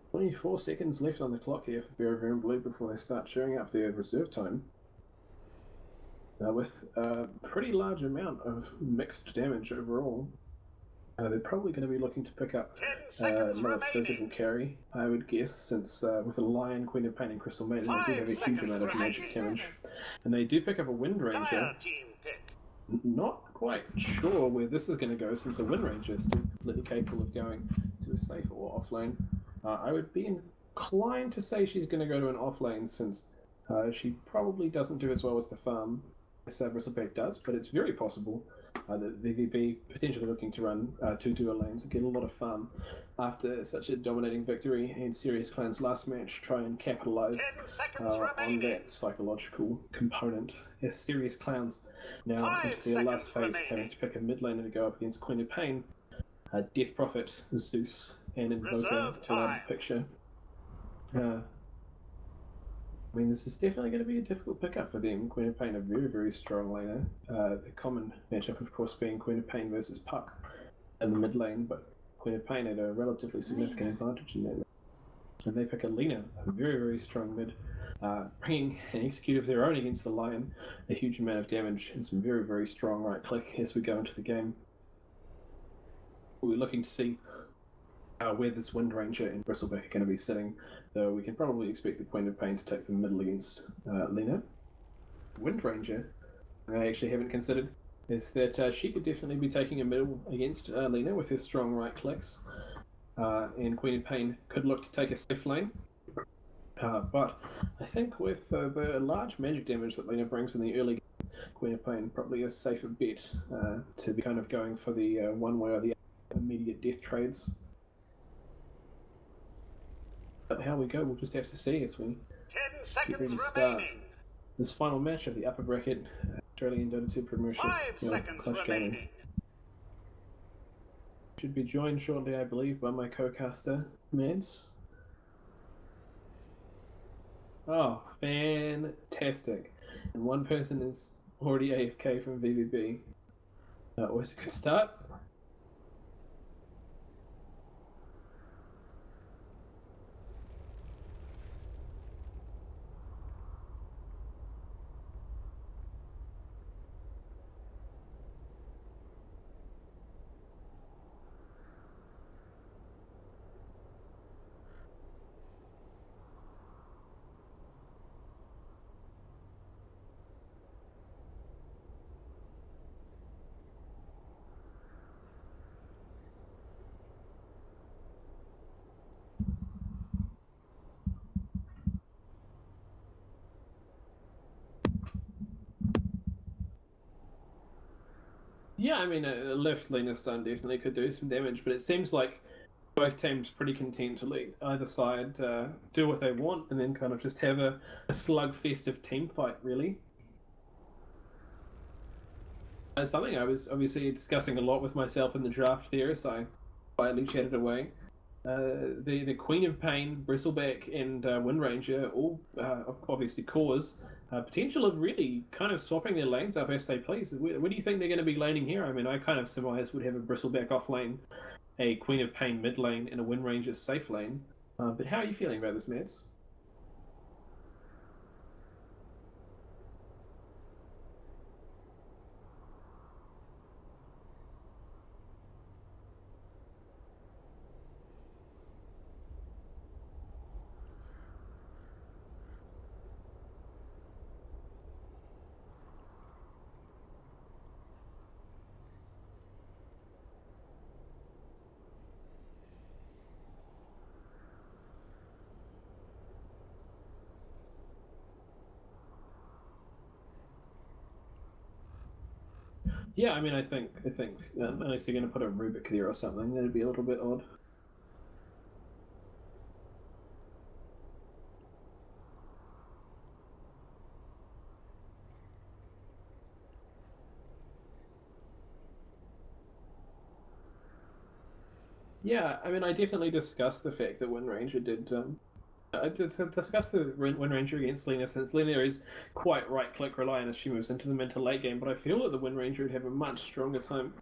24 seconds left on the clock here for Veraveran and Blue before they start showing up their reserve time. With a pretty large amount of mixed damage overall. They're probably going to be looking to pick up a lot of physical carry, I would guess, since with the Lion, Queen of Pain, and Crystal Maiden, they do have a huge amount of magic damage. And they do pick up a Wind Ranger. Not quite sure where this is going to go, since a Wind Ranger is still completely capable of going to a safe or offlane. I would be inclined to say she's going to go to an offlane, since she probably doesn't do as well as the farm as Bristleback does, but it's very possible that VVB potentially looking to run 2 dual lanes and get a lot of farm after such a dominating victory in Serious Clan's last match, try and capitalise on that psychological component. As Serious Clowns now into their last phase, having to pick a mid laner to go up against Queen of Pain, Death Prophet, Zeus, and Invoker all out of the picture. I mean, this is definitely going to be a difficult pickup for them. Queen of Pain, a very strong laner. The common matchup, of course, being Queen of Pain versus Puck in the mid lane, but Queen of Pain had a relatively significant advantage in that. And they pick a Lina, a very strong mid, bringing an execute of their own against the Lion, a huge amount of damage, and some very strong right click as we go into the game. We're looking to see where this Wind Ranger and Bristleback are going to be sitting, though we can probably expect the Queen of Pain to take the middle against Lina. Wind Ranger, I actually haven't considered, is that she could definitely be taking a middle against Lina with her strong right clicks, and Queen of Pain could look to take a safe lane. But I think with the large magic damage that Lina brings in the early game, Queen of Pain probably a safer bet to be kind of going for the one way or the other immediate death trades. But how we go, we'll just have to see as we 10 seconds start remaining. this final match of the upper bracket Australian Dota 2 Premiership. 5 seconds Clash remaining. Gaming. Should be joined shortly, I believe, by my co-caster, Mads. Oh, fantastic. And one person is already AFK from VVB. Always a good start. Yeah, I mean, a left leaner stun definitely could do some damage, but it seems like both teams pretty content to let either side do what they want and then kind of just have a slugfest of team fight, really. It's something I was obviously discussing a lot with myself in the draft there, so I quietly chatted away. The Queen of Pain, Bristleback, and Windranger all obviously cause potential of really kind of swapping their lanes up as they please. Where do you think they're going to be laning here? I mean, I kind of surmise would have a Bristleback off lane, a Queen of Pain mid lane, and a Windranger safe lane. But how are you feeling about this, Mads? Yeah, I mean, I think unless you're going to put a Rubik there or something, that'd be a little bit odd. Yeah, I mean, I definitely discussed the fact that Windranger did. I did discuss the Windranger against Lena, since Lena is quite right-click reliant as she moves into the mid to late game, but I feel that the Windranger would have a much stronger time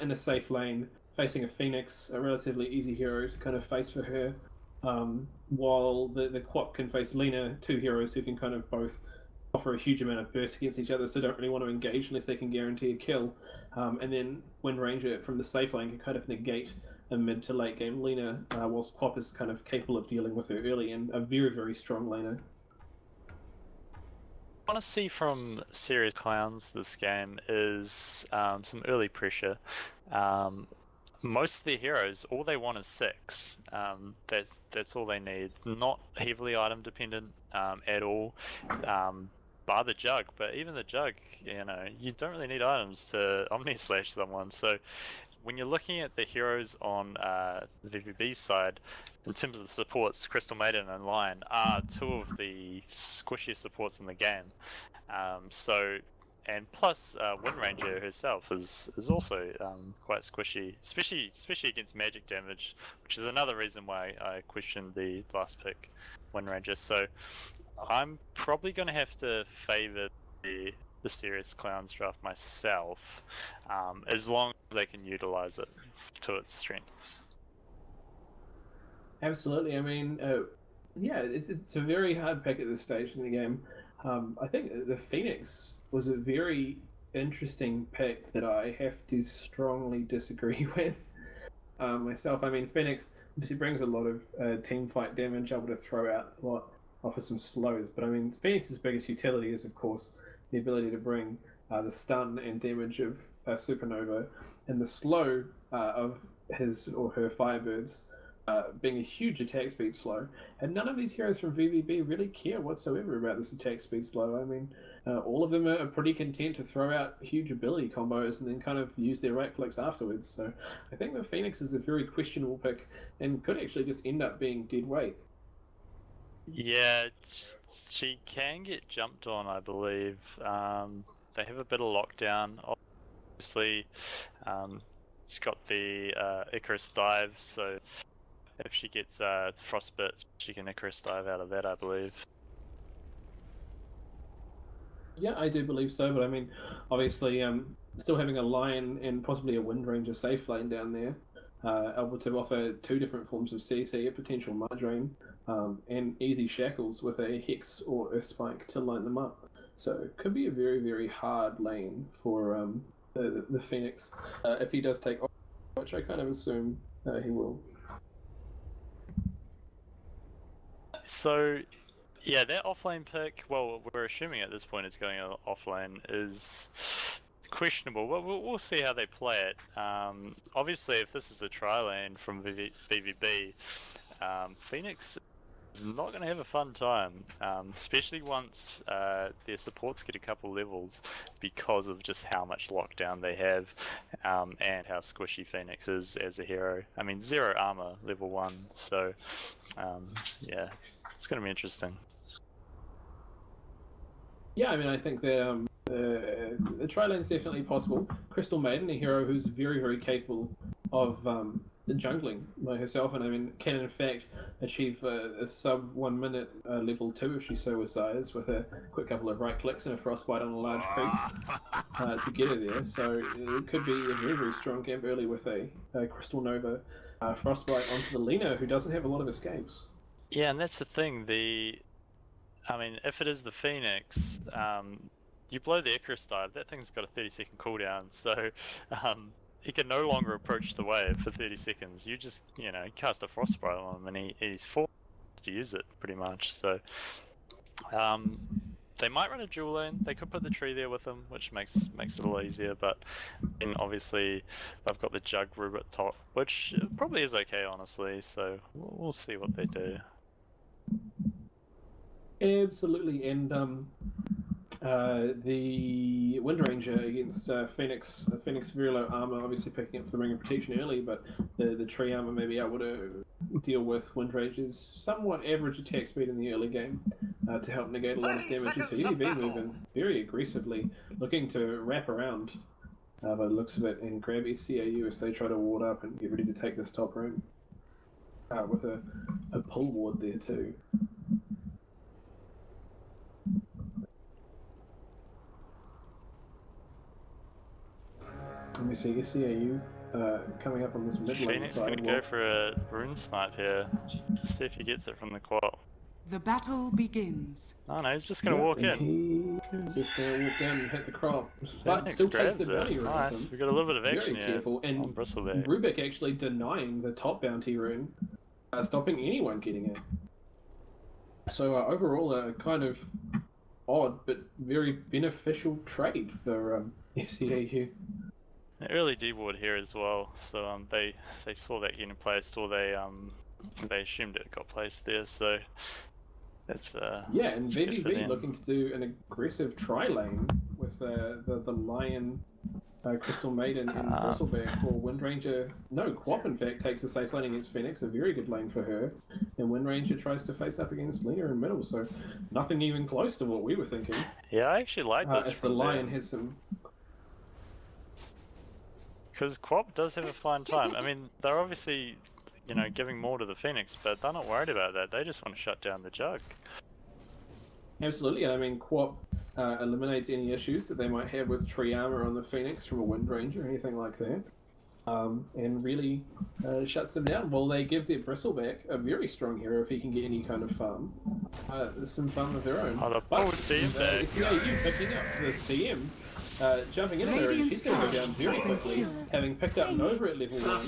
in a safe lane, facing a Phoenix, a relatively easy hero to kind of face for her, while the Quap can face Lena, two heroes who can kind of both offer a huge amount of burst against each other, so don't really want to engage unless they can guarantee a kill. And then Windranger from the safe lane can kind of negate a mid to late game Lena, whilst Quap is kind of capable of dealing with her early and a very, very strong laner. I want to see from Serious Clowns this game is some early pressure. Most of their heroes, all they want is 6. That's all they need. Not heavily item dependent at all. Bar the Jug, but even the Jug, you don't really need items to Omni Slash someone. So when you're looking at the heroes on the VVB side, in terms of the supports, Crystal Maiden and Lion are two of the squishiest supports in the game. And plus Windranger herself is also quite squishy, especially against magic damage, which is another reason why I questioned the last pick, Windranger. So I'm probably going to have to favour the Serious Clowns draft myself, as long as they can utilize it to its strengths. Absolutely. I mean, yeah, it's a very hard pick at this stage in the game. I think the Phoenix was a very interesting pick that I have to strongly disagree with myself. I mean, Phoenix obviously brings a lot of team fight damage, able to throw out a lot, offer some slows. But I mean, Phoenix's biggest utility is, of course, the ability to bring the stun and damage of Supernova and the slow of his or her Firebirds. being a huge attack speed slow, and none of these heroes from VVB really care whatsoever about this attack speed slow. I mean, all of them are pretty content to throw out huge ability combos and then kind of use their right clicks afterwards. So I think the Phoenix is a very questionable pick and could actually just end up being dead weight. Yeah, she can get jumped on, I believe. They have a bit of lockdown. Obviously, she's got the Icarus dive, so if she gets frostbit, she can Icarus dive out of that, I believe. Yeah, I do believe so, but I mean, obviously, still having a Lion and possibly a Wind Ranger safe lane down there, able to offer two different forms of CC, a potential Mud Drain, and easy shackles with a Hex or Earth Spike to line them up. So it could be a very, very hard lane for the Phoenix if he does take off, which I kind of assume he will. So, yeah, that offlane pick, well, we're assuming at this point it's going offlane, is questionable. We'll see how they play it. Obviously, if this is a try lane from VVB, Phoenix is not going to have a fun time, especially once their supports get a couple levels because of just how much lockdown they have and how squishy Phoenix is as a hero. I mean, 0 armor level 1, so yeah, it's going to be interesting. Yeah, I mean, I think the try lane is definitely possible. Crystal Maiden, a hero who's very, very capable of jungling by herself, and I mean, can in fact achieve a sub 1 minute level 2 if she so desires, with a quick couple of right clicks and a frostbite on a large creep to get her there. So it could be a very, very strong camp early with a Crystal Nova frostbite onto the Lina, who doesn't have a lot of escapes. Yeah, and that's the thing. I mean, if it is the Phoenix, you blow the Icarus dive, that thing's got a 30-second cooldown, so he can no longer approach the wave for 30 seconds. You just, cast a frostbite on him, and he's forced to use it, pretty much. So they might run a dual lane. They could put the tree there with them, which makes it a lot easier, but then obviously I've got the Jug Rub at top, which probably is okay, honestly, so we'll see what they do. Absolutely, and the Wind Ranger against Phoenix very low armor, obviously picking up the Ring of Protection early, but the tree armor may be able to deal with Wind Ranger's somewhat average attack speed in the early game to help negate a lot of damage. As VVB moving very aggressively, looking to wrap around by the looks of it and grab SCAU as they try to ward up and get ready to take this top room with a pull ward there too. Let me see, SCAU coming up on this mid lane Phoenix side. Gonna go for a rune snipe here. See if he gets it from the quad. The battle begins. Oh no, he's just gonna walk in. He's just gonna walk down and hit the crop, but Phoenix still takes grabs the bounty it. rune Nice. with him. We got a little bit of action Very here. careful, and on Bristleback. Rubik actually denying the top bounty rune, stopping anyone getting it. So overall, a kind of odd but very beneficial trade for SCAU. Early D-ward here as well, so they saw that getting placed, or they assumed it got placed there, so that's yeah, and good for VVB them. looking to do an aggressive tri lane with the Lion, Crystal Maiden, and Bristleback, or Wind Ranger. No, Quap in fact takes the safe lane against Phoenix, a very good lane for her, and Wind Ranger tries to face up against Lina in middle, so nothing even close to what we were thinking. Yeah, I actually like this. As the Lion has some. Because Quap does have a fine time. I mean, they're obviously, giving more to the Phoenix, but they're not worried about that. They just want to shut down the Jug. Absolutely, and I mean, Quap eliminates any issues that they might have with tree armor on the Phoenix from a Wind Ranger or anything like that, and really shuts them down. While they give their Bristleback, a very strong hero, if he can get any kind of farm, some farm of their own. Oh, the but CM picking up the CM. Jumping in there, and she's going to go down very quickly, having picked up Nova at level 1.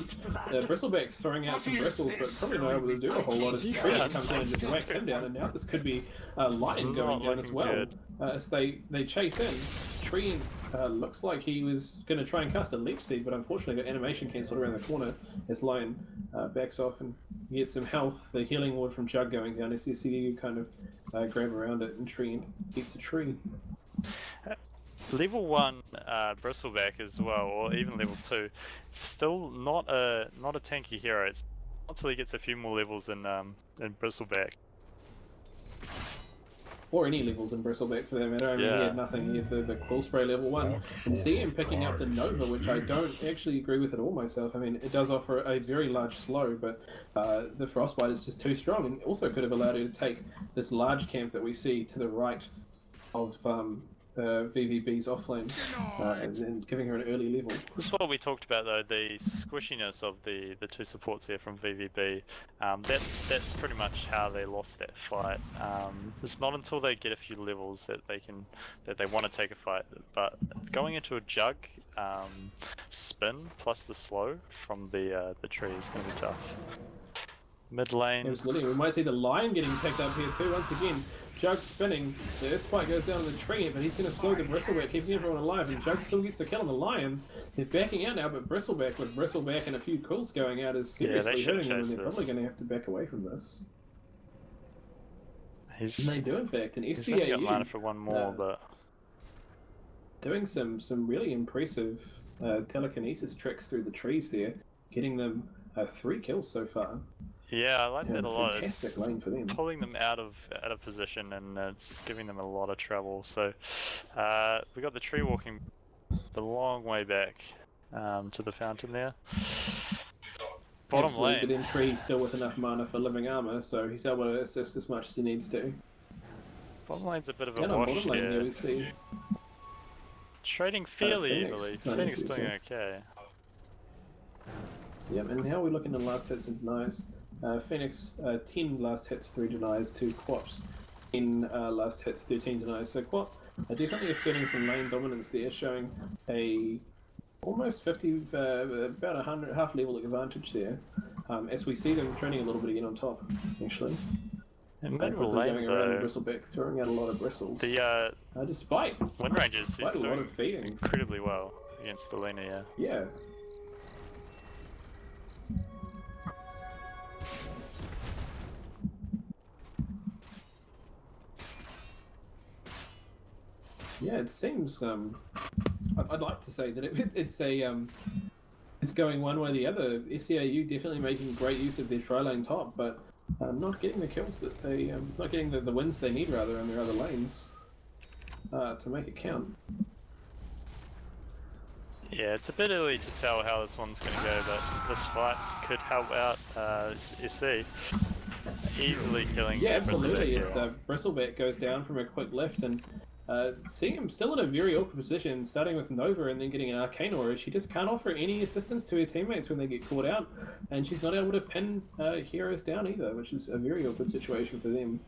Bristleback's throwing out some bristles, but probably not able to do a whole lot as Tree comes in and just whacks him down, and now this could be Lion going down as well. As they chase in, Tree looks like he was going to try and cast a Leech Seed, but unfortunately got animation cancelled around the corner as Lion backs off and You get some health, the healing ward from Jug going down. SCCU kind of grab around it and tree eats a tree. Level 1 Bristleback as well, or even level 2, still not a tanky hero. It's not until he gets a few more levels in Bristleback. Or any levels in Bristleback for that matter. I mean, he had nothing. He had the Quill Spray level 1. And see him picking up the Nova, which I don't actually agree with at all myself. I mean, it does offer a very large slow, but the Frostbite is just too strong, and also could have allowed her to take this large camp that we see to the right of VVB's offlane, and giving her an early level. This is what we talked about though, the squishiness of the two supports here from VVB. That's pretty much how they lost that fight. It's not until they get a few levels that they want to take a fight. But going into a Jug spin plus the slow from the tree is going to be tough. Mid lane. Absolutely, we might see the Lion getting picked up here too. Once again, Jug spinning. The Earth Spike goes down the tree, but he's going to slow the Bristleback, keeping everyone alive. And Jug still gets the kill on the Lion. They're backing out now, but Bristleback with Bristleback and a few cools going out is seriously hurting them, and they're probably going to have to back away from this. And they do, in fact. And SCAU he's got mana for one more, but doing some really impressive telekinesis tricks through the trees there, getting them 3 kills so far. Yeah, I like that a lot. Fantastic lane for them. Pulling them out of position, and it's giving them a lot of trouble. So we got the tree walking the long way back to the fountain there. Bottom lane. But then tree still with enough mana for living armor, so he's able to assist as much as he needs to. Bottom lane's a bit of a and wash on bottom lane, here. we see trading fairly evenly. Phoenix doing okay. Yep, and now we're looking at last hits and denies. Phoenix 10 last hits, 3 denies, 2 Quaps, 10 last hits, 13 denies. So Quap definitely asserting some lane dominance there, showing a almost 50, about 100, half level advantage there. As we see them training a little bit again on top, actually. And middle lane though, Bristleback, throwing out a lot of bristles. The despite Wind Rangers, he's a lot doing of feeding incredibly well against the laner. Yeah. Yeah, it seems. I'd like to say that it's going one way or the other. SCAU definitely making great use of their tri-lane top, but not getting the kills that they, not getting the wins they need rather in their other lanes to make it count. Yeah, it's a bit early to tell how this one's going to go, but this fight could help out SC. Easily killing. Yeah, absolutely. As Bristleback goes down from a quick lift, and seeing him still in a very awkward position, starting with Nova and then getting an Arcane Aura, she just can't offer any assistance to her teammates when they get caught out, and she's not able to pin heroes down either, which is a very awkward situation for them.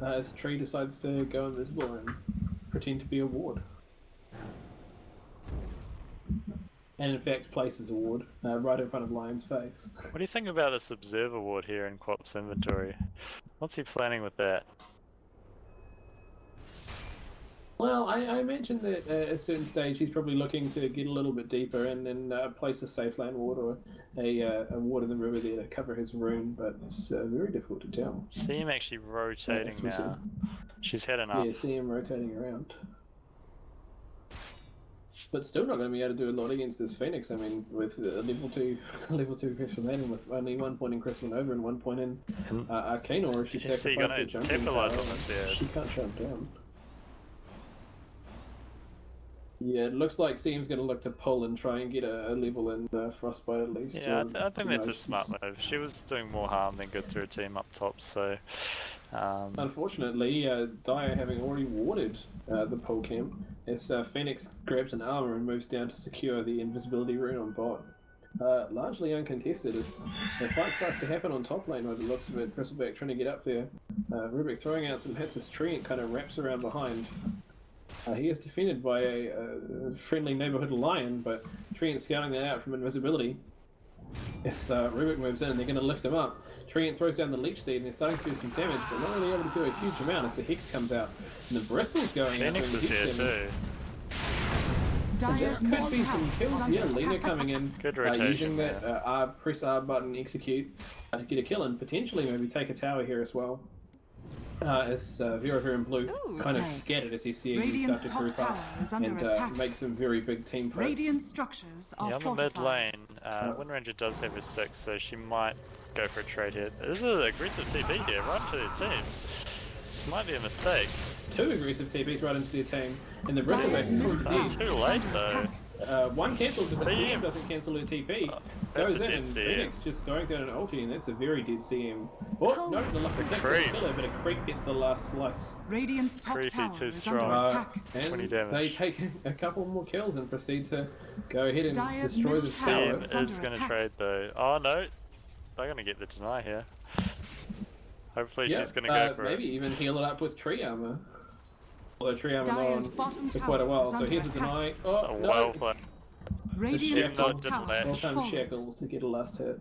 As Tree decides to go invisible and pretend to be a ward. And in fact places a ward right in front of Lion's face. What do you think about this Observer ward here in Quap's inventory? What's he planning with that? Well, I mentioned that at a certain stage he's probably looking to get a little bit deeper and then place a safe lane ward or a ward in the river there to cover his rune, but it's very difficult to tell. See him actually rotating now. She's heading up. Yeah, see him rotating around. But still not going to be able to do a lot against this Phoenix. I mean, with level 2 Crystal Maiden with only 1 point in Crystal Nova and 1 point in Arcane Aura, she sacrificed her jumping power. She can't jump down. Yeah, it looks like CM's going to look to pull and try and get a level in Frostbite at least. Yeah, I think that's a smart move. She was doing more harm than good to her team up top, so... Unfortunately, DotA having already warded the pull camp, as Phoenix grabs an armor and moves down to secure the invisibility rune on bot. Largely uncontested as the fight starts to happen on top lane by the looks of it. Bristleback trying to get up there. Rubik throwing out some hits as Treant kind of wraps around behind. He is defended by a friendly neighborhood lion, but Treant scouting that out from invisibility. As Rubik moves in, they're going to lift him up. Treant throws down the leech seed and they're starting to do some damage, but not really able to do a huge amount as the Hex comes out. And the bristles going Phoenix is here too. Dire's Could middle be tower some is kills. under Yeah, Lena attack. coming in, Good rotation, using that press R button, execute to get a kill and potentially maybe take a tower here as well. As Vera and Blue Ooh, kind of thanks. scattered as you see you Radiant's start to top group up tower is under and attack. make some very big team fights. Radiant structures are Yeah, on the mid fortified. lane, Wind Ranger does have a 6, so she might go for a trade here. This is an aggressive TP here, right into their team. This might be a mistake. 2 aggressive TPs right into their team, and the Bristleback Dire's is middle dead. tower Too is late, under though. attack. One cancels, but the CM. CM doesn't cancel her TP. That's Goes a in, dead and CM. Phoenix just throwing down an ulti, and that's a very dead CM. Oh, no, the lucky kill creep. killer, but a creep gets the last slice. Radiant's top Creepy, tower too is strong. under attack. 20 And damage. they take a couple more kills and proceed to go ahead and Dire's destroy middle this tower tower. CM is under is going to attack. trade though. Oh no, they're going to get the deny here. Hopefully Yeah, she's going to go for maybe it. even heal it up with tree armor. Although tree armor Dire's on bottom for quite a tower while, is so under here's a attack. deny. Oh, Oh, no! well played. Radiant's Shackle. top Didn't tower land. has Well-timed fallen. shackle to get a last hit.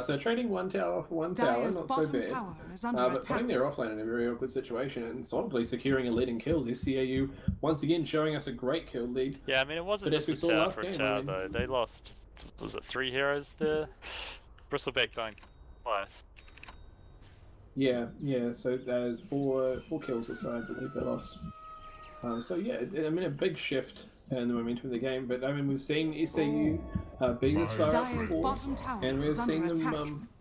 So trading one tower for one tower, Dire's not so bottom bad. tower is under But attack. putting their offlane in a very awkward situation and solidly securing a lead in kills. SCAU once again showing us a great kill lead. Yeah, I mean it wasn't But as just we a saw tower last for a game, tower I mean- though. They lost, was it 3 heroes there? Bristleback dying twice. Yeah. So 4 kills or so, I believe they lost. So yeah, I mean a big shift in the momentum of the game. But I mean we've seen SAU be this far up Dire's before, bottom tower and we've is under seen attack.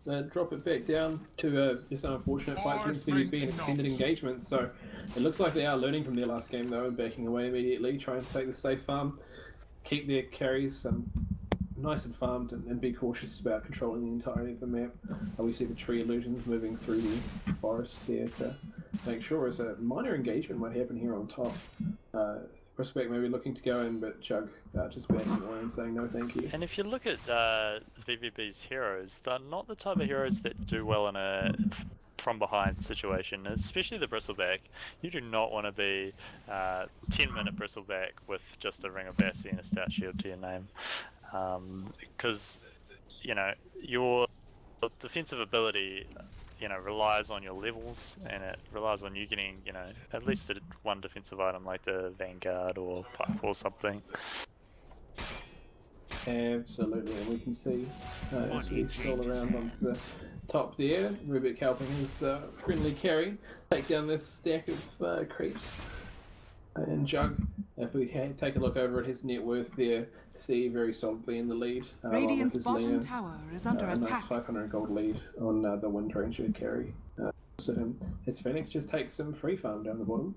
them drop it back down to just unfortunate fights against VDB and extended engagements. So it looks like they are learning from their last game though, and backing away immediately, trying to take the safe farm, keep their carries nice and farmed, and be cautious about controlling the entirety of the map. We see the tree illusions moving through the forest there to make sure as a minor engagement might happen here on top. Prospect maybe looking to go in, but Chug just backing away and saying no thank you. And if you look at VVB's heroes, they're not the type of heroes that do well in a from behind situation, especially the Bristleback. You do not want to be 10-minute Bristleback with just a Ring of Bassi and a Stout Shield to your name. Because, you know, your defensive ability, you know, relies on your levels, and it relies on you getting, you know, at least one defensive item like the Vanguard or Pipe or something. Absolutely, and we can see as we scroll around onto the top there, Rubik helping his friendly carry take down this stack of creeps. And Jug, if we take a look over at his net worth there, see very solidly in the lead. Radiant's bottom tower is under a nice attack. 500 gold lead on the Wind Ranger carry. His Phoenix just takes some free farm down the bottom.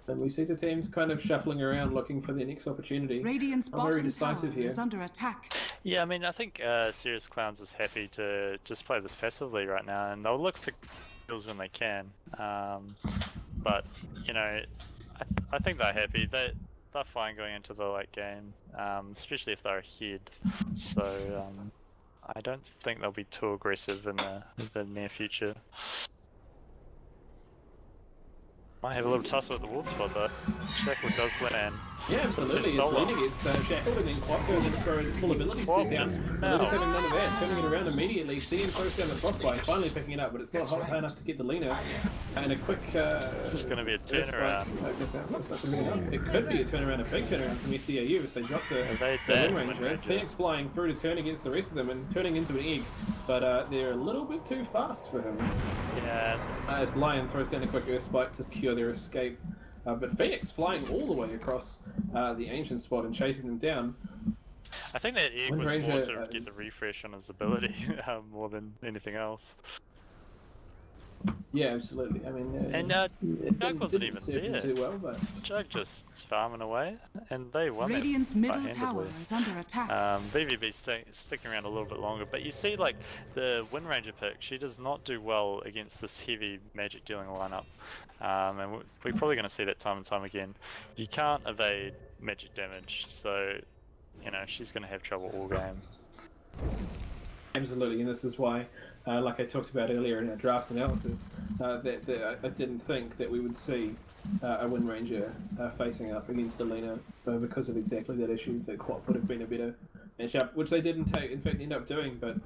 And we see the teams kind of shuffling around looking for their next opportunity. Radiant's Very bottom tower decisive here. is under attack. Yeah, I mean, I think Serious Clowns is happy to just play this passively right now, and they'll look for kills when they can. But, you know, I think they're happy. They're fine going into the late game, especially if they're ahead. So I don't think they'll be too aggressive in the near future. Might have a little tussle at the ward spot though. Shackle does land. Yeah, absolutely. As Lena gets shackled and then Quap goes in to throw his full ability set down. Lena's having none of that, turning it around immediately. CM throws down the frostbite, finally picking it up, but it's not high enough to get the Lena. And a quick... This is going to be a turnaround. It could be a turnaround, a big turnaround from SCAU as they drop the Wind Ranger. Phoenix flying through to turn against the rest of them and turning into an egg, but they're a little bit too fast for him. Yeah. As Lion throws down a quick Earth Spike to secure their escape. But Phoenix flying all the way across the ancient spot and chasing them down. I think that egg Wind was Ranger, more to get the refresh on his ability more than anything else. Yeah, absolutely. I mean, And Jug wasn't even serve him there. too well, but Jug just farming away, and they won it Radiant's quite middle handedly. tower is under attack. VVB sticking around a little bit longer, but you see, like, the Wind Ranger pick, she does not do well against this heavy magic dealing lineup. And we're probably going to see that time and time again. You can't evade magic damage, so, you know, she's going to have trouble all game. absolutely, and this is why, like I talked about earlier in our draft analysis, that I didn't think that we would see a Wind Ranger facing up against Alina because of exactly that issue, that Quap would have been a better matchup, which they didn't in fact end up doing, but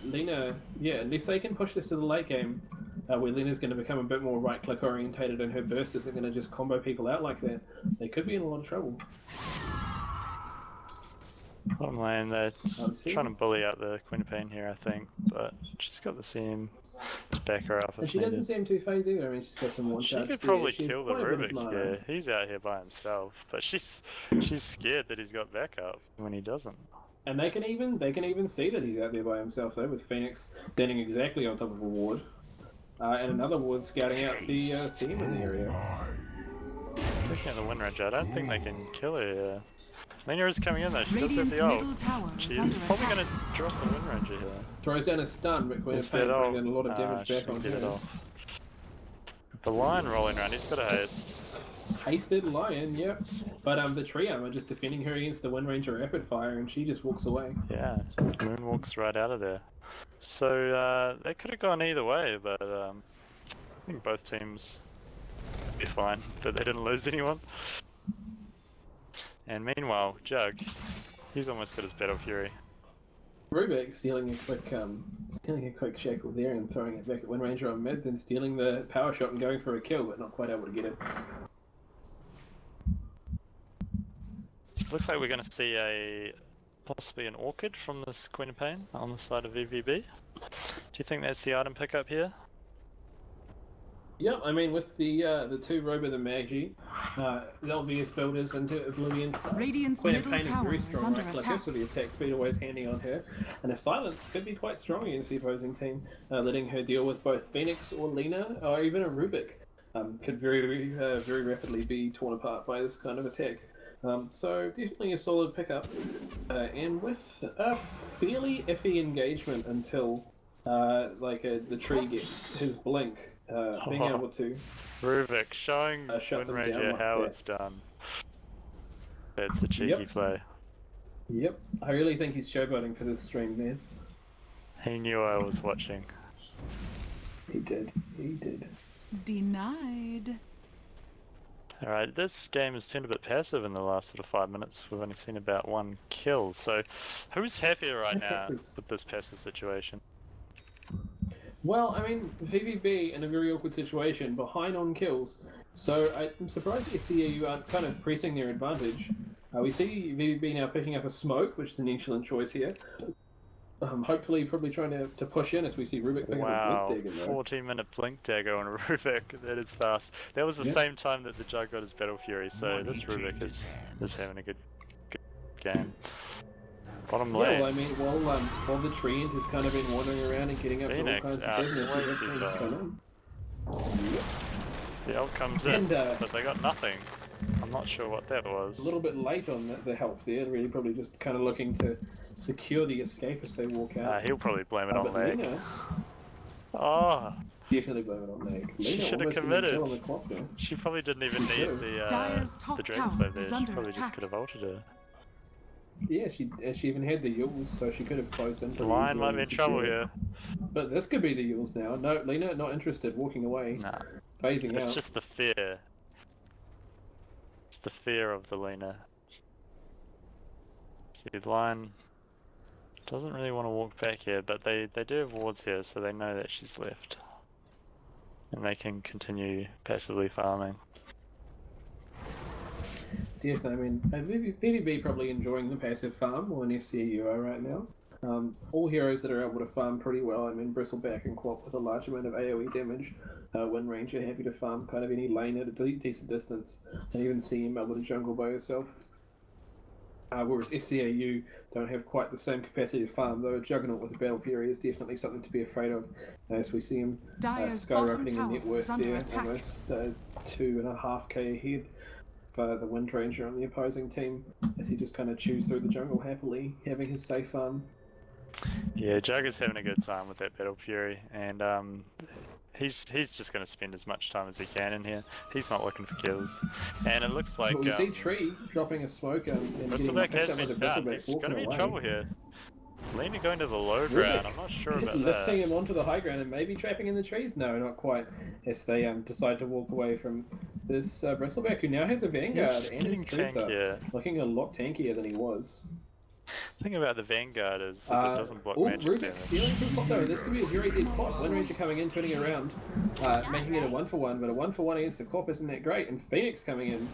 Lena, yeah, unless they can push this to the late game, where Lena's going to become a bit more right-click orientated and her burst isn't going to just combo people out like that, they could be in a lot of trouble. Bottom lane, they're trying to bully out the Queen of Pain here, I think, but she's got the CM to back her up if And she needed. doesn't seem too phased either. I mean, she's got some one-shots. She could probably kill the Rubik here. He's out here by himself, but she's scared that he's got backup when he doesn't. And they can even see that he's out there by himself though, with Phoenix standing exactly on top of a ward, and another ward scouting out the CM in the area. Looking at the win range, I don't think they can kill her here. Lena is coming in though, she Radiant's does have the middle ult. tower She's is probably going to drop the win ranger here. Throws down a stun, but Queen of Pain throwing down a lot of damage back on her. The lion rolling around, he's got a haste. Hasted lion, yep. But the tree armor just defending her against the Wind Ranger rapid fire, and she just walks away. Yeah, moonwalks right out of there. So they could have gone either way, but I think both teams would be fine that they didn't lose anyone. And meanwhile, Jug, he's almost got his Battle Fury. Rubik stealing a quick shackle there and throwing it back at Wind Ranger on mid, then stealing the power shot and going for a kill, but not quite able to get it. Looks like we're going to see possibly an Orchid from this Queen of Pain on the side of VVB. Do you think that's the item pickup here? Yep, I mean with the two Robo the Magi, the obvious builders into Oblivion stuff. Radiant's Queen of middle Pain tower very is strong under right clicker, attack. so the attack speed always handy on her. And a silence could be quite strong against the opposing team, letting her deal with both Phoenix or Lena, or even a Rubik. Could very rapidly be torn apart by this kind of attack. So definitely a solid pickup, and with a fairly iffy engagement until the tree gets his blink, being able to Rubik showing shut Wind them Ranger down how like it's done. That's a cheeky play. Yep, I really think he's showboating for this stream, Nez. He knew I was watching. He did. Denied. Alright, this game has turned a bit passive in the last sort of 5 minutes. We've only seen about 1 kill, so who's happier right now with this passive situation? Well, I mean, VVB in a very awkward situation, behind on kills, so I'm surprised SCU aren't kind of pressing their advantage. We see VVB now picking up a smoke, which is an excellent choice here. Hopefully, probably trying to push in as we see Rubik picking up a blink dagger. 14-minute blink dagger on Rubik. That is fast. That was the same time that the Jug got his Battle Fury, so this Rubik is having a good game. Bottom lane. Yeah, well, I mean, while the Treant has kind of been wandering around and getting up Phoenix to all kinds of business, we have seen him come in. The ult comes in, but they got nothing. I'm not sure what that was. A little bit late on the help there, really probably just kind of looking to secure the escape as they walk out. He'll probably blame it on lag. Lena, definitely blame it on lag. She should have committed. She probably didn't even need the Dragon Slave there. She probably just could have ulted her. Yeah, she even had the Yules, so she could have closed in. The lion might be in trouble here. But this could be the Yules now. No, Lena not interested, walking away. Nah. Phasing out. It's just the fear. It's the fear of the Lena. See, the lion doesn't really want to walk back here, but they do have wards here, so they know that she's left. And they can continue passively farming. Definitely, I mean, PvP probably enjoying the passive farm more than SCU are right now. All heroes that are able to farm pretty well, I mean, Bristleback and Quap with a large amount of AoE damage, Wind Ranger happy to farm kind of any lane at a decent distance, and even see him able to jungle by herself. Whereas SCAU don't have quite the same capacity to farm, though a Juggernaut with a Battle Fury is definitely something to be afraid of, as we see him skyrocketing in net worth there, almost 2.5k ahead for the Wind Ranger on the opposing team, as he just kind of chews through the jungle happily, having his safe farm. Yeah, Jug is having a good time with that Battle Fury, and he's just going to spend as much time as he can in here. He's not looking for kills, and it looks like we see Tree dropping a smoke and Bristleback has been found. He's going to be in trouble here. Lena going to the low ground. I'm not sure about that. Lifting him onto the high ground and maybe trapping in the trees. No, not quite. As they decide to walk away from this Bristleback, who now has a Vanguard and his troops up, looking a lot tankier than he was. The thing about the Vanguard is it doesn't block magic Rubik damage. stealing from pot though. This could be a very good pot. Wind Ranger coming in, turning it around, making it a 1-for-1, but a 1-for-1 against the Corp isn't that great. And Phoenix coming in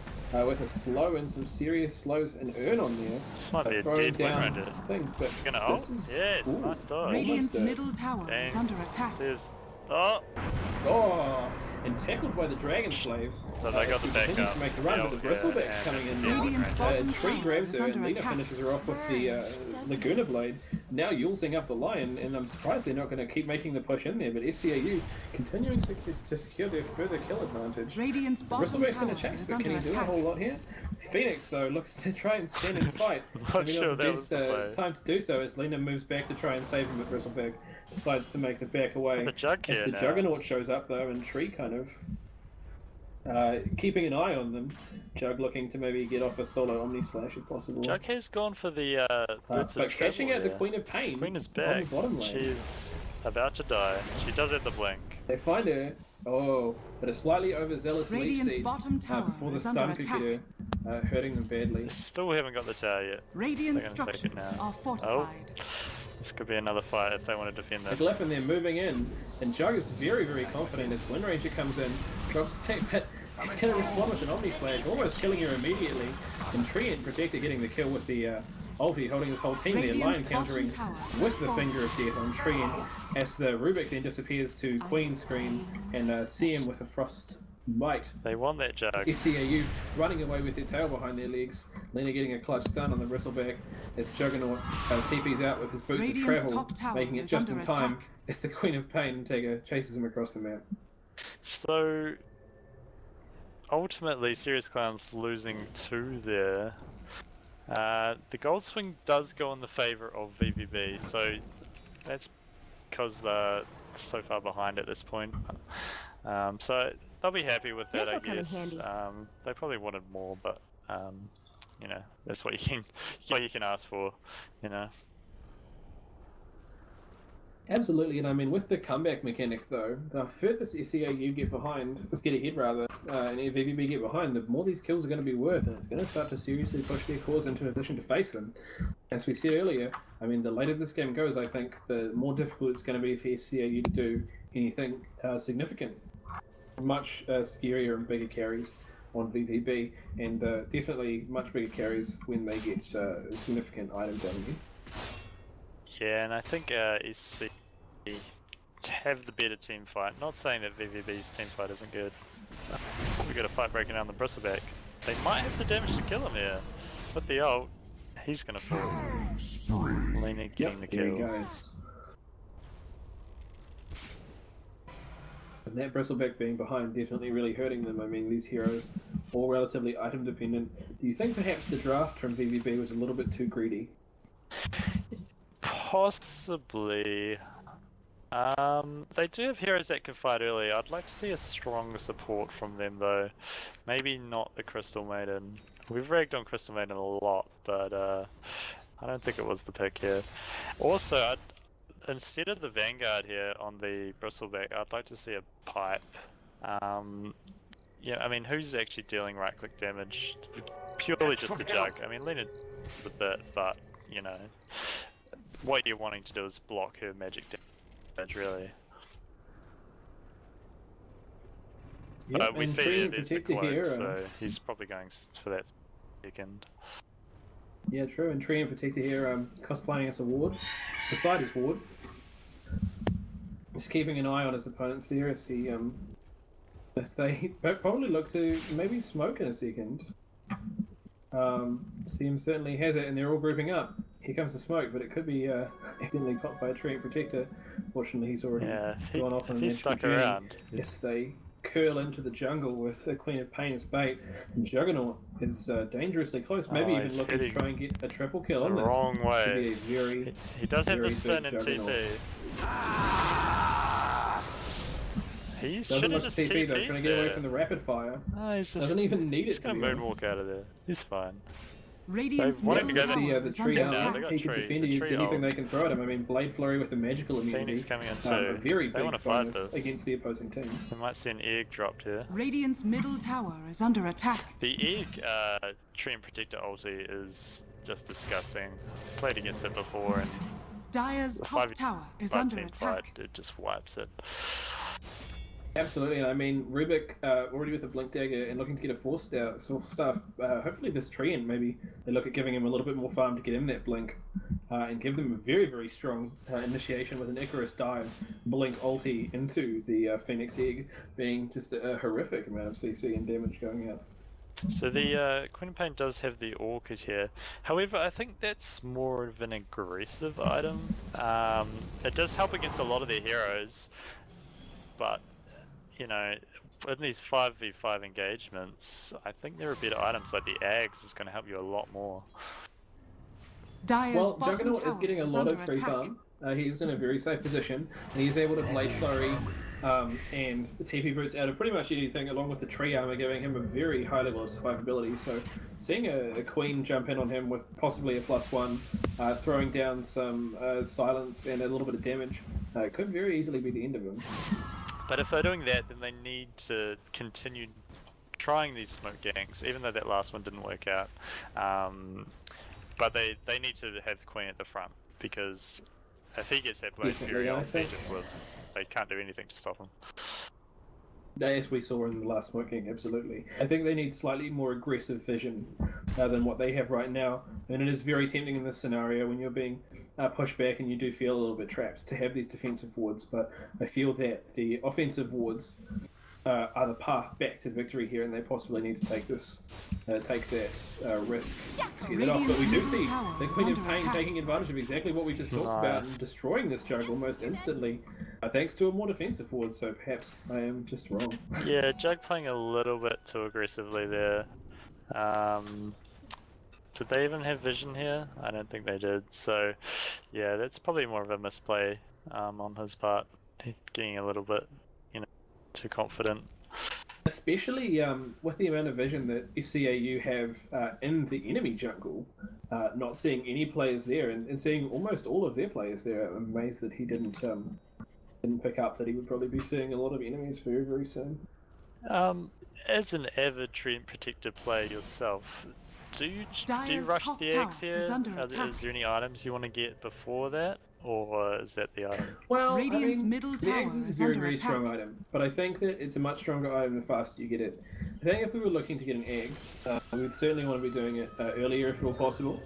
with a slow and some serious slows and earn on there. This might be a throwing dead down Wind Ranger. thing, but Gonna this ult? is Yes, nice dodge. Radiant's almost middle tower is Dang. under attack. There's... Oh! Oh, and tackled by the Dragon Slave. So they got the she back continues up. to make the run, Yeah, but the yeah, Bristleback's and coming in. Radiant's bottom Tree tower grabs is her, and under Lena attack. finishes her off with the Laguna Blade. Now using up the Lion, and I'm surprised they're not going to keep making the push in there, but SCAU continuing to secure their further kill advantage. Radiant's bottom Bristleback's tower going to chase, is but can under he do a attack. whole lot here? Phoenix, though, looks to try and stand and fight. Not Maybe sure not the that was best the play. time to do so as Lena moves back to try and save him, but Bristleback decides to make the back away. The Jug As here the now. Juggernaut shows up, though, and Tree kind of keeping an eye on them. Jug looking to maybe get off a solo Omni Slash if possible. Jug has gone for the boots But of catching travel out the there. Queen of Pain Queen is on back. the bottom lane. She's about to die. She does have the blink. They find her. Oh, but a slightly overzealous leaf Radiant's seed bottom tower before the is under stun could attack. get her, hurting them badly. Still haven't got the tower yet. Radiant They're gonna take it structures now. are fortified. This could be another fight if they want to defend this. Glyph and they're moving in, and Jug is very, very confident as Wind Ranger comes in, drops the tech, but he's going to respond with an Omni Slash, almost killing her immediately. And Tree and Protector getting the kill with the ulti, holding his whole team there. Lion Radiant's countering bottom tower with the is Finger of Death on Tree, as the Rubik then disappears to Queen screen, and CM with a Frost Bite. They want that Jug. SCAU running away with their tail behind their legs. Lena getting a clutch stun on the Bristleback as Juggernaut TP's out with his boots Radiant's of travel, top tower making it is just in under time attack. as the Queen of Pain and Tega chases him across the map. So ultimately, Serious Clown's losing 2 there. The gold swing does go in the favour of VVB, so that's because they're so far behind at this point. So they'll be happy with that, I guess. They probably wanted more, but you know, that's what you can ask for, you know. Absolutely, and I mean, with the comeback mechanic though, the further SCAU get ahead rather, and VVB get behind, the more these kills are going to be worth, and it's going to start to seriously push their cause into a position to face them. As we said earlier, I mean, the later this game goes, I think the more difficult it's going to be for SCAU to do anything significant. Much scarier and bigger carries on VVB, and definitely much bigger carries when they get significant item value. Yeah, and I think SC have the better team fight. Not saying that VVB's team fight isn't good. We got a fight breaking down the Bristleback. They might have the damage to kill him here. With the ult, he's gonna fall. Lena getting the There he kill. goes. And that Bristleback being behind definitely really hurting them. I mean, these heroes, all relatively item dependent. Do you think perhaps the draft from VVB was a little bit too greedy? Possibly. They do have heroes that can fight early. I'd like to see a stronger support from them though. Maybe not the Crystal Maiden. We've ragged on Crystal Maiden a lot, but I don't think it was the pick here. Also, instead of the Vanguard here on the Bristleback, I'd like to see a pipe. Yeah, I mean, who's actually dealing right-click damage? Purely just the Jug. I mean, Lena does a bit, but, you know, what you're wanting to do is block her magic damage, really. Yep, But we and see Tree that there's the Protector cloak, here, so he's probably going for that second. Yeah, true, and Tree and Protector here cosplaying as a ward, beside his ward. Just keeping an eye on his opponents there as he, as they probably look to maybe smoke in a second. CM certainly has it, and they're all grouping up. Here comes the smoke, but it could be accidentally popped by a Tree and Protector. Fortunately, he's already gone off on an he's stuck journey. around. Yes, they curl into the jungle with the Queen of Pain as bait. And Juggernaut is dangerously close, maybe even he's looking to hitting try and get a triple kill on the this. wrong Should way. be a very, He does have very the spin big and Juggernaut. TP. He Doesn't should have look just to TP though, TP'd trying to get away there. from the rapid fire. No, he's just, Doesn't even need it he's to gonna be honest. moonwalk out of there. He's fine. Radiant's wanted middle to go tower The is tree under down, they attack. got he can tree- defend the against tree anything ult. they can throw at him. I mean, Blade Flurry with the magical immunity. Phoenix coming in A too. very They big want to fight bonus this. against the opposing team. We might see an egg dropped here. Radiant's middle tower is under attack. The egg Tree and Protector ulti is just disgusting. Played against it before, and Dire's the top tower is under attack. fight, it just wipes it. Absolutely, and I mean, Rubik already with a Blink Dagger and looking to get a Force Staff. Hopefully this Treant, maybe they look at giving him a little bit more farm to get him that Blink, and give them a very, very strong initiation with an Icarus Dive, Blink ulti into the Phoenix Egg, being just a horrific amount of CC and damage going out. So the Queen of Pain does have the Orchid here. However, I think that's more of an aggressive item. It does help against a lot of their heroes, but you know, in these 5v5 engagements, I think there are better items like the Ags is going to help you a lot more. Dire's Juggernaut is getting a lot of free farm. He's in a very safe position, and he's able to Blade Flurry and TP boots out of pretty much anything, along with the tree armor, giving him a very high level of survivability. So seeing a Queen jump in on him with possibly a +1, throwing down some silence and a little bit of damage, could very easily be the end of him. But if they're doing that, then they need to continue trying these smoke ganks, even though that last one didn't work out. But they need to have the Queen at the front, because if he gets that Blade Fury off, he just lives. They can't do anything to stop him. As we saw in the last smoke gank, absolutely. I think they need slightly more aggressive vision than what they have right now. And it is very tempting in this scenario when you're being pushed back and you do feel a little bit trapped to have these defensive wards. But I feel that the offensive wards are the path back to victory here, and they possibly need to take that risk to get it off. But we do see the Queen of Pain taking advantage of exactly what we just talked about and destroying this jug almost instantly, thanks to a more defensive ward. So perhaps I am just wrong. Yeah, Jug playing a little bit too aggressively there. Did they even have vision here? I don't think they did. So yeah, that's probably more of a misplay on his part. He's getting a little bit, too confident. Especially with the amount of vision that SCAU have in the enemy jungle, not seeing any players there and seeing almost all of their players there. I'm amazed that he didn't pick up that he would probably be seeing a lot of enemies very, very soon. As an avid Treant protector player yourself, do you rush the eggs here? Is there any items you want to get before that? Or is that the item? Well, Radiant's middle the tower eggs is is a very, under very attack. strong item, but I think that it's a much stronger item the faster you get it. I think if we were looking to get an eggs, we would certainly want to be doing it earlier if at all possible.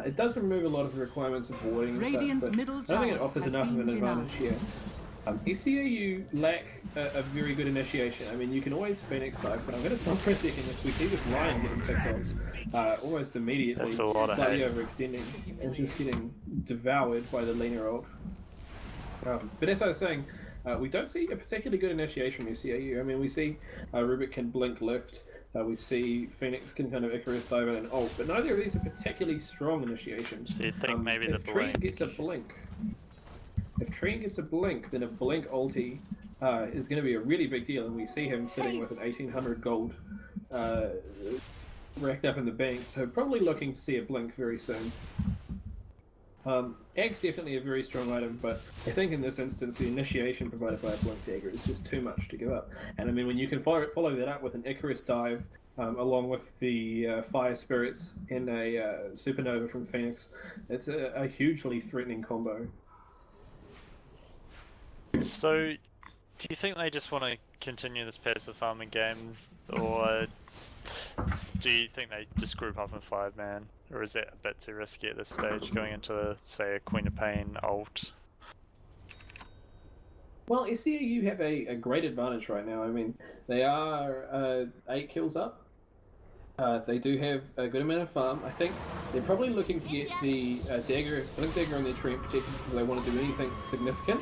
It does remove a lot of the requirements of warding and Radiant's stuff, but middle I don't think it tower offers has enough of been an advantage denied. here. SCAU lack a very good initiation. I mean, you can always Phoenix dive, but I'm going to stop for a second as we see this lion getting picked off almost immediately, That's a lot of slightly hate. overextending, and just getting devoured by the Lena ult. But as I was saying, we don't see a particularly good initiation from SCAU. I mean, we see Rubik can blink left, we see Phoenix can kind of Icarus dive in and ult, but neither of these are particularly strong initiations. So you think maybe the if Treant blink? gets a blink, then a blink ulti is going to be a really big deal, and we see him sitting with an 1800 gold racked up in the bank, so probably looking to see a blink very soon. Egg's definitely a very strong item, but I think in this instance the initiation provided by a Blink Dagger is just too much to give up. And I mean, when you can follow that up with an Icarus Dive, along with the Fire Spirits and a Supernova from Phoenix, it's a hugely threatening combo. So, do you think they just want to continue this passive farming game, or do you think they just group up in 5-man? Or is that a bit too risky at this stage, going into, say, a Queen of Pain ult? Well, SCAU have a great advantage right now. I mean, they are 8 kills up. They do have a good amount of farm. I think they're probably looking to get the Blink Dagger on their Treant protected because they want to do anything significant.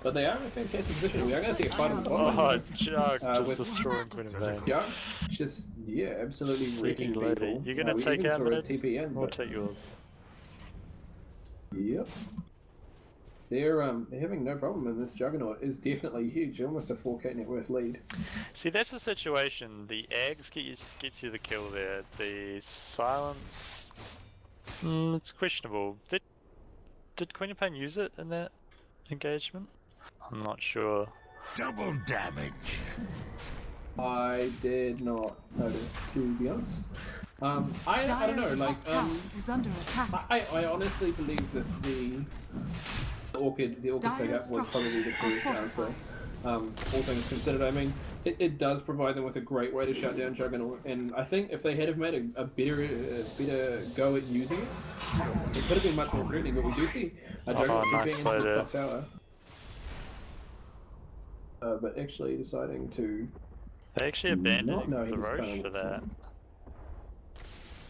But they are in a fantastic position. We are going to see a fight on the bottom lane. Jug just destroying Queen of Pain. Jug just, absolutely wrecking people. You're going to take even our saw a minute? TP in, We'll but take yours. yep. They're having no problem, and this Juggernaut is definitely huge. Almost a 4k net worth lead. See, that's the situation. The Ags gets you the kill there. The silence, it's questionable. Did Queen of Pain use it in that engagement? I'm not sure. Double damage. I did not notice, to be honest. Dire's I don't know, top like, tower is under attack. I honestly believe that the Orchid pick up was probably the correct answer. All things considered, I mean, it does provide them with a great way to shut down Juggernaut, and I think if they had made a better go at using it, it could have been much more threatening, but we do see Juggernaut TPing into this top tower. But actually deciding to... They actually abandoned the Roche for that.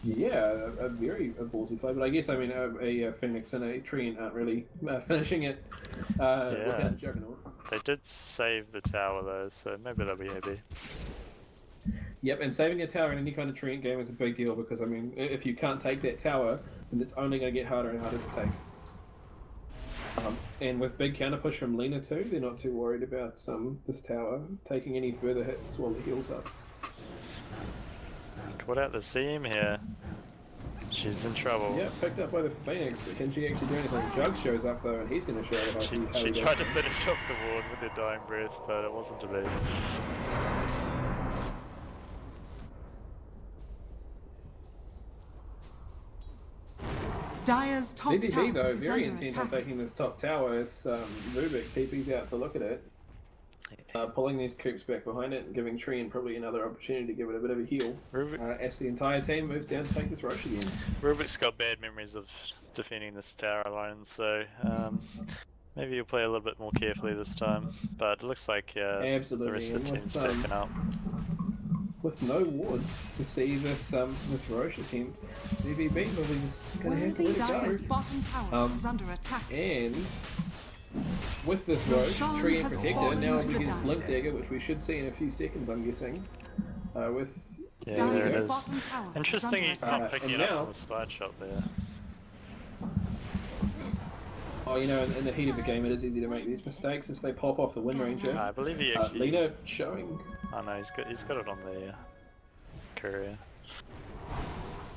Yeah, a very ballsy play, but I guess, I mean, a Phoenix and a Treant aren't really finishing it without a Juggernaut. They did save the tower though, so maybe they'll be happy. Yep, and saving a tower in any kind of Treant game is a big deal because, I mean, if you can't take that tower, then it's only going to get harder and harder to take. And with big counter push from Lena too, they're not too worried about this tower taking any further hits while the heal's up. Caught out the seam here. She's in trouble. Yeah, picked up by the Phoenix, but can she actually do anything? Jug shows up though, and he's going to show how She tried to finish off the ward with her dying breath, but it wasn't to be. Dire's top tower DTP though, is very under intent on attack. taking this top tower as Rubik TP's out to look at it. Pulling these coops back behind it and giving Treant probably another opportunity to give it a bit of a heal. As the entire team moves down to take this rush again. Rubik's got bad memories of defending this tower alone, so maybe he'll play a little bit more carefully this time. But it looks like the rest of the team's stepping up. With no wards to see this Roche attempt, VVB probably just going to have to let it Dire's go. bottom tower is under attack. And with this Roche, Treant protected, now we get Blink Dagger, which we should see in a few seconds, I'm guessing. With there it is. Interesting he's not picking it up on the slide shot there. Oh, you know, in the heat of the game, it is easy to make these mistakes as they pop off the Wind Ranger. I believe he actually... Lena showing... Oh no, he's got it on the courier.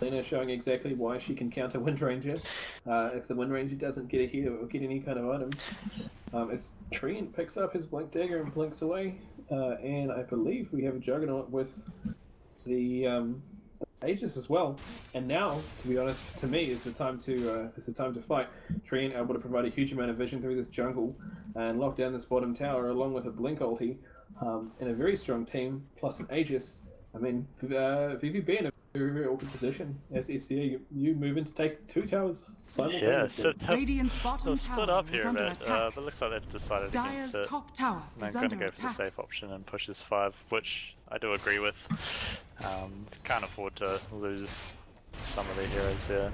Lena showing exactly why she can counter Wind Ranger. If the Wind Ranger doesn't get a hit or get any kind of items. As Treant picks up his Blink Dagger and blinks away. And I believe we have a Juggernaut with the Aegis as well. And now, to be honest, to me, is the time to fight. Treant able to provide a huge amount of vision through this jungle and lock down this bottom tower along with a Blink ulti. And a very strong team, plus an Aegis. I mean, VVB in a very, very awkward position. As SCA, you move in to take two towers simultaneously. Yeah, so Radiant's bottom split tower up here is a under bit, attack. but looks like they've decided Dire's against it. top tower I'm is going to under go for the attack. safe option and push his 5, which I do agree with. Can't afford to lose some of their heroes here.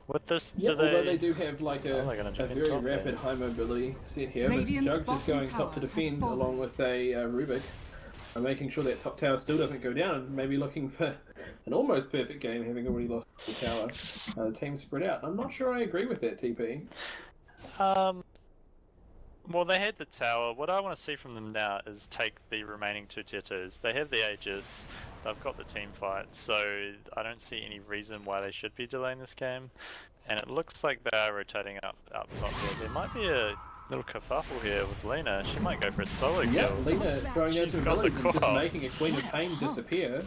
With this, although they do have like a very top rapid lane. high mobility set here, Radiant's but Jug is going top to defend along with a Rubik, making sure that top tower still doesn't go down, and maybe looking for an almost perfect game, having already lost the tower. The team spread out. I'm not sure I agree with that, TP. Well, they had the tower. What I want to see from them now is take the remaining 2 tier 2s. They have the Aegis, they've got the team fight, so I don't see any reason why they should be delaying this game. And it looks like they are rotating up top here. There might be a little kerfuffle here with Lena. She might go for a solo kill. Yeah, Lena throwing out some abilities and just call. making a Queen of Pain disappear.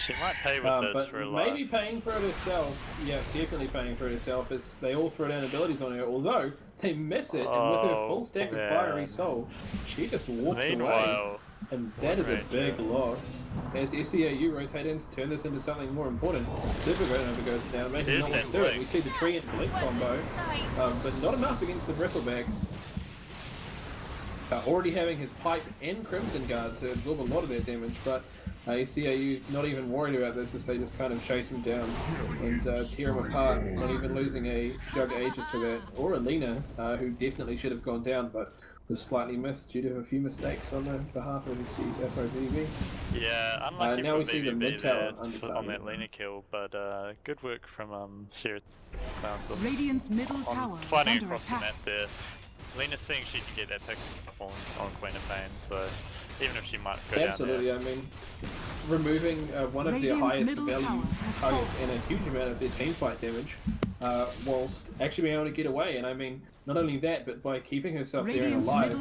She might pay with this for a lot. Maybe paying for it herself. Yeah, definitely paying for it herself as they all throw down abilities on her, although they miss it, and with her full stack of Fiery Soul, she just walks away. And that is a big loss. As SCAU rotate in to turn this into something more important, Super Granova goes down, making no one to do it. We see the Treant Blink combo, but not enough against the Bristleback. Already having his Pipe and Crimson Guard to absorb a lot of their damage, but SCAU not even worried about this as they just kind of chase him down and tear him apart, not even losing a Jug Aegis for that, or a Lena, who definitely should have gone down, but was slightly missed due to a few mistakes on the behalf of VV. Yeah, unlucky now for we see the mid tower on that Lena kill, but good work from Sierra Clowns Radiant's middle tower is fighting under across attack. the map there. Lena's seeing she can get that pick on Queen of Pain, so even if she might go Absolutely, down there. I mean, removing one of their highest value targets and a huge amount of their team fight damage, whilst actually being able to get away, and I mean, not only that, but by keeping herself there and alive,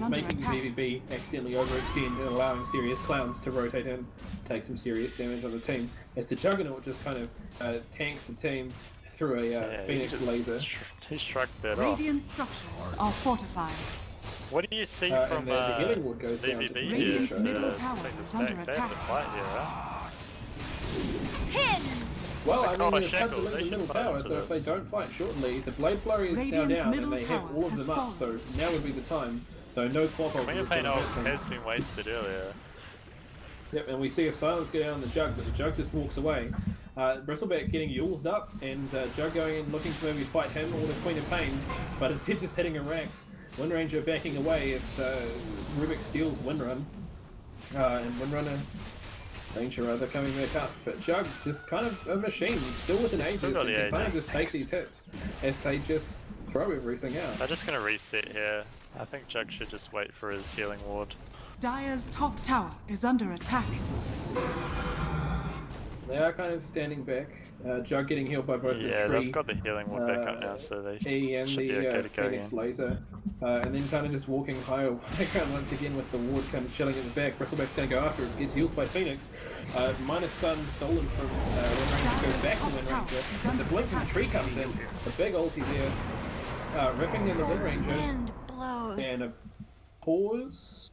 making VVB accidentally overextend and allowing serious clowns to rotate in. to take some serious damage on the team, as the Juggernaut just kind of tanks the team through a Phoenix laser. He shrugged that off. Radiant structures are fortified. What do you see from and the healing ward goes down to VVB Radiant's here? middle tower is under They have attack. to fight here, right? Well, I Oh, mean, there's shackles, tons of they in the middle should fight tower, into so if they this. don't fight shortly, the Blade Flurry is now Radiant's down, middle and they have tower all of has them up, so now would be the time. Though no Quaffle Wing Pain ult has been wasted earlier. Yep, and we see a silence go down on the Jug, but the Jug just walks away. Bristleback getting Yulesed up, and Jug going in looking to maybe fight him or the Queen of Pain, but instead just hitting a Rax. Windranger backing away as Rubik steals Windrun, and Windrunner, Ranger rather, coming back up. But Jug just kind of a machine, still with an Aegis, and can kind of just take these hits as they just throw everything out. They're just going to reset here. I think Jug should just wait for his healing ward. Dire's top tower is under attack. They are kind of standing back. Jug getting healed by both the Yeah, tree, they've got the healing ward back up now, so they E and should be the okay to go Phoenix again. laser, and then kind of just walking high ground once again with the ward kind of chilling in the back. Bristleback's going to go after it, gets healed by Phoenix. Minor stun stolen from Windranger, goes back to Windranger. As the blink from the tree comes in, a big ulti there, ripping in the Windranger, Wind blows. and a pause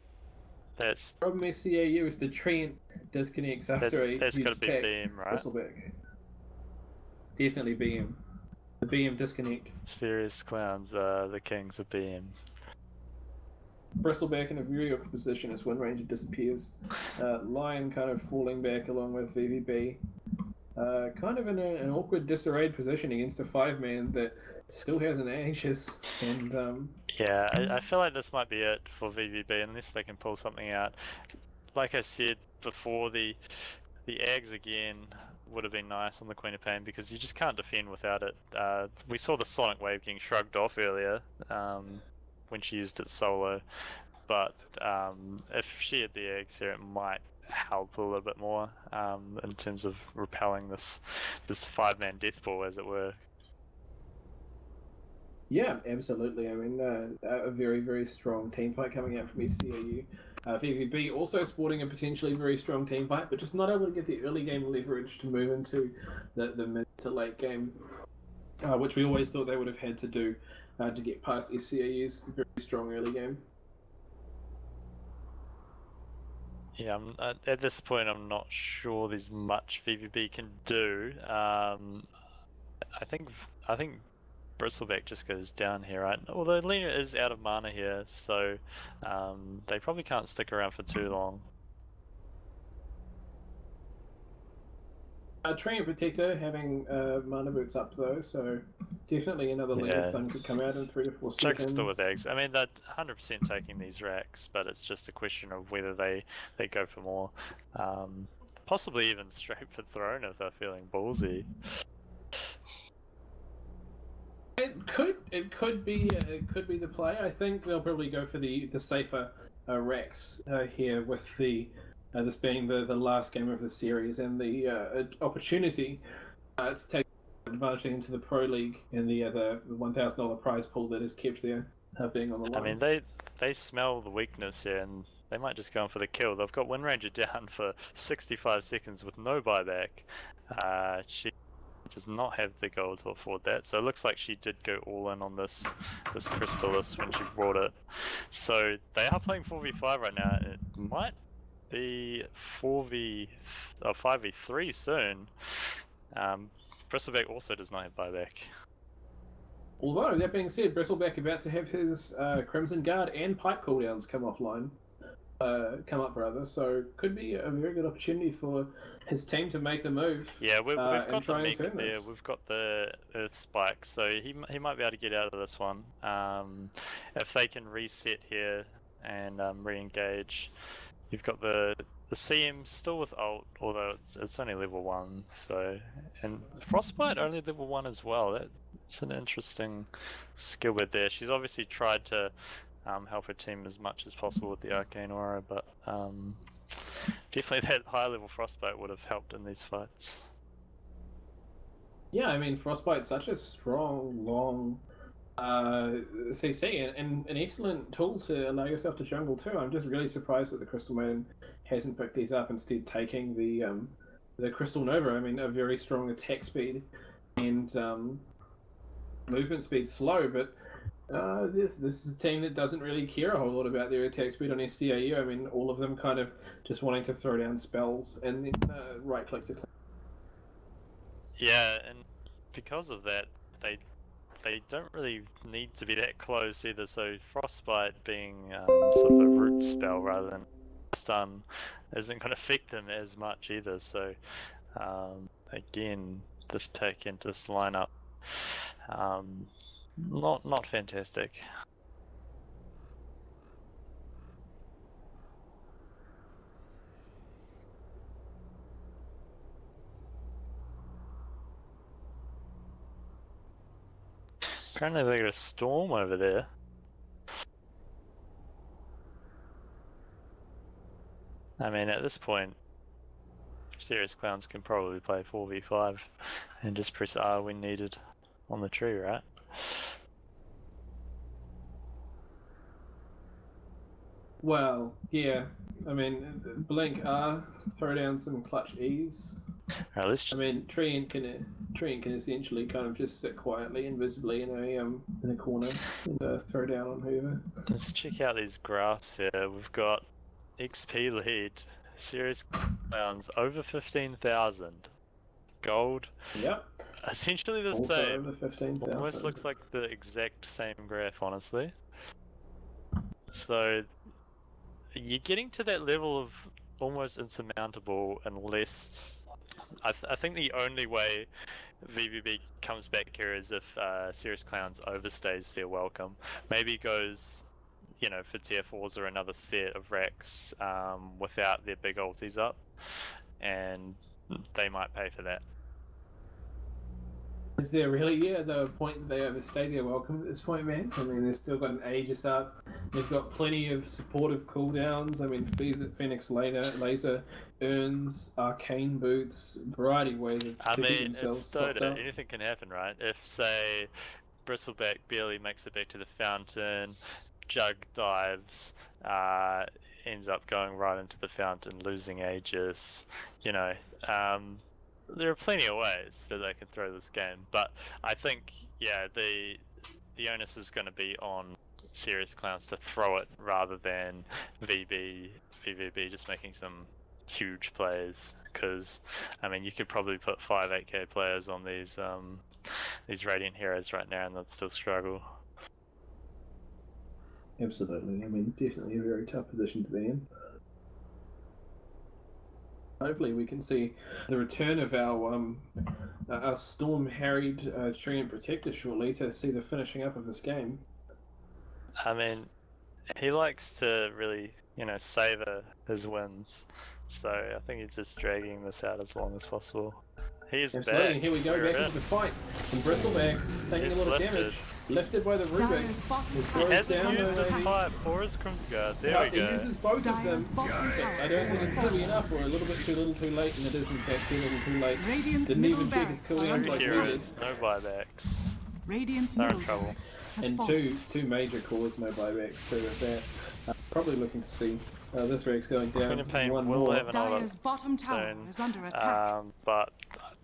That's from SCAU as the tree disconnects after a that's huge got to be attack. beam, right? Bristleback. Definitely BM. The BM disconnect. Serious clowns are the kings of BM. Bristleback in a very awkward position as Windranger disappears. Lion kind of falling back along with VVB. Kind of in an awkward disarrayed position against a 5-man that still has an Aegis, and Yeah, I feel like this might be it for VVB unless they can pull something out. Like I said before, the Ags again would have been nice on the Queen of Pain because you just can't defend without it. We saw the Sonic Wave getting shrugged off earlier when she used it solo, but if she had the Ags here, it might help a little bit more in terms of repelling this 5-man death ball, as it were. yeah, absolutely. I mean, a very, very strong team fight coming out from SCAU. VVB also sporting a potentially very strong team fight, but just not able to get the early game leverage to move into the mid to late game, which we always thought they would have had to do to get past SCAU's very strong early game. Yeah, at this point I'm not sure there's much VVB can do. I think Bristleback just goes down here, right? Although Lena is out of mana here, so they probably can't stick around for too long. Train Protector having mana boots up though, so definitely another Lena stun could come out in 3 to 4 Jug's seconds. still with eggs. I mean, they're 100% taking these racks, but it's just a question of whether they go for more. Possibly even straight for throne if they're feeling ballsy. It could be the play. I think they'll probably go for the safer racks here, with this being the last game of the series and the opportunity to take advantage into the Pro League and the $1,000 prize pool that is kept there being on the line. I mean, they smell the weakness here and they might just go in for the kill. They've got Windranger down for 65 seconds with no buyback. She does not have the gold to afford that, so it looks like she did go all in on this Crystallis when she brought it. So they are playing 4v5 right now. It might be 5v3 soon. Bristleback also does not have buyback. Although, that being said, Bristleback about to have his Crimson Guard and Pipe cooldowns come up rather, so could be a very good opportunity for his team to make the move. Yeah, we've got the try mech and turn there, this. we've got the Earth Spike, so he might be able to get out of this one. If they can reset here and re-engage. You've got the CM still with ult, although it's only level 1, so... And Frostbite only level 1 as well. That's an interesting skill bit there. She's obviously tried to help her team as much as possible with the Arcane Aura, but definitely that high level Frostbite would have helped in these fights. Yeah, I mean, Frostbite's such a strong, long CC and an excellent tool to allow yourself to jungle too. I'm just really surprised that the Crystal Maiden hasn't picked these up, instead taking the Crystal Nova. I mean, a very strong attack speed and movement speed slow, but this is a team that doesn't really care a whole lot about their attack speed on SCAU. I mean, all of them kind of just wanting to throw down spells and then right click to click. Yeah, and because of that, they don't really need to be that close either. So Frostbite being sort of a root spell rather than stun isn't going to affect them as much either. So again, this pick and this lineup, not fantastic. Apparently they got a storm over there. I mean, at this point, Serious Clowns can probably play 4v5 and just press R when needed on the tree, right? Well, yeah. I mean, blink R, throw down some clutch E's. Right, let's I mean, Treant can essentially kind of just sit quietly, invisibly in a corner and throw down on whoever. Let's check out these graphs here. We've got XP lead, Serious Clowns over 15,000, gold. Yep. Essentially the Also same. over 15,000. Almost looks like the exact same graph, honestly. So you're getting to that level of almost insurmountable unless I think the only way VVB comes back here is if Serious Clowns overstays their welcome. Maybe goes, you know, for tier 4s or another set of racks without their big ultis up, and they might pay for that. Is there really, the point that they overstay their welcome at this point, man? I mean, they've still got an Aegis up. They've got plenty of supportive cooldowns. I mean, Phoenix Laser, Urns, Arcane Boots, variety of ways of keeping themselves stocked up. Anything can happen, right? If, say, Bristleback barely makes it back to the fountain, Jug dives, ends up going right into the fountain, losing Aegis, you know, there are plenty of ways that they can throw this game, but I think, yeah, the onus is going to be on Serious Clowns to throw it rather than VVB just making some huge plays. Because, I mean, you could probably put 5-8k players on these Radiant heroes right now and they'd still struggle. Absolutely. I mean, definitely a very tough position to be in. Hopefully we can see the return of our storm-harried Treant Protector shortly to see the finishing up of this game. I mean, he likes to really, you know, savor his wins, so I think he's just dragging this out as long as possible. He's Absolutely, back. and here we go, back into the fight. From Bristleback, taking a lot of damage. Lifted by the Rubik. He hasn't used his pipe or his Crimson Guard. There we go. He uses both of them. I don't think it's going to be enough, or a little bit too little too late, and it is in fact too little too late. Didn't even check his cooldowns like he did. No buybacks. Radiant's They're in middle trouble. barracks has And fallen. two major cores, no buybacks too at that. Probably looking to see this rack's going down. One will more. have another Dire's bottom tower soon. is under attack. But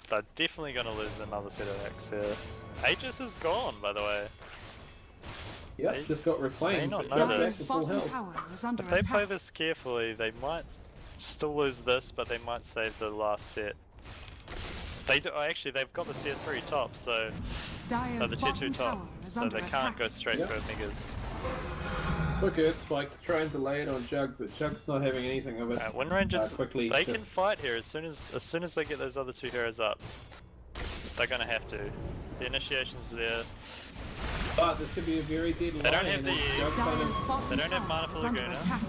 they're definitely going to lose another set of racks here. Aegis is gone, by the way. Yep, just got reclaimed. not But know back Dire's to full bottom health. tower is under If they play attack. this carefully, they might still lose this, but they might save the last set. They do, actually, they've got the tier 3 top, so Dire's the tier 2 bottom top, tower is so under they attack. can't go straight for Megas. Quick Earth Spike to try and delay it on Jug, but Jug's not having anything of it. Wind Rangers, Quickly they can just- fight here as soon as they get those other two heroes up. They're gonna have to. The initiation's there. But this could be a very dead line. They don't have and the- Jug kind Dire's of- bottom They don't have tower mana is for under Laguna. attack.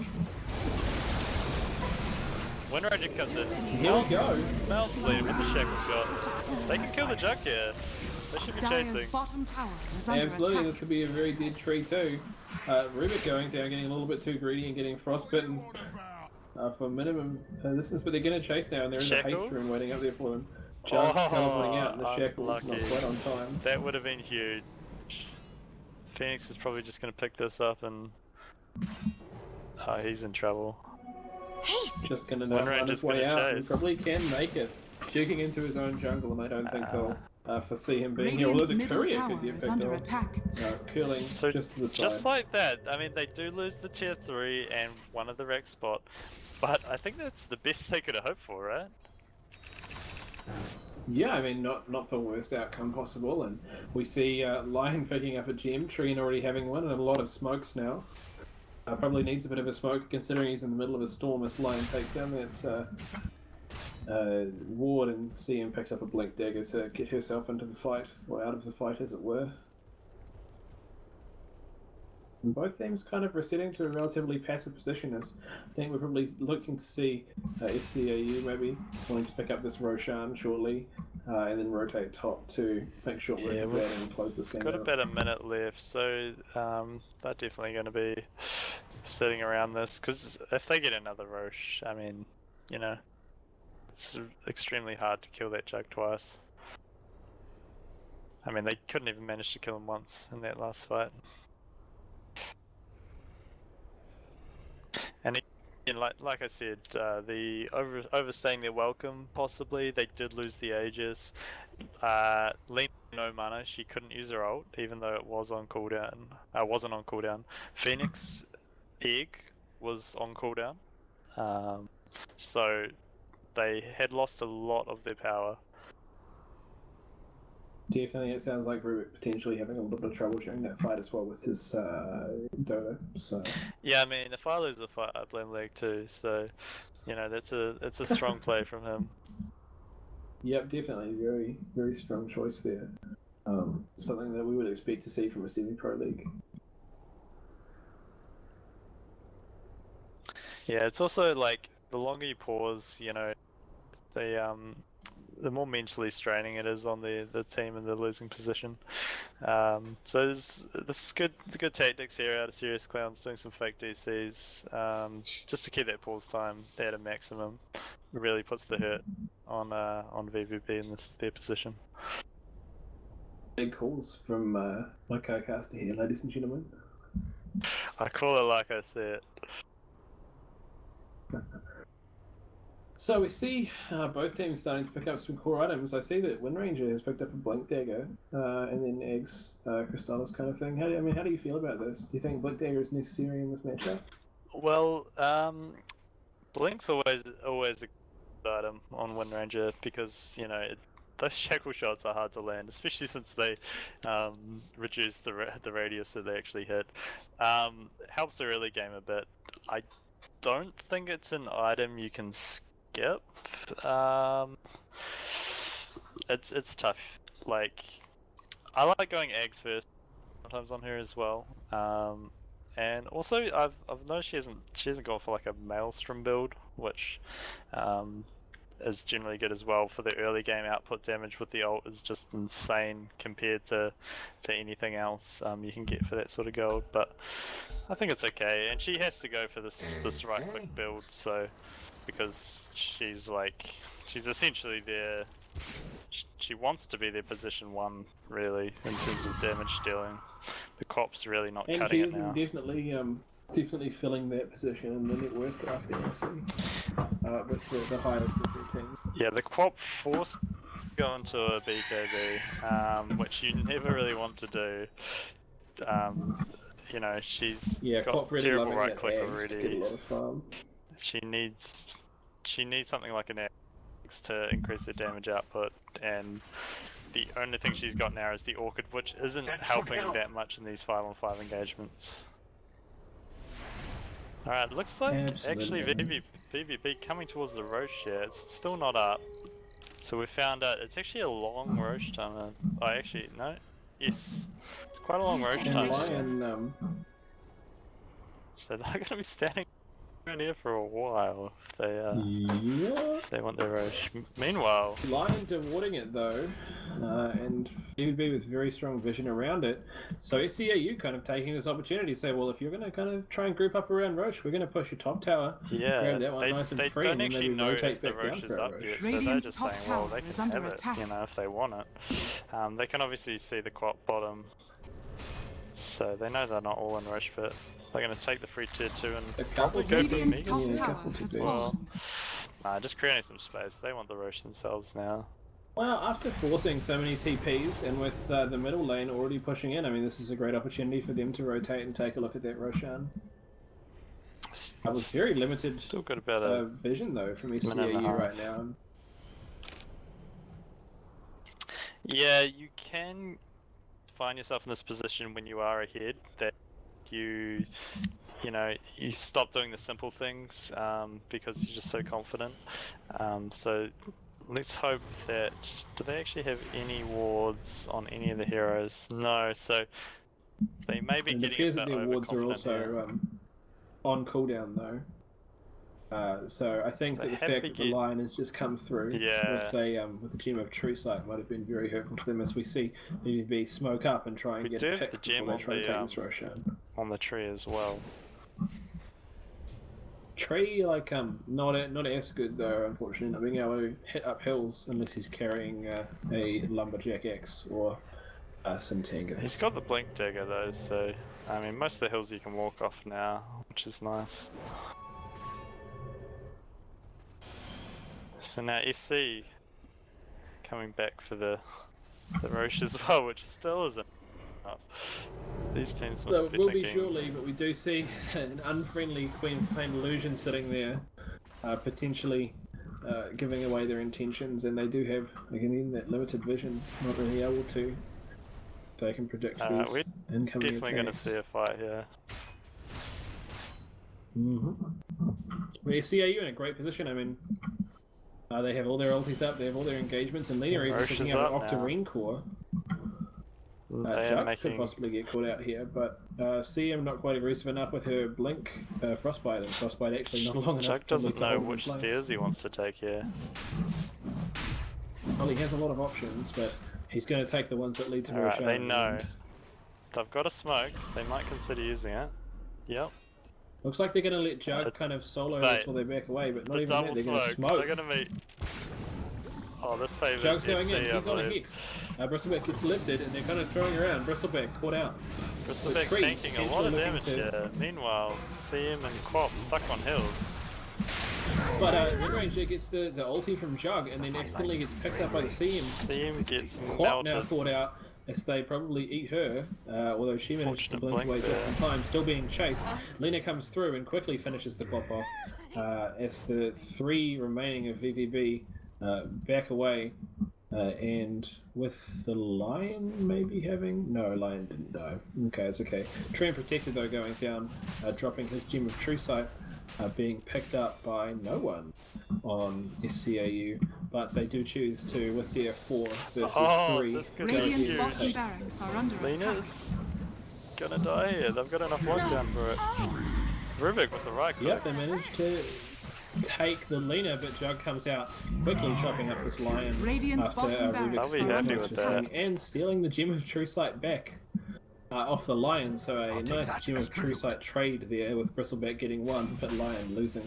Wind Ranger comes in. Here we go. Mount Sleeve with the Shackle Shot. They can kill the Jug here. They should be Dire's chasing. bottom tower is under Absolutely, attack. this could be a very dead tree too. Rubik going down, getting a little bit too greedy and getting frostbitten for minimum distance, but they're going to chase now, and there is a haste Shackle? rune waiting up there for them. Jug teleporting out, and the shackle not unlucky. quite on time. That would have been huge. Phoenix is probably just going to pick this up and... Oh, he's in trouble. Just going to run his way out. He probably can make it. Juking into his own jungle, and I don't think he'll foresee him being here. Although the courier could be effective. Curling So just to the side. just like that, I mean, they do lose the tier 3 and one of the wreck spot, but I think that's the best they could have hoped for, right? Yeah, I mean, not the worst outcome possible, and we see Lion picking up a gem, Treen already having one, and a lot of smokes now. Probably needs a bit of a smoke, considering he's in the middle of a storm as Lion takes down that ward, and CM picks up a blink dagger to get herself into the fight, or out of the fight as it were. And both teams kind of resetting to a relatively passive position, as I think we're probably looking to see SCAU maybe wanting to pick up this Roshan shortly, and then rotate top to make short work of that and close this game Got out. about a minute left, so they're definitely going to be sitting around this, because if they get another Rosh, I mean, you know, it's extremely hard to kill that Jug twice. I mean, they couldn't even manage to kill him once in that last fight. And again, like I said, the overstaying their welcome, possibly. They did lose the Aegis. Lena no mana, she couldn't use her ult, even though it was on cooldown. Wasn't on cooldown. Phoenix Egg was on cooldown. So they had lost a lot of their power. Definitely, it sounds like we're potentially having a little bit of trouble during that fight as well with his DotA. So yeah, I mean, if I lose the fight, I blame Leg too. So, you know, that's a strong play from him. Yep, definitely, very strong choice there. Something that we would expect to see from a semi-pro league. Yeah, it's also like the longer you pause, you know, the more mentally straining it is on the team in the losing position. So this is good tactics here out of Serious Clowns, doing some fake DCs, just to keep that pause time at a maximum. It really puts the hurt on VVB in their position. Big calls from my co-caster here, ladies and gentlemen. I call it like I see it. So we see both teams starting to pick up some core items. I see that Windranger has picked up a Blink Dagger, and then Eggs, Crystallis kind of thing. How do you feel about this? Do you think Blink Dagger is necessary in this matchup? Well, Blink's always a good item on Windranger because, you know, those shackle shots are hard to land, especially since they reduce the radius that they actually hit. Helps the early game a bit. I don't think it's an item you can skip. It's tough. Like, I like going eggs first sometimes on her as well. And also I've noticed she hasn't gone for like a Maelstrom build, which is generally good as well for the early game output damage with the ult is just insane compared to anything else you can get for that sort of gold, but I think it's okay, and she has to go for this right click build, so because she's essentially their, she wants to be their position 1 really in terms of damage dealing. The cop's really not and cutting it now. And definitely filling that position in the network after with the highest of their team. Yeah, the Quap forced go into a BKB, which you never really want to do. You know, she's got really terrible right click already. To get a lot of farm. She needs something like an X to increase her damage output, and the only thing she's got now is the Orchid, which isn't helping that much in these 5-on-5 engagements. Alright, looks like actually VVB coming towards the Roche here. It's still not up. So we found out it's actually a long Roche timer. Oh, actually, no. Yes. It's quite a long Roche timer. So they're going to be standing around here for a while if they want their Roche. Meanwhile, Lion awarding it though, and VVB with very strong vision around it. So SCAU kind of taking this opportunity to say, well, if you're going to kind of try and group up around Roche, we're going to push your top tower. Yeah, grab that one nice and they free, don't and actually maybe know rotate if the back down Roche is for up Roche. yet, so they're just saying, well, they can have it, you know, if they want it. They can obviously see the Quap bottom. So they know they're not all in Roche, but they're going to take the free tier 2 and A couple probably go for the Radiant's Mega top as tower has well. fallen. Nah, just creating some space. They want the Roche themselves now. Well, after forcing so many TPs and with the middle lane already pushing in, I mean, this is a great opportunity for them to rotate and take a look at that Roshan. It was very limited Still got about a vision, though, from minute and a ECAU half. right now. Yeah, you can find yourself in this position when you are ahead that you know, you stop doing the simple things because you're just so confident. So let's hope that... Do they actually have any wards on any of the heroes? No, so they may be And it getting appears a that bit their wards are overconfident here. also on cooldown, though. So I think that the fact that the line has just come through with the Gem of True Sight might have been very hurtful to them, as we see BBB smoke up and try and get a pick before they try to take this Roshan. On the tree as well. Tree, like, not as good though, unfortunately, not being able to hit up hills unless he's carrying a Lumberjack X or some Tangas. He's got the Blink Dagger though, so I mean most of the hills you can walk off now, which is nice. So now SC coming back for the Roche as well, which still isn't up. These teams must be will thinking... be surely, but we do see an unfriendly Queen Flame Illusion sitting there, potentially giving away their intentions, and they do have, again, that limited vision, not really able to. They can predict these we're incoming definitely going to attacks. see a fight here. We see AU in a great position. I mean, they have all their ultis up, they have all their engagements, and Lena even picking up an Octarine core. Jug could possibly get caught out here, but CM not quite aggressive enough with her Blink Frostbite, and Frostbite actually not long enough. Jug doesn't know which stairs he wants to take here. Well, he has a lot of options, but he's going to take the ones that lead to Roshan. They know. They've got a smoke, they might consider using it. Yep. Looks like they're going to let Jug kind of solo this while they back away, but not even that, they're going to smoke. They're going to meet... Oh, this favours Jug's going SC, in, he's on a Hex. Bristleback gets lifted and they're kind of throwing around. Bristleback caught out. Bristleback tanking a lot of damage here. Meanwhile, CM and Quap stuck on hills. But Windranger gets the ulti from Jug and then accidentally gets picked up by the CM. CM gets Quap now caught out as they probably eat her, although she managed to blink away just in time, still being chased. Lena comes through and quickly finishes the Quap off. As the 3 remaining of VVB back away, and with the Lion maybe having... No, Lion didn't die. Okay, it's okay. Trent protected though going down, dropping his Gem of True Sight, being picked up by no one on SCAU, but they do choose to, with their 4 versus 3. Radiant's bottom barracks are under attack. Lena's gonna die here, they've got enough lockdown for it. Rubik with the right click. Yep, they managed to take the Lena, but Jug comes out quickly chopping up this Lion after Rubik and stealing the Gem of True Sight back off the Lion, so a nice Gem of True Sight trade there with Bristleback getting 1, but Lion losing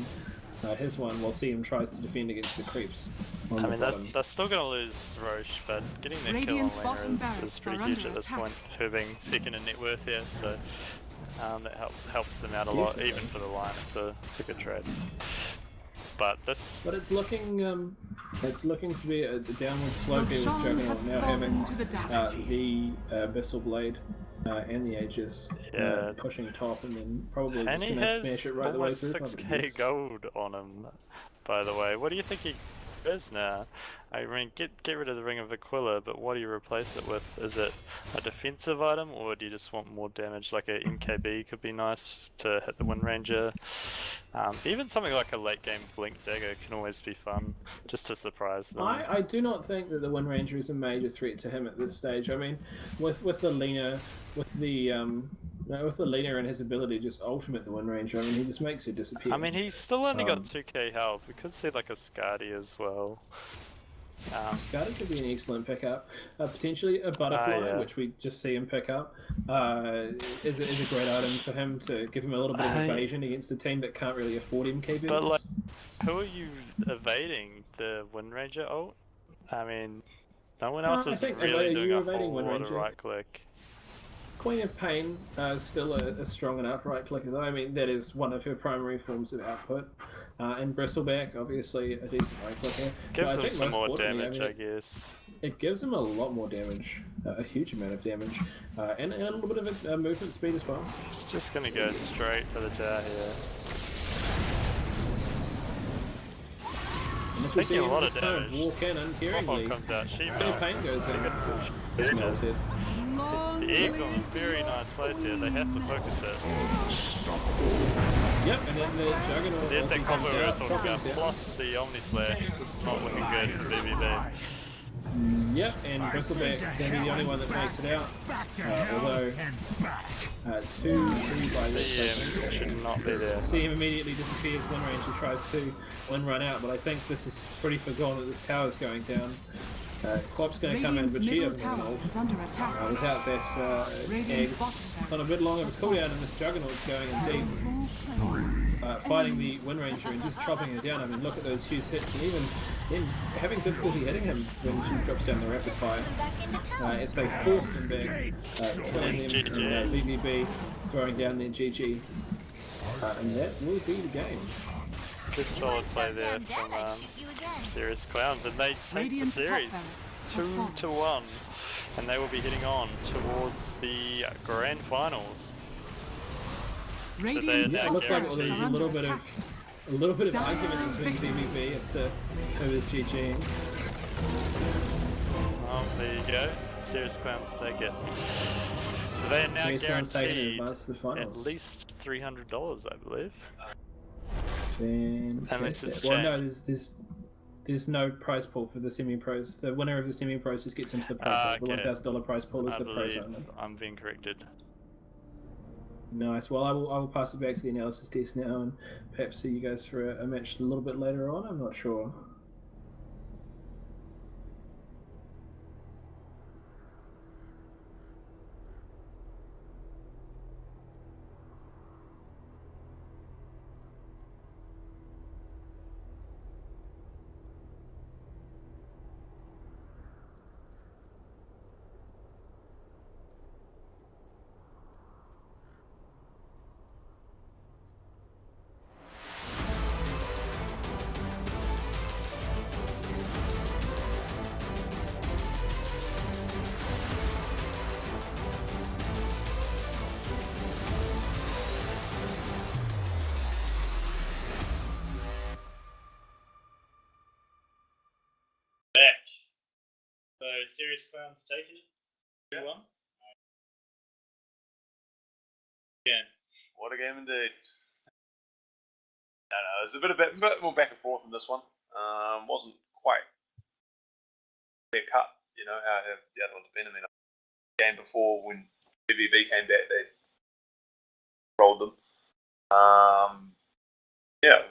his one while CM tries to defend against the creeps. I mean, they're still going to lose Roche, but getting their kill on Lena is pretty huge at this point, her being second in net worth here, so that helps them out a lot, even for the Lion. It's a good trade. But it's looking to be a downward slope here with Juggernaut now having the Abyssal Blade and the Aegis pushing top, and then probably just going to smash it right the way through. 6k gold on him, by the way. What do you think he is now? I mean, get rid of the Ring of Aquila, but what do you replace it with? Is it a defensive item, or do you just want more damage? Like a MKB could be nice to hit the Windranger. Even something like a late game Blink Dagger can always be fun, just to surprise them. I do not think that the Windranger is a major threat to him at this stage. I mean, with the Lena, with the Lena and his ability to just ultimate the Windranger, I mean, he just makes her disappear. I mean, he's still only got 2k health. We could see like a Skadi as well. Skadi could be an excellent pickup. Potentially a Butterfly, which we just see him pick up, is a great item for him to give him a little bit of evasion against a team that can't really afford MKBs. But like, who are you evading? The Windranger ult? I mean, no one else is really doing a whole lot of right click. Queen of Pain is still a strong and upright clicker, though. I mean, that is one of her primary forms of output. And Bristleback, obviously, a decent right clicker. Gives them some more damage, I guess. It gives them a lot more damage, a huge amount of damage, and a little bit of movement speed as well. It's just going to go straight for the tower here. It's taking a lot of damage. Walk in uncaringly. Comes out. She Pain goes in. The egg's on a very nice place here. They have to focus it. Yep, and then the Juggernaut. There's that combo we were talking about, plus the Omni Slash. This is not looking good for BBB. Yep, and Bristleback is going to be the only one that makes it out. Although, 2 by this should not be there. CM immediately disappears. Wind Ranger tries to run out, but I think this is pretty forgone that this tower's going down. Klopp's going to come in, but she doesn't have an ult. Without that, it's on a bit longer of a cooldown, and this Juggernaut's going in deep. Fighting the Wind Ranger and just chopping her down. I mean, look at those huge hits, and even in having difficulty hitting him when she drops down the rapid fire. As they force him back, killing him, and BBB throwing down their GG. And that will be the game. Good solid play there from Serious Clowns, and they take the series 2-1, and they will be heading on towards the grand finals. So it looks like there's a little bit of argument between BBB as to who is GG. There you go. Serious Clowns take it. So they are now guaranteed at least $300, I believe. Unless it's well, no, there's no prize pool for the semi-pros. The winner of the semi-pros just gets into the prize pool. The $1,000 prize pool is the pros only. I'm being corrected. Nice. Well, I will pass it back to the analysis desk now, and perhaps see you guys for a match a little bit later on. I'm not sure. So Serious Clowns taking it. 2-1. Yeah. What a game indeed. No, it was a bit more back and forth in this one. Wasn't quite clear cut, you know, how the other one's been. I mean, the game before when BBB came back, they rolled them. Yeah.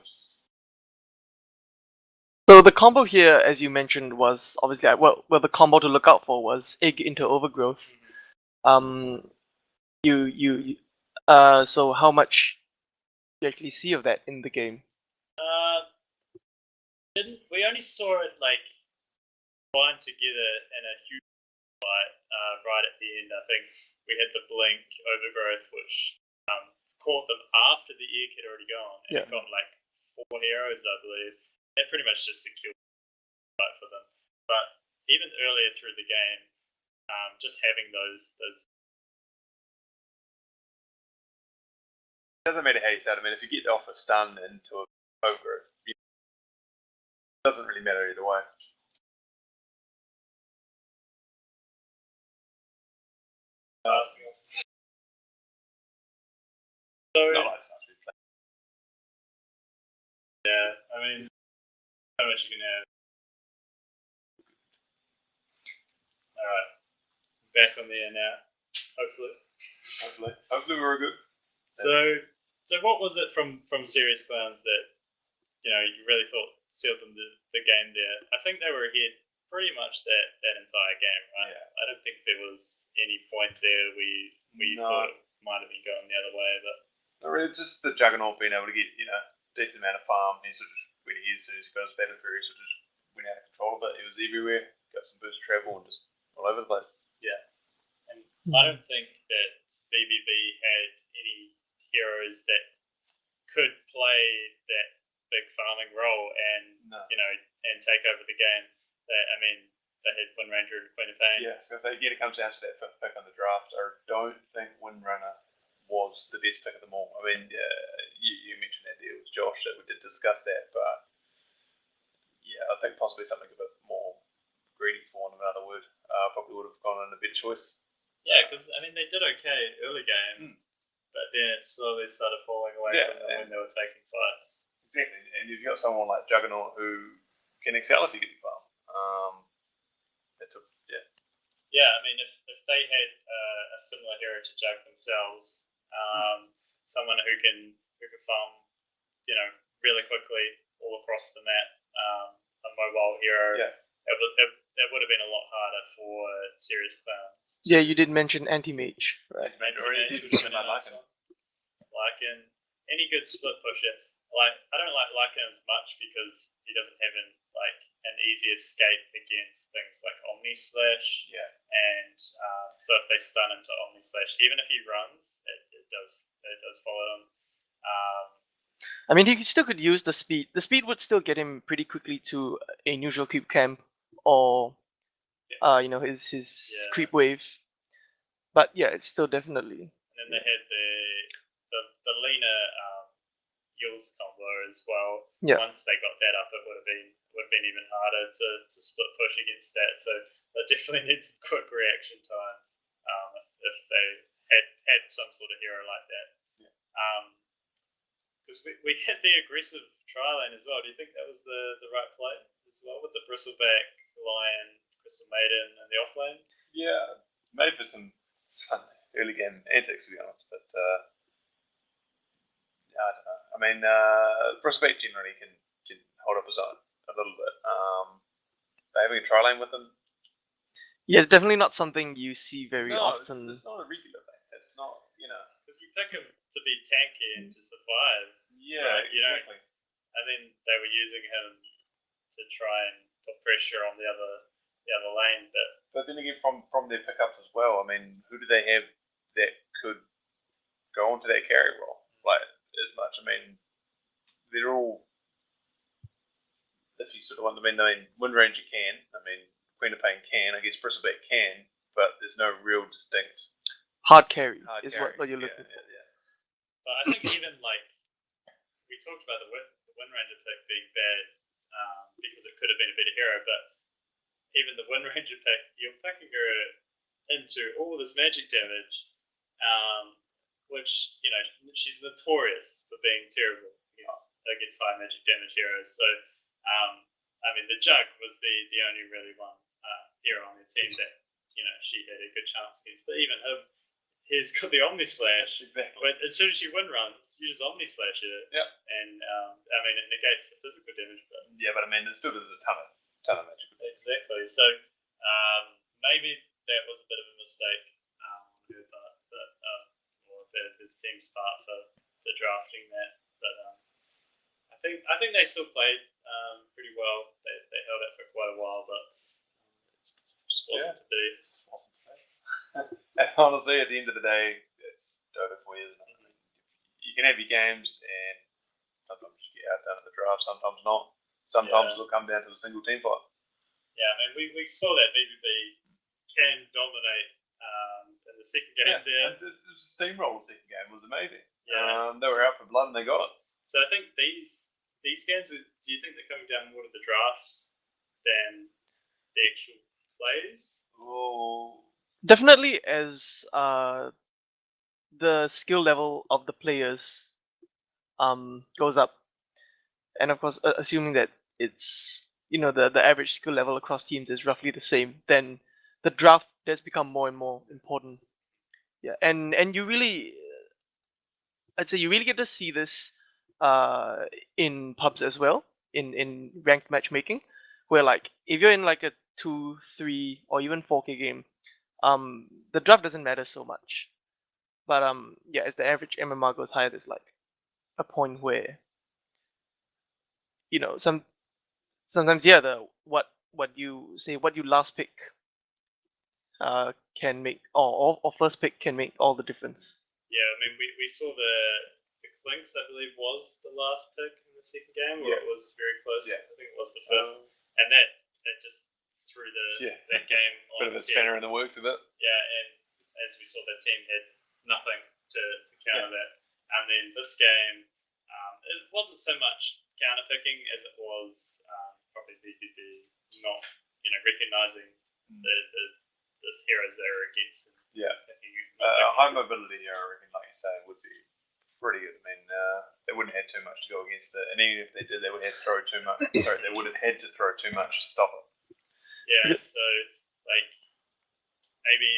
So the combo here, as you mentioned, was obviously well the combo to look out for was egg into overgrowth. So how much do you actually see of that in the game? We only saw it like bind together in a huge fight right at the end. I think we had the blink overgrowth, which caught them after the egg had already gone, and it got like 4 heroes, I believe. That pretty much just secured the fight for them. But even earlier through the game, just having those It doesn't matter how you start. I mean, if you get off a stun into an overgrowth, it doesn't really matter either way. Yeah, I mean, how much you can have. Alright, back on the air now, Hopefully we're good. So what was it from Serious Clowns that, you know, you really thought sealed them the game there? I think they were ahead pretty much that entire game, right? Yeah. I don't think there was any point there we thought it might have been going the other way, but not really, just the Juggernaut being able to get, you know, decent amount of farm. He sort of, when he is, as he goes Battle Fury, sort of just went out of control of it. He was everywhere, got some burst travel and just all over the place. Yeah. And I don't think that BBB had any heroes that could play that big farming role and and take over the game. They had Wind Ranger and Queen of Pain. Yeah, so again, it comes down to that fifth pick on the draft. I don't think Windrunner was the best pick of them all. I mean, you mentioned that there was Josh that we did discuss that, but yeah, I think possibly something a bit more greedy, for want of another word, probably would have gone in a better choice. Yeah, because they did okay early game, but then it slowly started falling away from them when they were taking fights. Exactly, and you've got someone like Juggernaut who can excel if he can be farm. Yeah, if they had a similar hero to Jug themselves, someone who can farm, really quickly all across the map, a mobile hero, it would have been a lot harder for serious clowns. Yeah, you did mention anti-mage, right? Anti-mage would have been nice. Lycan, any good split pusher. I don't like Lycan as much because he doesn't have an easy escape against things like Omni Slash. Yeah. And so if they stun into Omni Slash, even if he runs, it does follow him. He still could use the speed. The speed would still get him pretty quickly to a neutral creep camp or his creep wave. But yeah, it's still definitely. And then they had the Lena Yules combo as well. Yeah. Once they got that up, it would have been even harder to split push against that. So they definitely need some quick reaction time if they had some sort of hero like that. Because we had the aggressive trial lane as well. Do you think that was the right play as well with the Bristleback, Lion, Crystal Maiden, and the offlane? Yeah, maybe for some fun early game antics, to be honest, but I don't know. Bristleback generally can hold up his own a little bit. Having a tri lane with him. Yeah, it's definitely not something you see very often. It's not a regular thing. It's not, because you pick him to be tanky and to survive. Yeah, right? exactly. And then they were using him to try and put pressure on the other lane. But then again, from their pickups as well. Who do they have that could go onto that carry role as much? They're all. If you sort of want, Wind Ranger can. Queen of Pain can. I guess Bristleback can, but there's no real distinct hard carry is carry. what you're looking for. Yeah. But I think even we talked about the Wind Ranger pick being bad because it could have been a better hero, but even the Wind Ranger pick, you're picking her into all this magic damage, which she's notorious for being terrible against high magic damage heroes. So the Jug was the only really one hero on the team that she had a good chance against. But even him, he's got the Omni Slash. Exactly. But as soon as she wind runs, you just Omni Slash it. Yep. And it negates the physical damage. But it still does a ton of magic. Exactly. So maybe that was a bit of a mistake on her part, or the team's part for drafting that. But I think they still played pretty well. They held it for quite a while, but it just wasn't to be. And honestly, at the end of the day, it's DotA for you, isn't it? You can have your games, and sometimes you get outdone at the draft, sometimes not. Sometimes it'll come down to a single team fight. Yeah, we saw that BBB can dominate in the second game there. And the steamroll second game was amazing. Yeah. They were out for blood and they got it. So I think these games, do you think they're coming down more to the drafts than the actual plays? Oh. Definitely, as the skill level of the players goes up, and of course, assuming that it's the average skill level across teams is roughly the same, then the draft does become more and more important. Yeah, and you really, I'd say you really get to see this in pubs as well, in ranked matchmaking, where if you're in a 2, 3, or even 4K game, the draft doesn't matter so much. But as the average MMR goes higher, there's a point where sometimes what you last pick can make, or first pick can make all the difference. Yeah, I mean, we saw the Clinks, I believe, was the last pick in the second game, or it was very close. Yeah. I think it was the fifth. And that just threw that game on Bit of a spanner in the works of it. Yeah, and as we saw, that team had nothing to counter that. And then this game, it wasn't so much counter picking as it was probably VPB not, recognizing the heroes they were against. And picking, high mobility hero, I reckon, like you say, would be pretty good. I mean, they wouldn't have too much to go against it, and even if they did, they would have to throw too much. Sorry, they would have had to throw too much to stop it. Yeah, so maybe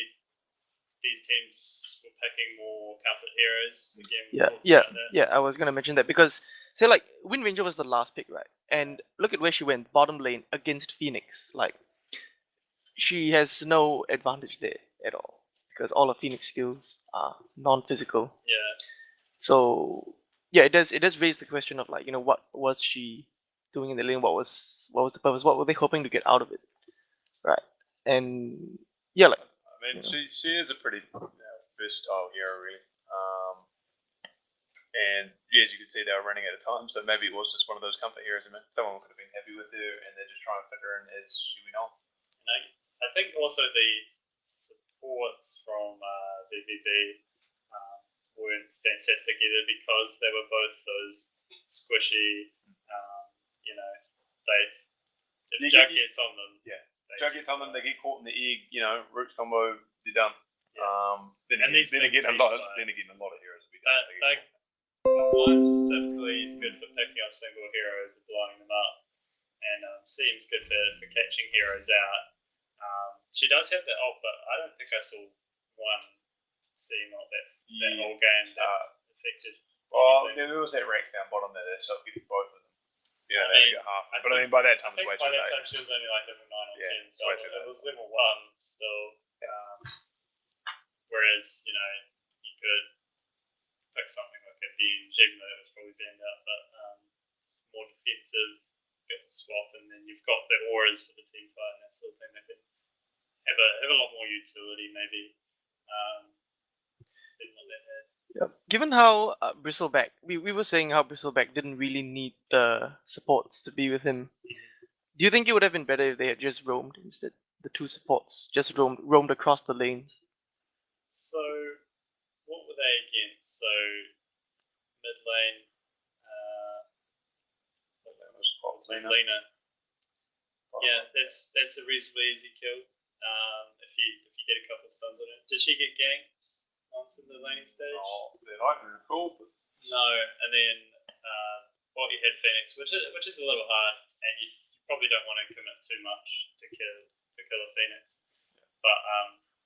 these teams were picking more comfort heroes again. I was gonna mention that because say like Wind Ranger was the last pick, right? And look at where she went, bottom lane against Phoenix. Like she has no advantage there at all because all of Phoenix skills are non-physical. Yeah. So yeah, it does raise the question of like, what was she doing in the lane? What was the purpose? What were they hoping to get out of it? Right. And yeah, like I mean, she is a pretty versatile hero, really. And as you can see, they were running out of time, so maybe it was just one of those comfort heroes. I mean, someone could have been happy with her, and they're just trying to fit her in as she went on. I think also the supports from VVB weren't fantastic either because they were both those squishy, if Jug gets on them. Yeah. Jug gets on them, they get caught in the egg, roots combo, they're done. Yeah. Then again, a lot of heroes will be done. One specifically is good for picking up single heroes and blowing them up, and seems good for catching heroes out. She does have that ult, but I don't think I saw one seam ult that whole game that affected. Well, there was that rack down bottom there, so getting both of them. Yeah, they got half. But I mean, by that time, by that time she was only like level 9 or 10, so it was level 1 still. Whereas, you could pick something like a Venge, even though it was probably banned out, but it's more defensive, get the swap, and then you've got the auras for the team fight and that sort of thing that can have a lot more utility, maybe. Than what they had. Yep. Given how Bristleback, we were saying how Bristleback didn't really need the supports to be with him. Do you think it would have been better if they had just roamed instead? The two supports just roamed across the lanes. So, what were they against? So, mid lane, Lena. Yeah, that's a reasonably easy kill. If you get a couple of stuns on it. Did she get ganked onto the laning stage? Oh, they're not really cool. No, and then he had Phoenix, which is a little hard, and you probably don't want to commit too much to kill a Phoenix. But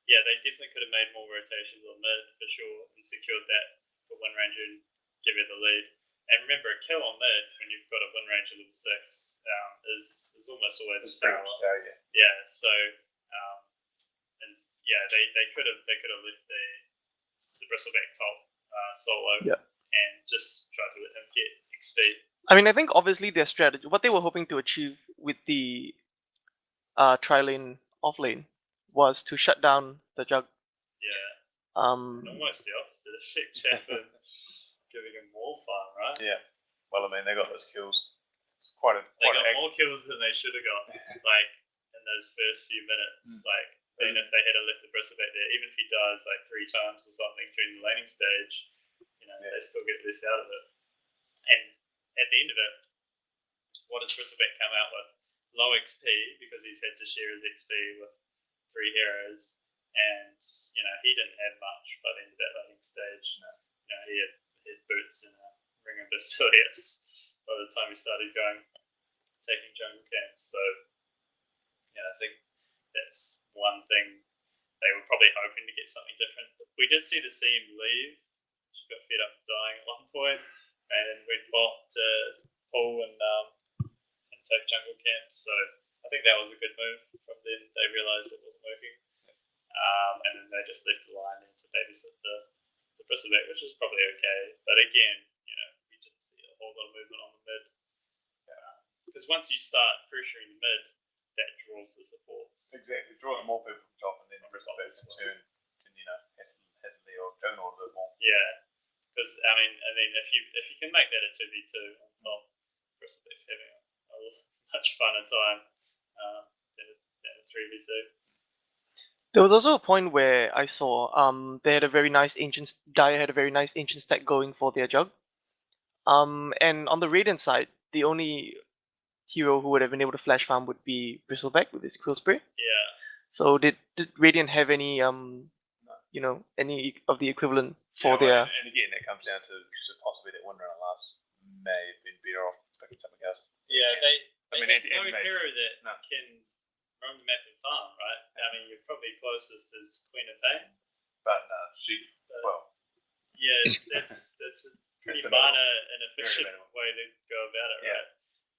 yeah, they definitely could have made more rotations on mid for sure and secured that for Wind Ranger and give it the lead. And remember, a kill on mid when you've got a Wind Ranger level 6 is almost always a tower. Yeah, so and yeah, they could have left the Bristleback top solo and just tried to let him get XP. I mean, I think obviously their strategy, what they were hoping to achieve with the tri-lane off-lane was to shut down the Jug. Yeah. Almost the opposite effect happened, giving him more fun, right? Yeah. Well, I mean, they got those kills. They got more kills than they should have got, like in those first few minutes. Like, even if they had left the Bristleback there, even if he dies like 3 times or something during the laning stage, they still get less out of it. And at the end of it, what does Bristleback come out with? Low XP because he's had to share his XP with 3 heroes, and he didn't have much by the end of that laning stage. He had boots and a ring of Basilius by the time he started taking jungle camps. So I think that's one thing they were probably hoping to get something different. We did see the Seam leave. She got fed up dying at one point and went bot to pull and take jungle camps. So I think that was a good move from them. They realised it wasn't working. And then they just left the line in to babysit the Bristleback, which is probably okay. But again, we didn't see a whole lot of movement on the mid. Because once you start pressuring the mid, that draws the supports. Exactly, draws more people from top, and then Bristleback in turn can hassle or juggernaut a bit more. Yeah, because I mean, if you can make that a 2v2 on top, Bristleback's having a much funner time than a 3v2. There was also a point where I saw they had a very nice ancient Dire had a very nice ancient stack going for their jug. And on the Radiant side, the only hero who would have been able to flash farm would be Bristleback with his Quill Spray. Yeah. So did Radiant have any any of the equivalent for their? And again, that comes down to possibly that one round last may have been better off picking something else. Yeah, they I mean, have no hero that can roam the map and farm, right? I mean, you're probably closest is Queen of Pain. But no, yeah, that's a pretty mana inefficient way to go about it, right?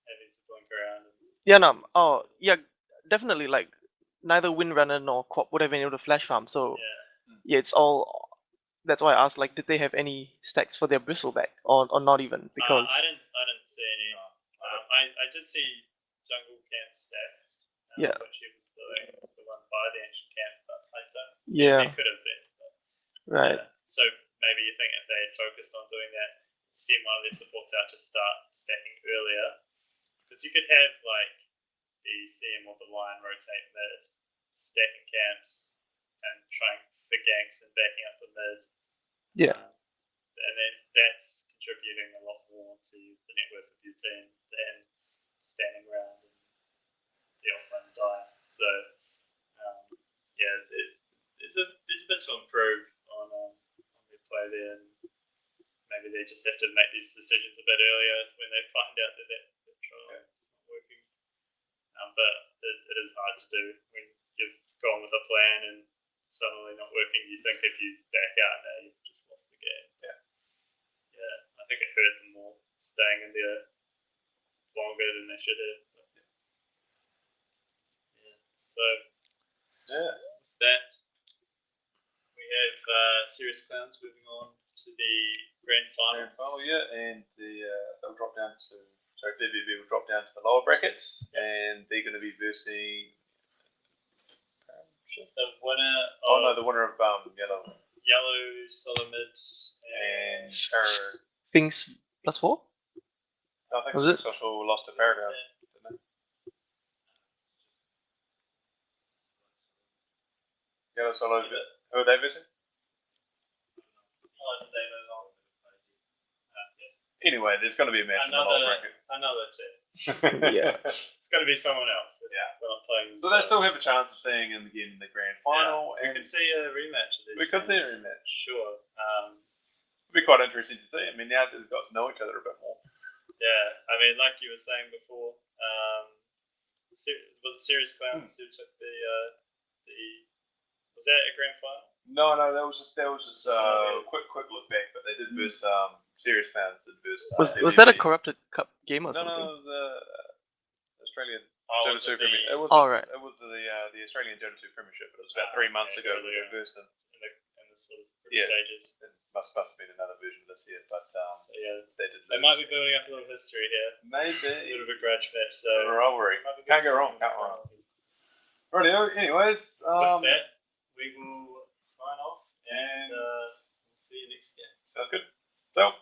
Having to blink around. Yeah, no. Oh, yeah, definitely. Like neither Windrunner nor Quap would have been able to flash farm. So yeah, it's all. That's why I asked. Like, did they have any stacks for their Bristleback, or not even? Because I didn't see any. I did see Jungle Camp stacked. Which he was doing the one by the ancient camp, but I don't. Yeah. It could have been. But, right. So maybe you think if they had focused on doing that, send one of their supports out to start stacking earlier, because you could have like the CM or the Lion rotate mid, stacking camps, and trying for ganks and backing up the mid. Yeah. And then that's contributing a lot more to the net worth of your team than standing around and the offline die. So there's a bit to improve on their play there. And maybe they just have to make these decisions a bit earlier when they find out that trial is not working. But it is hard to do when you've gone with a plan and suddenly not working. You think if you back out now, you've just lost the game. Yeah, I think it hurt them more staying in there longer than they should have. But, so with that, we have Serious Clowns moving on to the grand finals. And they'll drop down to DVB will drop down to the lower brackets, and they're going to be versing the winner. The winner of Yellow, Solomid, and Things +4. I think was it? also lost to Paragon, didn't they? Yellow Solo. Who are they versing? Anyway, there's going to be a match in the lower bracket. Another team. Yeah. It's going to be someone else. Not playing. So they still have a chance of seeing him again in the grand final. We could see a rematch of this. We could see a rematch. Sure. It'd be quite interesting to see. I mean, now they've got to know each other a bit more. Yeah, I mean, like you were saying before, was it Serious Clowns who took the was that a grand final? No, that was just quick look back, but they did verse Serious Clowns did verse. Was that a corrupted cup game or something? No, it was Australian. Was it Premiership. It was right. It was the Australian Dota 2 Premiership. It was about 3 months ago that they versed them. In the sort of stages. It must have been another version of this year, but they did. They might be building up a little history here. Maybe a bit of a grudge match. So rivalry. Can't go wrong. Rightio. Anyways, with that, we will sign off and we'll see you next game. Sounds good. So.